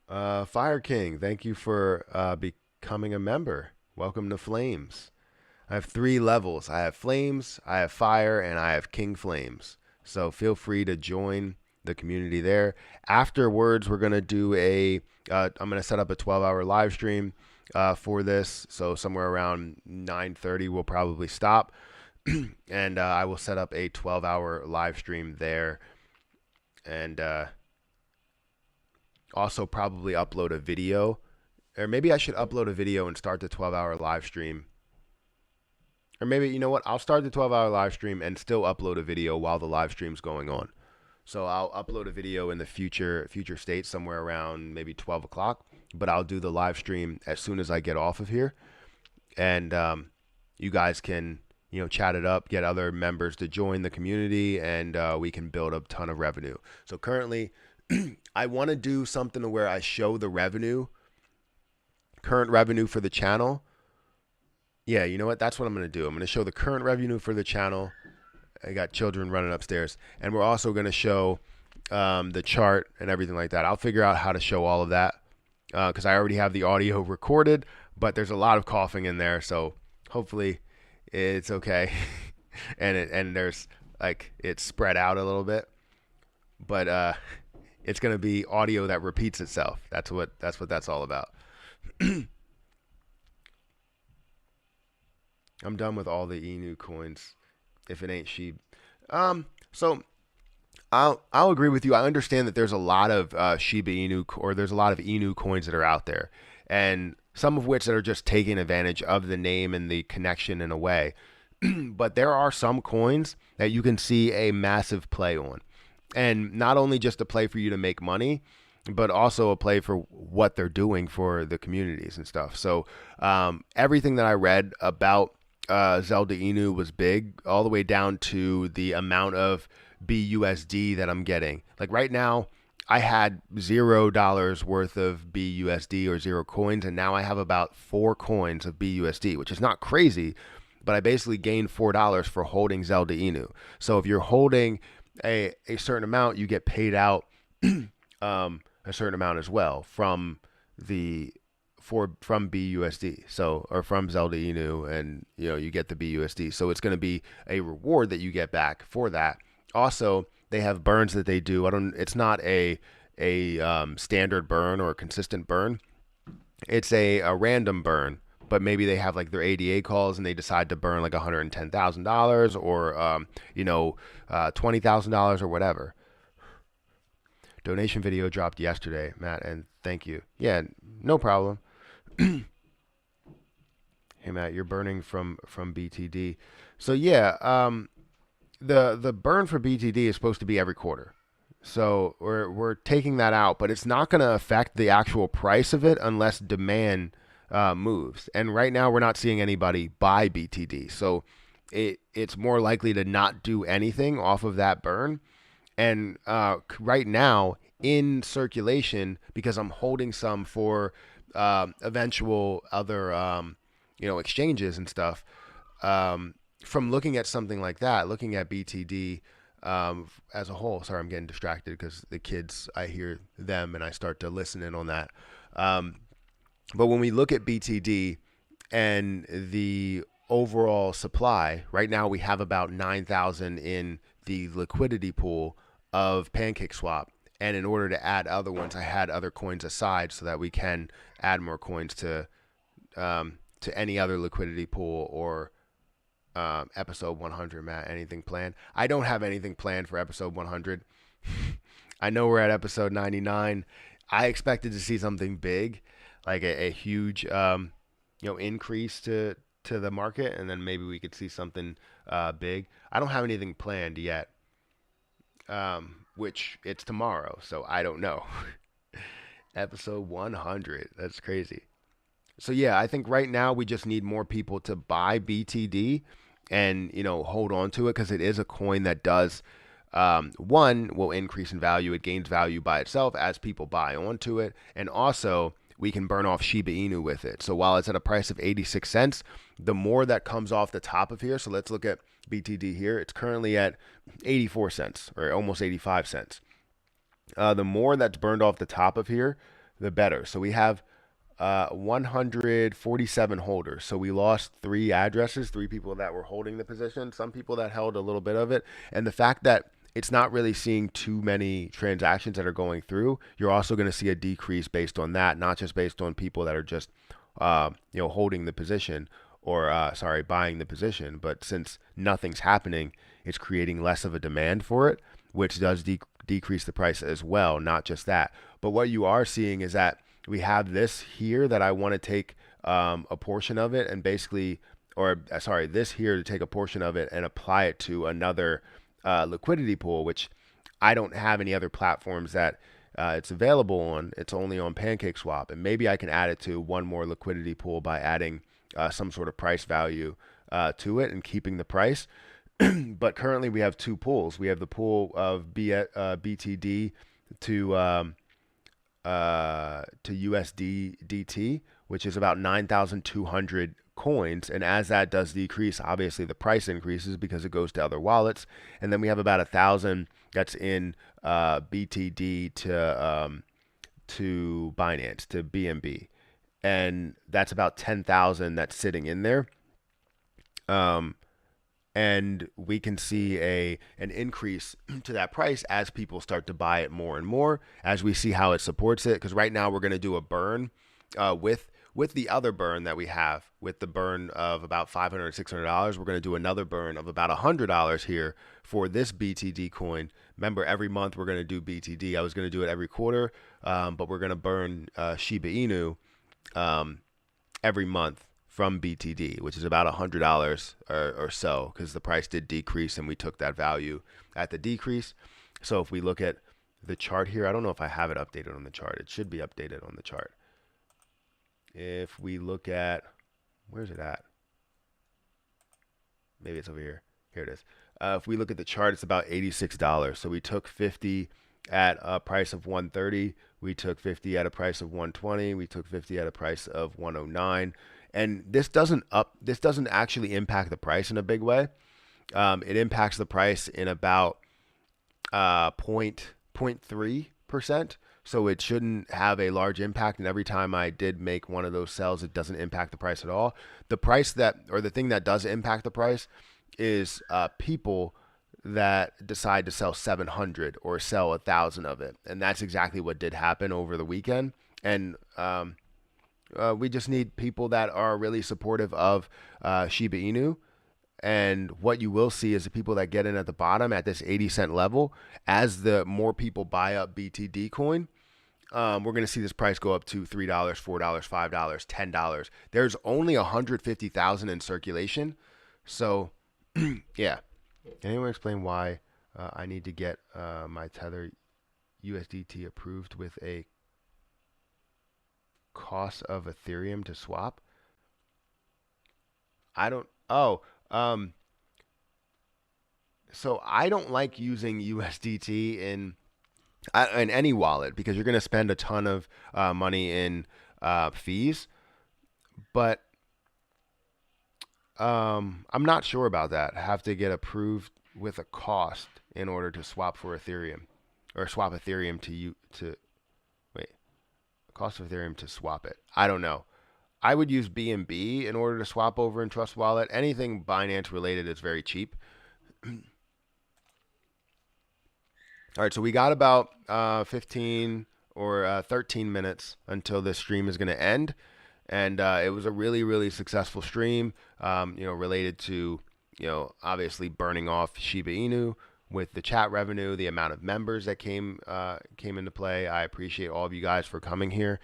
Fire King, thank you for becoming a member. Welcome to Flames. I have 3 levels. I have Flames, I have Fire, and I have King Flames. So feel free to join the community there. Afterwards, we're gonna do I'm gonna set up a 12-hour live stream for this. So somewhere around 9:30, we'll probably stop, and I will set up a 12-hour live stream there, and also probably upload a video, or maybe I should upload a video and start the 12-hour live stream. Or maybe, you know what? I'll start the 12-hour live stream and still upload a video while the live stream's going on. So I'll upload a video in the future state somewhere around maybe 12 o'clock, but I'll do the live stream as soon as I get off of here. And you guys can, chat it up, get other members to join the community, and we can build a ton of revenue. So currently, I want to do something to where I show the current revenue for the channel. Yeah, you know what? That's what I'm going to do. I'm going to show the current revenue for the channel. I got children running upstairs. And we're also going to show the chart and everything like that. I'll figure out how to show all of that because I already have the audio recorded, but there's a lot of coughing in there. So hopefully it's okay. and there's it's spread out a little bit. But it's going to be audio that repeats itself. That's what that's all about. I'm done with all the Inu coins. If it ain't sheep, so I'll agree with you. I understand that there's a lot of Shiba Inu, or there's a lot of Inu coins that are out there, and some of which that are just taking advantage of the name and the connection in a way. But there are some coins that you can see a massive play on, and not only just a play for you to make money, but also a play for what they're doing for the communities and stuff. So everything that I read about Zelda Inu was big, all the way down to the amount of BUSD that I'm getting. Like right now, I had $0 worth of BUSD or 0 coins, and now I have about 4 coins of BUSD, which is not crazy, but I basically gained $4 for holding Zelda Inu. So if you're holding a certain amount, you get paid out a certain amount as well from BUSD, so, or from Zelda Inu, and you get the BUSD. So it's going to be a reward that you get back for that. Also, they have burns that they do. It's not a standard burn or a consistent burn. It's a random burn, but maybe they have their ADA calls and they decide to burn $110,000 or $20,000 or whatever. Donation video dropped yesterday, Matt, and thank you. Yeah, no problem. Hey Matt, you're burning from BTD. So yeah, the burn for BTD is supposed to be every quarter. So we're taking that out, but it's not going to affect the actual price of it unless demand moves. And right now we're not seeing anybody buy BTD. So it's more likely to not do anything off of that burn. And right now in circulation, because I'm holding some for eventual other exchanges and stuff, from looking at something like that, looking at BTD as a whole. Sorry, I'm getting distracted because the kids, I hear them and I start to listen in on that. But when we look at BTD and the overall supply, right now we have about 9,000 in the liquidity pool of PancakeSwap. And in order to add other ones, I had other coins aside so that we can add more coins to to any other liquidity pool or episode 100, Matt? Anything planned? I don't have anything planned for episode 100. I know we're at episode 99. I expected to see something big, like a huge, increase to the market, and then maybe we could see something big. I don't have anything planned yet, which it's tomorrow, so I don't know. Episode 100. That's crazy. So yeah, I think right now we just need more people to buy BTD and hold on to it because it is a coin that does one will increase in value. It gains value by itself as people buy onto it, and also we can burn off Shiba Inu with it. So while it's at a price of 86 cents, the more that comes off the top of here. So let's look at BTD here. It's currently at 84 cents or almost 85 cents. The more that's burned off the top of here, the better. So we have 147 holders. So we lost three addresses, three people that were holding the position, some people that held a little bit of it. And the fact that it's not really seeing too many transactions that are going through, you're also going to see a decrease based on that, not just based on people that are just, holding the position or, buying the position. But since nothing's happening, it's creating less of a demand for it, which does decrease the price as well, not just that. But what you are seeing is that we have this here that I want to take a portion of it and basically, this here to take a portion of it and apply it to another liquidity pool, which I don't have any other platforms that it's available on. It's only on PancakeSwap, and maybe I can add it to one more liquidity pool by adding some sort of price value to it and keeping the price. But currently we have two pools. We have the pool of BTD to USDT, which is about 9,200 coins. And as that does decrease, obviously the price increases because it goes to other wallets. And then we have about 1,000 that's in BTD to Binance, to BNB. And that's about 10,000 that's sitting in there. And we can see an increase to that price as people start to buy it more and more, as we see how it supports it. Because right now we're going to do a burn with the other burn that we have, with the burn of about $500, $600. We're going to do another burn of about $100 here for this BTD coin. Remember, every month we're going to do BTD. I was going to do it every quarter, but we're going to burn Shiba Inu every month from BTD, which is about $100 or so, because the price did decrease and we took that value at the decrease. So if we look at the chart here, I don't know if I have it updated on the chart. It should be updated on the chart. If we look at, where's it at? Maybe it's over here. Here it is. If we look at the chart, it's about $86. So we took 50 at a price of 130. We took 50 at a price of 120. We took 50 at a price of 109. And this doesn't actually impact the price in a big way. It impacts the price in about 0.3%. So it shouldn't have a large impact. And every time I did make one of those sells, it doesn't impact the price at all. The price the thing that does impact the price is people that decide to sell 700 or sell 1,000 of it. And that's exactly what did happen over the weekend. And we just need people that are really supportive of Shiba Inu. And what you will see is the people that get in at the bottom at this 80-cent level, as the more people buy up BTD coin, we're going to see this price go up to $3, $4, $5, $10. There's only 150,000 in circulation. So, yeah. Can anyone explain why I need to get my Tether USDT approved with a cost of Ethereum to swap? I don't. So I don't like using USDT in any wallet because you're going to spend a ton of money in fees. But I'm not sure about that. I have to get approved with a cost in order to swap for Ethereum, or swap Ethereum to cost of Ethereum to swap it. I don't know. I would use BNB in order to swap over in Trust Wallet. Anything Binance related is very cheap. All right, so we got about 15 or 13 minutes until this stream is going to end. And it was a really, really successful stream, related to, obviously burning off Shiba Inu with the chat revenue, the amount of members that came into play. I appreciate all of you guys for coming here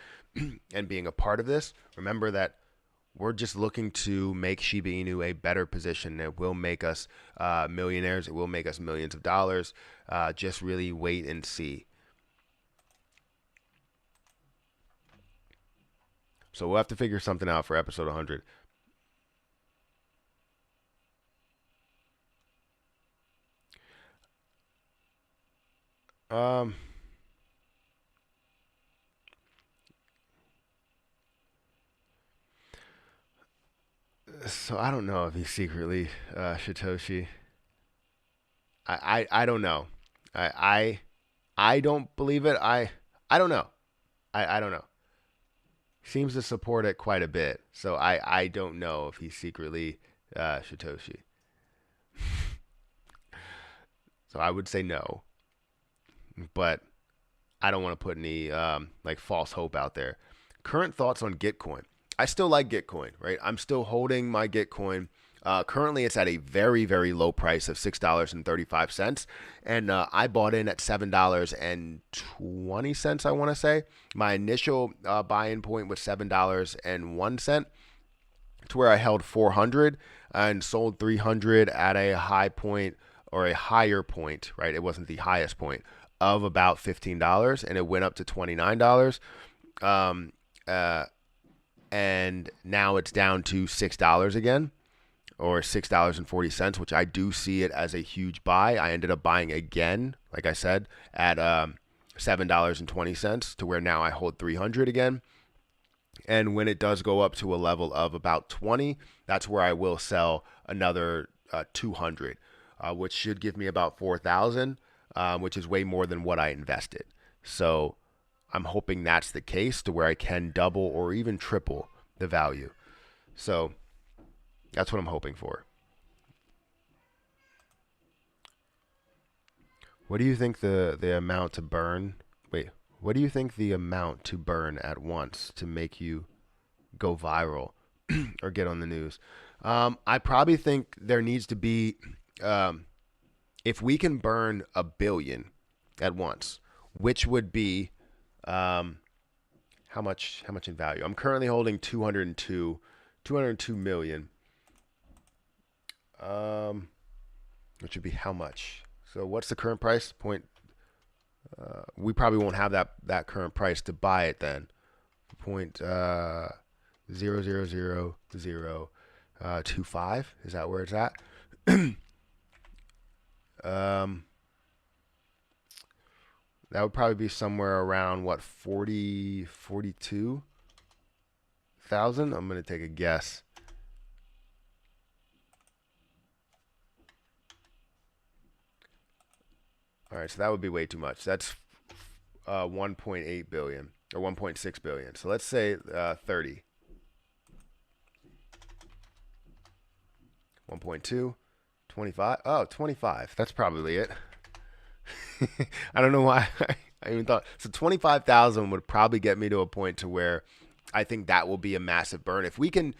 and being a part of this. Remember that we're just looking to make Shiba Inu a better position. It will make us millionaires. It will make us millions of dollars. Just really wait and see. So we'll have to figure something out for episode 100. Um, so I don't know if he's secretly Satoshi. I don't know. I I don't believe it. I don't know. I don't know. Seems to support it quite a bit. So I don't know if he's secretly Satoshi. So I would say no, but I don't want to put any like false hope out there. Current thoughts on Gitcoin. I still like Gitcoin, right? I'm still holding my Gitcoin. Currently, it's at a very, very low price of $6.35. And I bought in at $7.20, I want to say. My initial buy-in point was $7.01, to where I held 400 and sold 300 at a high point, or a higher point, right? It wasn't the highest point, of about $15, and it went up to $29. Um, uh, and now it's down to $6 again, or $6.40, which I do see it as a huge buy. I ended up buying again, like I said, at $7.20, to where now I hold 300 again. And when it does go up to a level of about 20, that's where I will sell another 200, which should give me about 4,000, which is way more than what I invested. So I'm hoping that's the case, to where I can double or even triple the value. So that's what I'm hoping for. What do you think the amount to burn? Wait, what do you think the amount to burn at once to make you go viral or get on the news? I probably think there needs to be, if we can burn 1 billion at once, which would be how much in value? I'm currently holding 202 million. Which would be how much? So what's the current price point? We probably won't have that current price to buy it then. Point 0.00025. Is that where it's at? That would probably be somewhere around what, 42,000. I'm gonna take a guess. All right, so that would be way too much. That's 1.8 billion or 1.6 billion. So let's say 30. 1.2, 25. Oh, 25. That's probably it. I don't know why I even thought. So 25,000 would probably get me to a point to where I think that will be a massive burn. If we can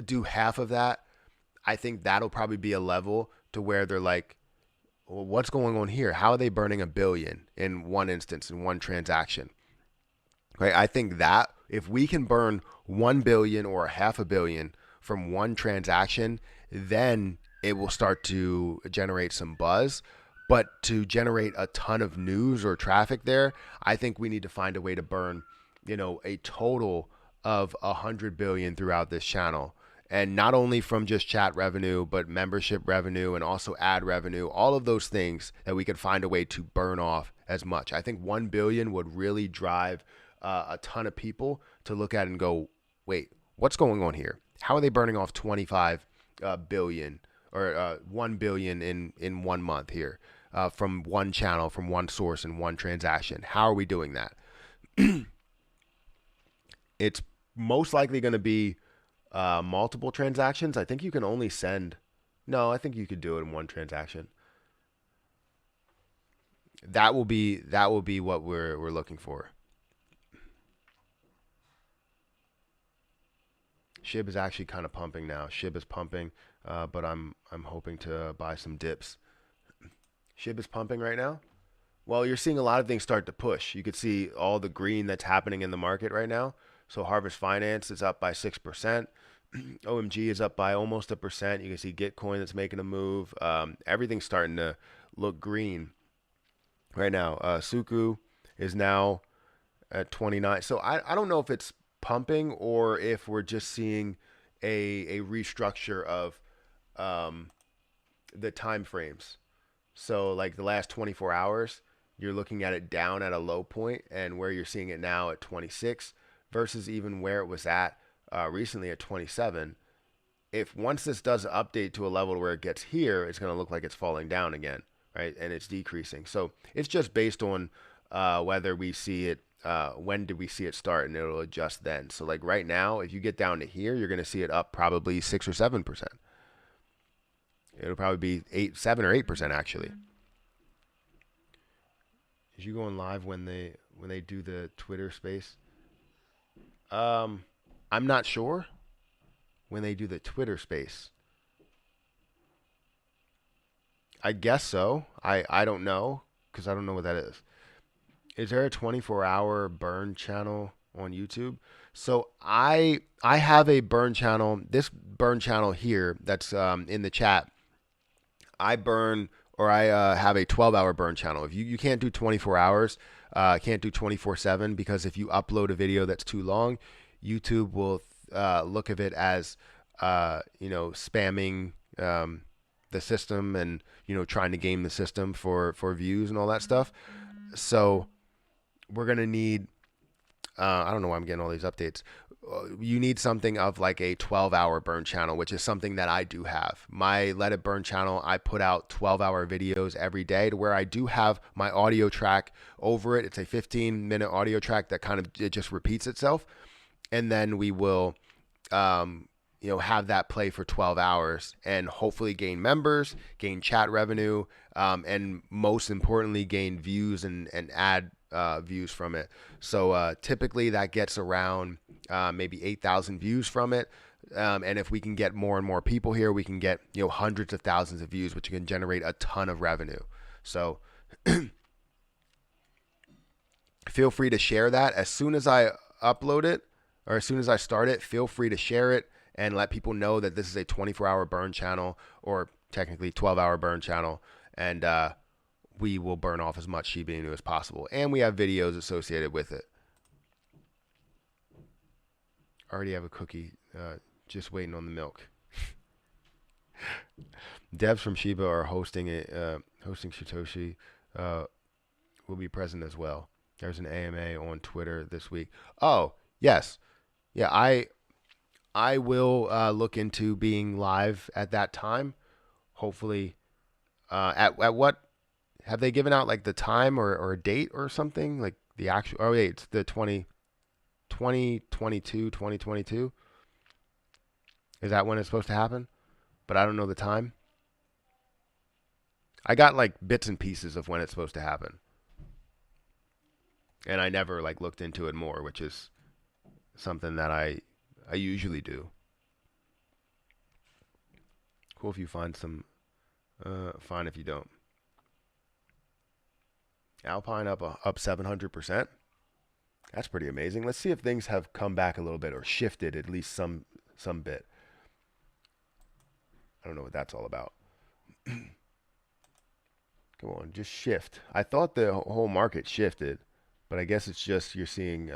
do half of that, I think that'll probably be a level to where they're like, well, what's going on here? How are they burning 1 billion in one instance, in one transaction? Right? I think that if we can burn 1 billion or half a billion from one transaction, then it will start to generate some buzz. But to generate a ton of news or traffic there, I think we need to find a way to burn, a total of 100 billion throughout this channel. And not only from just chat revenue, but membership revenue and also ad revenue, all of those things that we could find a way to burn off as much. I think 1 billion would really drive a ton of people to look at and go, wait, what's going on here? How are they burning off 25 billion or 1 billion in 1 month here from one channel, from one source, in one transaction? How are we doing that? It's most likely going to be multiple transactions. I think you can only send. No, I think you could do it in one transaction. That will be what we're looking for. SHIB is actually kind of pumping now. SHIB is pumping, but I'm hoping to buy some dips. SHIB is pumping right now. Well, you're seeing a lot of things start to push. You could see all the green that's happening in the market right now. So Harvest Finance is up by 6%. OMG is up by almost 1%. You can see Gitcoin that's making a move. Everything's starting to look green right now. Suku is now at 29. So I don't know if it's pumping or if we're just seeing a restructure of the time frames. So like the last 24 hours, you're looking at it down at a low point, and where you're seeing it now at 26 versus even where it was at recently at 27. If once this does update to a level where it gets here, it's going to look like it's falling down again, right? And it's decreasing. So it's just based on whether we see it, when did we see it start, and it'll adjust then. So like right now, if you get down to here, you're going to see it up probably 6 or 7%. It'll probably be 7 or 8% actually. Is you going live when they do the Twitter space? I'm not sure when they do the Twitter space. I guess so. I don't know because I don't know what that is. Is there a 24-hour burn channel on YouTube? So I have a burn channel. This burn channel here that's in the chat. I burn, or I have a 12-hour burn channel. If you can't do 24 hours, can't do 24/7, because if you upload a video that's too long, YouTube will look at it as spamming the system and trying to game the system for views and all that stuff. So we're gonna need I don't know why I'm getting all these updates. You need something of like a 12-hour burn channel, which is something that I do have. My Let It Burn channel, I put out 12-hour videos every day, to where I do have my audio track over it. It's a 15-minute audio track that it just repeats itself. And then we will have that play for 12 hours and hopefully gain members, gain chat revenue, and most importantly, gain views and add views from it. So typically that gets around maybe 8,000 views from it. And if we can get more and more people here, we can get hundreds of thousands of views, which can generate a ton of revenue. So feel free to share that as soon as I upload it, or as soon as I start it. Feel free to share it and let people know that this is a 24-hour burn channel, or technically 12-hour burn channel, and we will burn off as much Shiba Inu as possible. And we have videos associated with it. Already have a cookie, just waiting on the milk. Devs from Shiba are hosting Satoshi, will be present as well. There's an AMA on Twitter this week. Oh, yes. Yeah, I will look into being live at that time. Hopefully, at what have they given out, like the time or a date or something, like the actual? Oh wait, it's the 2022. Is that when it's supposed to happen? But I don't know the time. I got like bits and pieces of when it's supposed to happen, and I never looked into it more, which is something that I usually do. Cool if you find some. Fine if you don't. Alpine up 700%. That's pretty amazing. Let's see if things have come back a little bit, or shifted at least some bit. I don't know what that's all about. Come on, just shift. I thought the whole market shifted, but I guess it's just you're seeing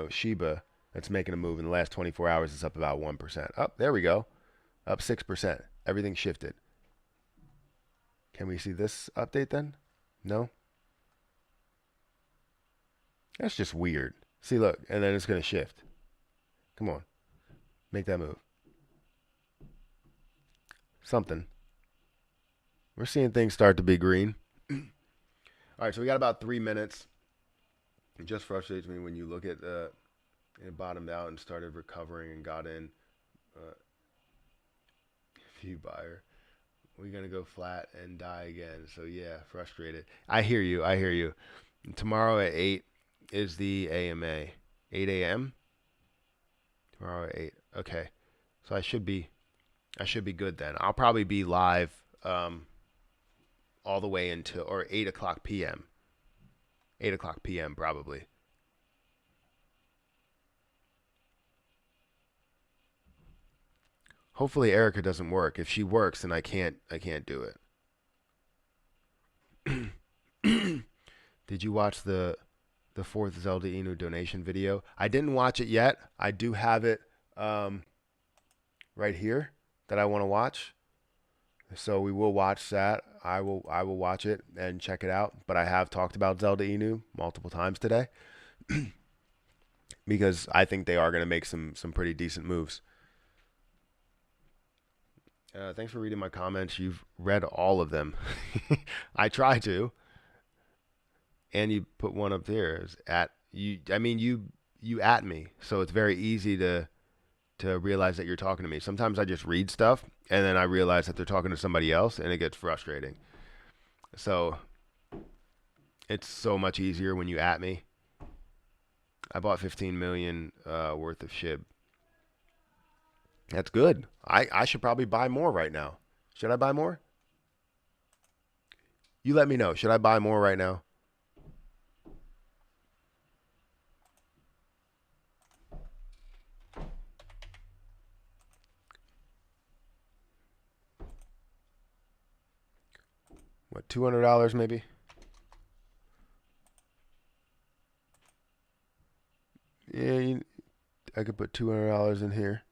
Shiba that's making a move in the last 24 hours. It's up about 1%. Up, there we go. Up 6%. Everything shifted. Can we see this update then? No? That's just weird. See, look, and then it's going to shift. Come on. Make that move. Something. We're seeing things start to be green. All right, so we got about 3 minutes. It just frustrates me when you look at it bottomed out and started recovering and got in. Few buyer. We're going to go flat and die again. So, yeah, frustrated. I hear you. And tomorrow at 8 is the AMA. 8 a.m.? Tomorrow at 8. Okay, so I should be good then. I'll probably be live all the way until or 8 o'clock p.m. 8 o'clock p.m. probably. Hopefully Erica doesn't work. If she works, then I can't do it. Did you watch the fourth Zelda Inu donation video? I didn't watch it yet. I do have it right here that I want to watch. So we will watch that. I will watch it and check it out. But I have talked about Zelda Inu multiple times today because I think they are going to make some pretty decent moves. Thanks for reading my comments. You've read all of them. I try to, and you put one up there. It's at you. I mean, you at me, so it's very easy to realize that you're talking to me. Sometimes I just read stuff, and then I realize that they're talking to somebody else, and it gets frustrating. So it's so much easier when you at me. I bought 15 million worth of SHIB. That's good. I should probably buy more right now. Should I buy more? You let me know. Should I buy more right now? What, $200 maybe? Yeah, I could put $200 in here.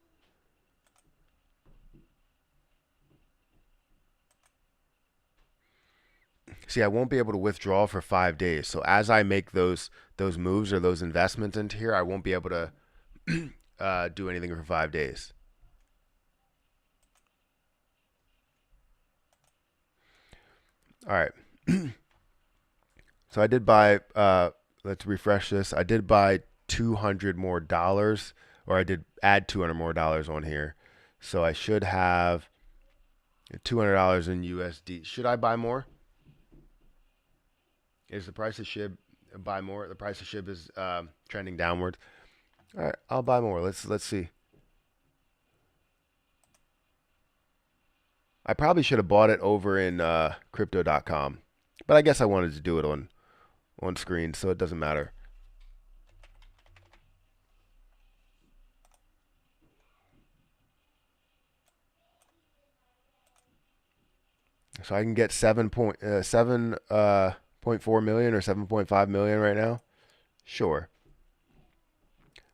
See, I won't be able to withdraw for 5 days. So as I make those moves or those investments into here, I won't be able to do anything for 5 days. All right. So I did buy. Let's refresh this. I did buy $200 more, or I did add $200 more on here. So I should have $200 in USD. Should I buy more? Is the price of SHIB buy more? The price of SHIB is trending downward. All right, I'll buy more. Let's see. I probably should have bought it over in crypto.com, but I guess I wanted to do it on screen, so it doesn't matter. So I can get 7.4 million or 7.5 million right now. Sure.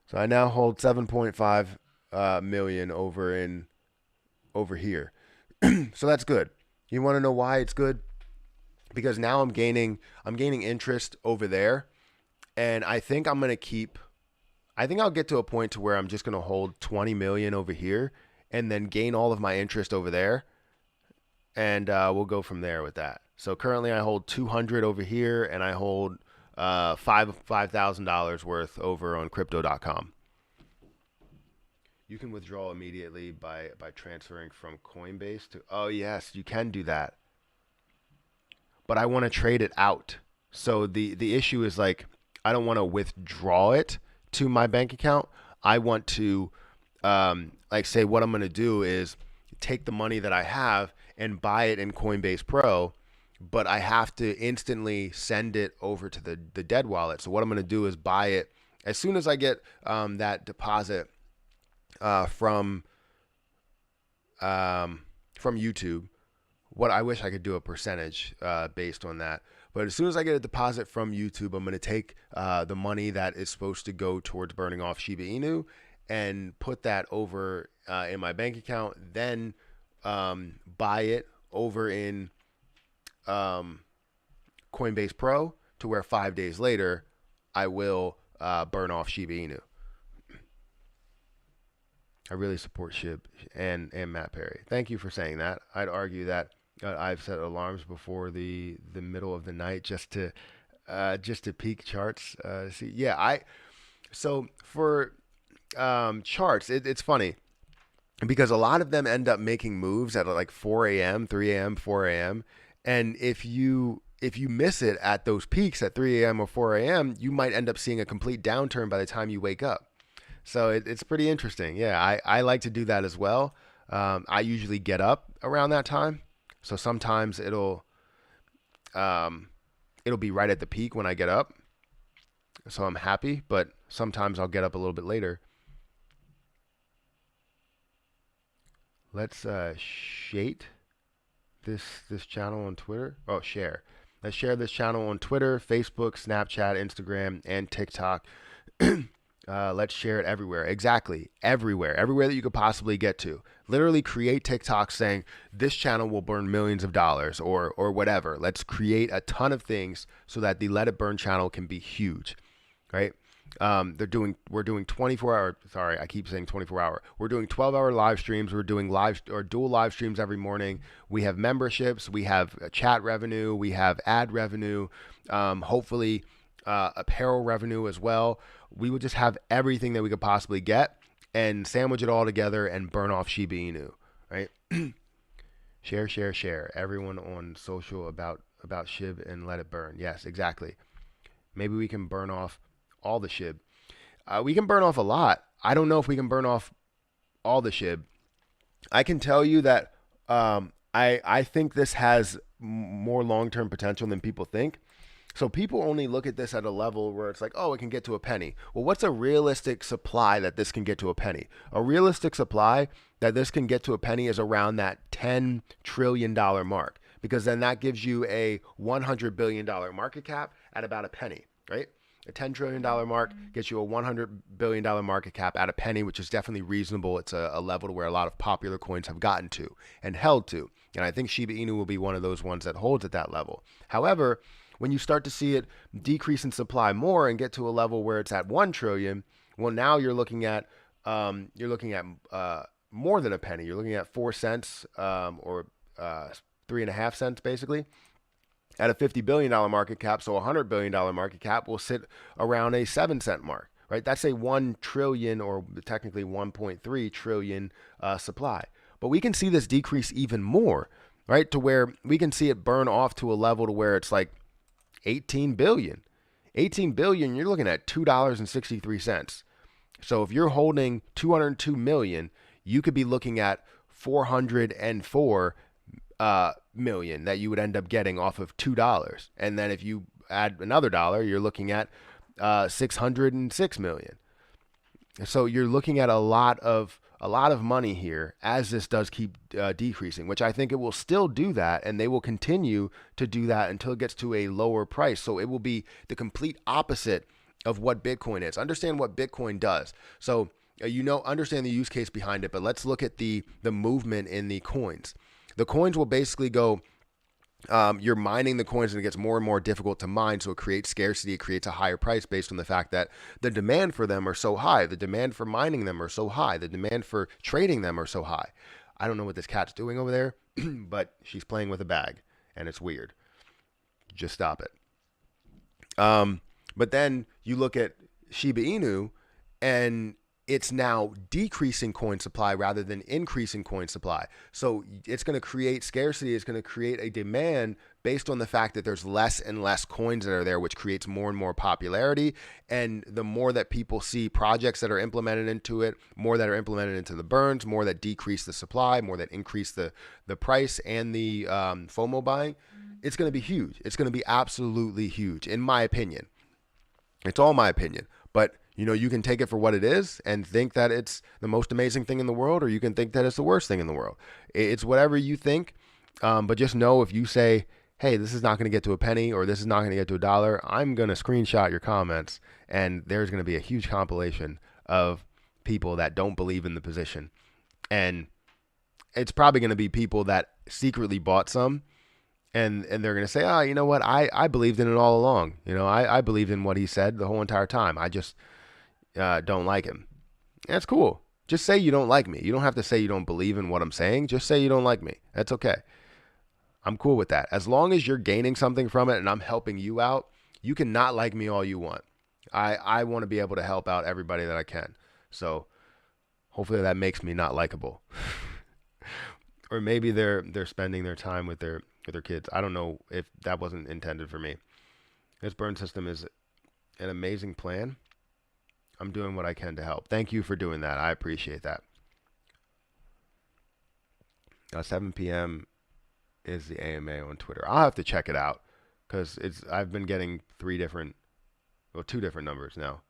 So I now hold 7.5 million over here. So that's good. You want to know why it's good? Because now I'm gaining interest over there, and I think I'm gonna keep. I think I'll get to a point to where I'm just gonna hold 20 million over here, and then gain all of my interest over there, and we'll go from there with that. So currently I hold 200 over here, and I hold $5,000 worth over on crypto.com. You can withdraw immediately by transferring from Coinbase to. Oh yes, you can do that. But I want to trade it out. So the issue is like I don't want to withdraw it to my bank account. I want to like say what I'm going to do is take the money that I have and buy it in Coinbase Pro, but I have to instantly send it over to the dead wallet. So what I'm going to do is buy it as soon as I get that deposit from YouTube. What I wish I could do a percentage based on that. But as soon as I get a deposit from YouTube, I'm going to take the money that is supposed to go towards burning off Shiba Inu and put that over in my bank account. Then buy it over in Coinbase Pro to where 5 days later I will burn off Shiba Inu. I really support Shib and Matt Perry. Thank you for saying that. I'd argue that I've set alarms before the middle of the night just to peek charts. See, yeah, so for charts, it's funny because a lot of them end up making moves at like 4 a.m., 3 a.m., 4 a.m. And if you miss it at those peaks at 3 a.m. or 4 a.m., you might end up seeing a complete downturn by the time you wake up. So it's pretty interesting. Yeah, I like to do that as well. I usually get up around that time. So sometimes um, it'll be right at the peak when I get up. So I'm happy, but sometimes I'll get up a little bit later. Let's shade this channel on Twitter. Oh, share. Let's share this channel on Twitter, Facebook, Snapchat, Instagram, and TikTok. Let's share it everywhere. Exactly. Everywhere. Everywhere that you could possibly get to. Literally create TikTok saying this channel will burn millions of dollars or whatever. Let's create a ton of things so that the Let It Burn channel can be huge. Right? We're doing 24-hour, sorry, I keep saying 24-hour. We're doing 12-hour live streams. We're doing live or dual live streams every morning. We have memberships. We have chat revenue. We have ad revenue. Hopefully apparel revenue as well. We would just have everything that we could possibly get and sandwich it all together and burn off Shiba Inu, right? Share, share, share. Everyone on social about SHIB and let it burn. Yes, exactly. Maybe we can burn off all the SHIB. We can burn off a lot. I don't know if we can burn off all the SHIB. I can tell you that I think this has more long-term potential than people think. So people only look at this at a level where it's like, oh, it can get to a penny. Well, what's a realistic supply that this can get to a penny? A realistic supply that this can get to a penny is around that $10 trillion mark, because then that gives you a $100 billion market cap at about a penny, right? A $10 trillion mark gets you a $100 billion market cap at a penny, which is definitely reasonable. It's a level to where a lot of popular coins have gotten to and held to. And I think Shiba Inu will be one of those ones that holds at that level. However, when you start to see it decrease in supply more and get to a level where it's at 1 trillion, well, now you're looking at more than a penny. You're looking at 4 cents or 3.5 cents basically at a $50 billion market cap. So a $100 billion market cap will sit around a 7 cent mark, right? That's a 1 trillion or technically 1.3 trillion supply. But we can see this decrease even more, right? To where we can see it burn off to a level to where it's like 18 billion. 18 billion, you're looking at $2.63. So if you're holding 202 million, you could be looking at 404 million that you would end up getting off of $2. And then if you add another dollar, you're looking at 606 million. So you're looking at a lot of money here as this does keep decreasing, which I think it will still do that, and they will continue to do that until it gets to a lower price. So it will be the complete opposite of what Bitcoin is. Understand what Bitcoin does. So understand the use case behind it, but let's look at the movement in the coins. The coins will basically go, you're mining the coins and it gets more and more difficult to mine. So it creates scarcity. It creates a higher price based on the fact that the demand for them are so high. The demand for mining them are so high. The demand for trading them are so high. I don't know what this cat's doing over there, but she's playing with a bag and it's weird. Just stop it. But then you look at Shiba Inu and it's now decreasing coin supply rather than increasing coin supply. So it's going to create scarcity. It's going to create a demand based on the fact that there's less and less coins that are there, which creates more and more popularity. And the more that people see projects that are implemented into it, more that are implemented into the burns, more that decrease the supply, more that increase the price and the FOMO buying, it's going to be huge. It's going to be absolutely huge, in my opinion. It's all my opinion. But you can take it for what it is and think that it's the most amazing thing in the world, or you can think that it's the worst thing in the world. It's whatever you think. But just know, if you say, hey, this is not going to get to a penny or this is not going to get to $1, I'm going to screenshot your comments and there's going to be a huge compilation of people that don't believe in the position. And it's probably going to be people that secretly bought some. And they're going to say, oh, you know what? I believed in it all along. I believed in what he said the whole entire time. I just don't like him. That's cool. Just say you don't like me. You don't have to say you don't believe in what I'm saying. Just say you don't like me. That's okay. I'm cool with that. As long as you're gaining something from it and I'm helping you out, you can not like me all you want. I want to be able to help out everybody that I can. So hopefully that makes me not likable. Or maybe they're spending their time with their kids. I don't know if that wasn't intended for me. This burn system is an amazing plan. I'm doing what I can to help. Thank you for doing that. I appreciate that. 7 p.m. is the AMA on Twitter. I'll have to check it out because I've been getting two different numbers now.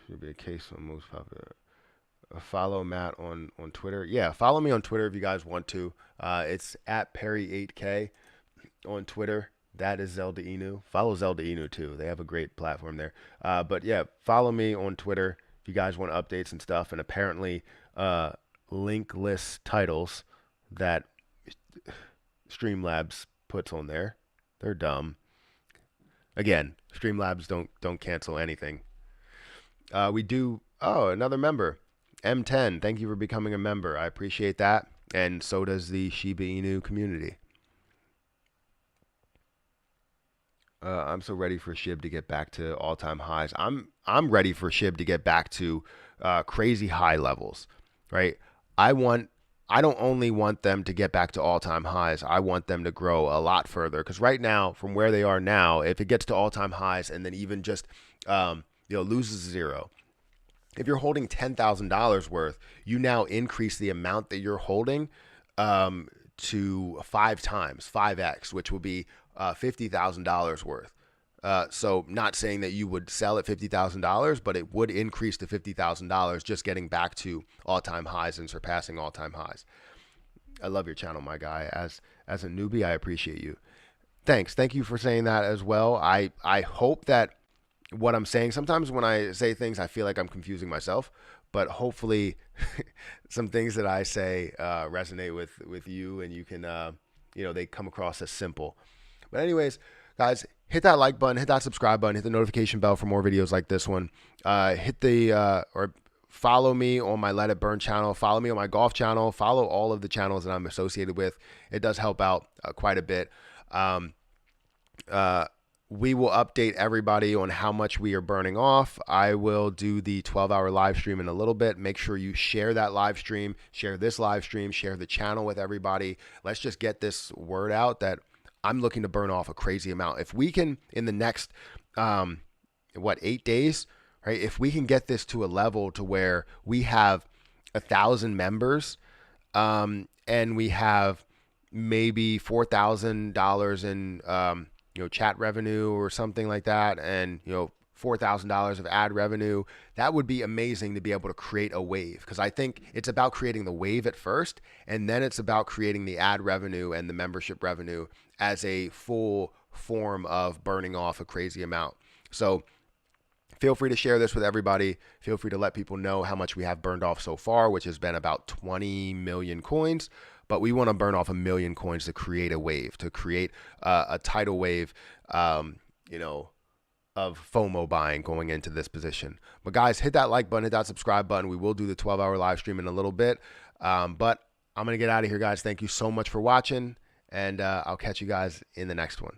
Should be a case on most popular. Follow Matt on Twitter. Yeah, follow me on Twitter if you guys want to. It's at Perry8K on Twitter. That is Zelda Inu. Follow Zelda Inu too. They have a great platform there. But yeah, follow me on Twitter if you guys want updates and stuff. And apparently, linkless titles that Streamlabs puts on there, they're dumb. Again, Streamlabs don't cancel anything. We do. Oh, another member, M10. Thank you for becoming a member. I appreciate that, and so does the Shiba Inu community. I'm so ready for SHIB to get back to all-time highs. I'm ready for SHIB to get back to crazy high levels, right? I want. I don't only want them to get back to all-time highs. I want them to grow a lot further because right now, from where they are now, if it gets to all-time highs and then even just loses zero, if you're holding $10,000 worth, you now increase the amount that you're holding to 5x, which would be $50,000 worth. So not saying that you would sell at $50,000, but it would increase to $50,000 just getting back to all-time highs and surpassing all-time highs. I love your channel, my guy. As a newbie, I appreciate you. Thanks. Thank you for saying that as well. I hope that what I'm saying, sometimes when I say things, I feel like I'm confusing myself, but hopefully some things that I say resonate with you and you can, they come across as simple. But anyways, guys, hit that like button, hit that subscribe button, hit the notification bell for more videos like this one. Or follow me on my Let It Burn channel. Follow me on my golf channel. Follow all of the channels that I'm associated with. It does help out quite a bit. We will update everybody on how much we are burning off. I will do the 12-hour live stream in a little bit. Make sure you share that live stream, share this live stream, share the channel with everybody. Let's just get this word out that I'm looking to burn off a crazy amount. If we can, in the next, 8 days, right? If we can get this to a level to where we have 1,000 members, and we have maybe $4,000 in, chat revenue or something like that, and $4,000 of ad revenue, that would be amazing to be able to create a wave, because I think it's about creating the wave at first, and then it's about creating the ad revenue and the membership revenue as a full form of burning off a crazy amount. So feel free to share this with everybody. Feel free to let people know how much we have burned off so far, which has been about 20 million coins. But we want to burn off 1 million coins to create a wave, to create a tidal wave, of FOMO buying going into this position. But guys, hit that like button, hit that subscribe button. We will do the 12-hour live stream in a little bit. But I'm going to get out of here, guys. Thank you so much for watching, and I'll catch you guys in the next one.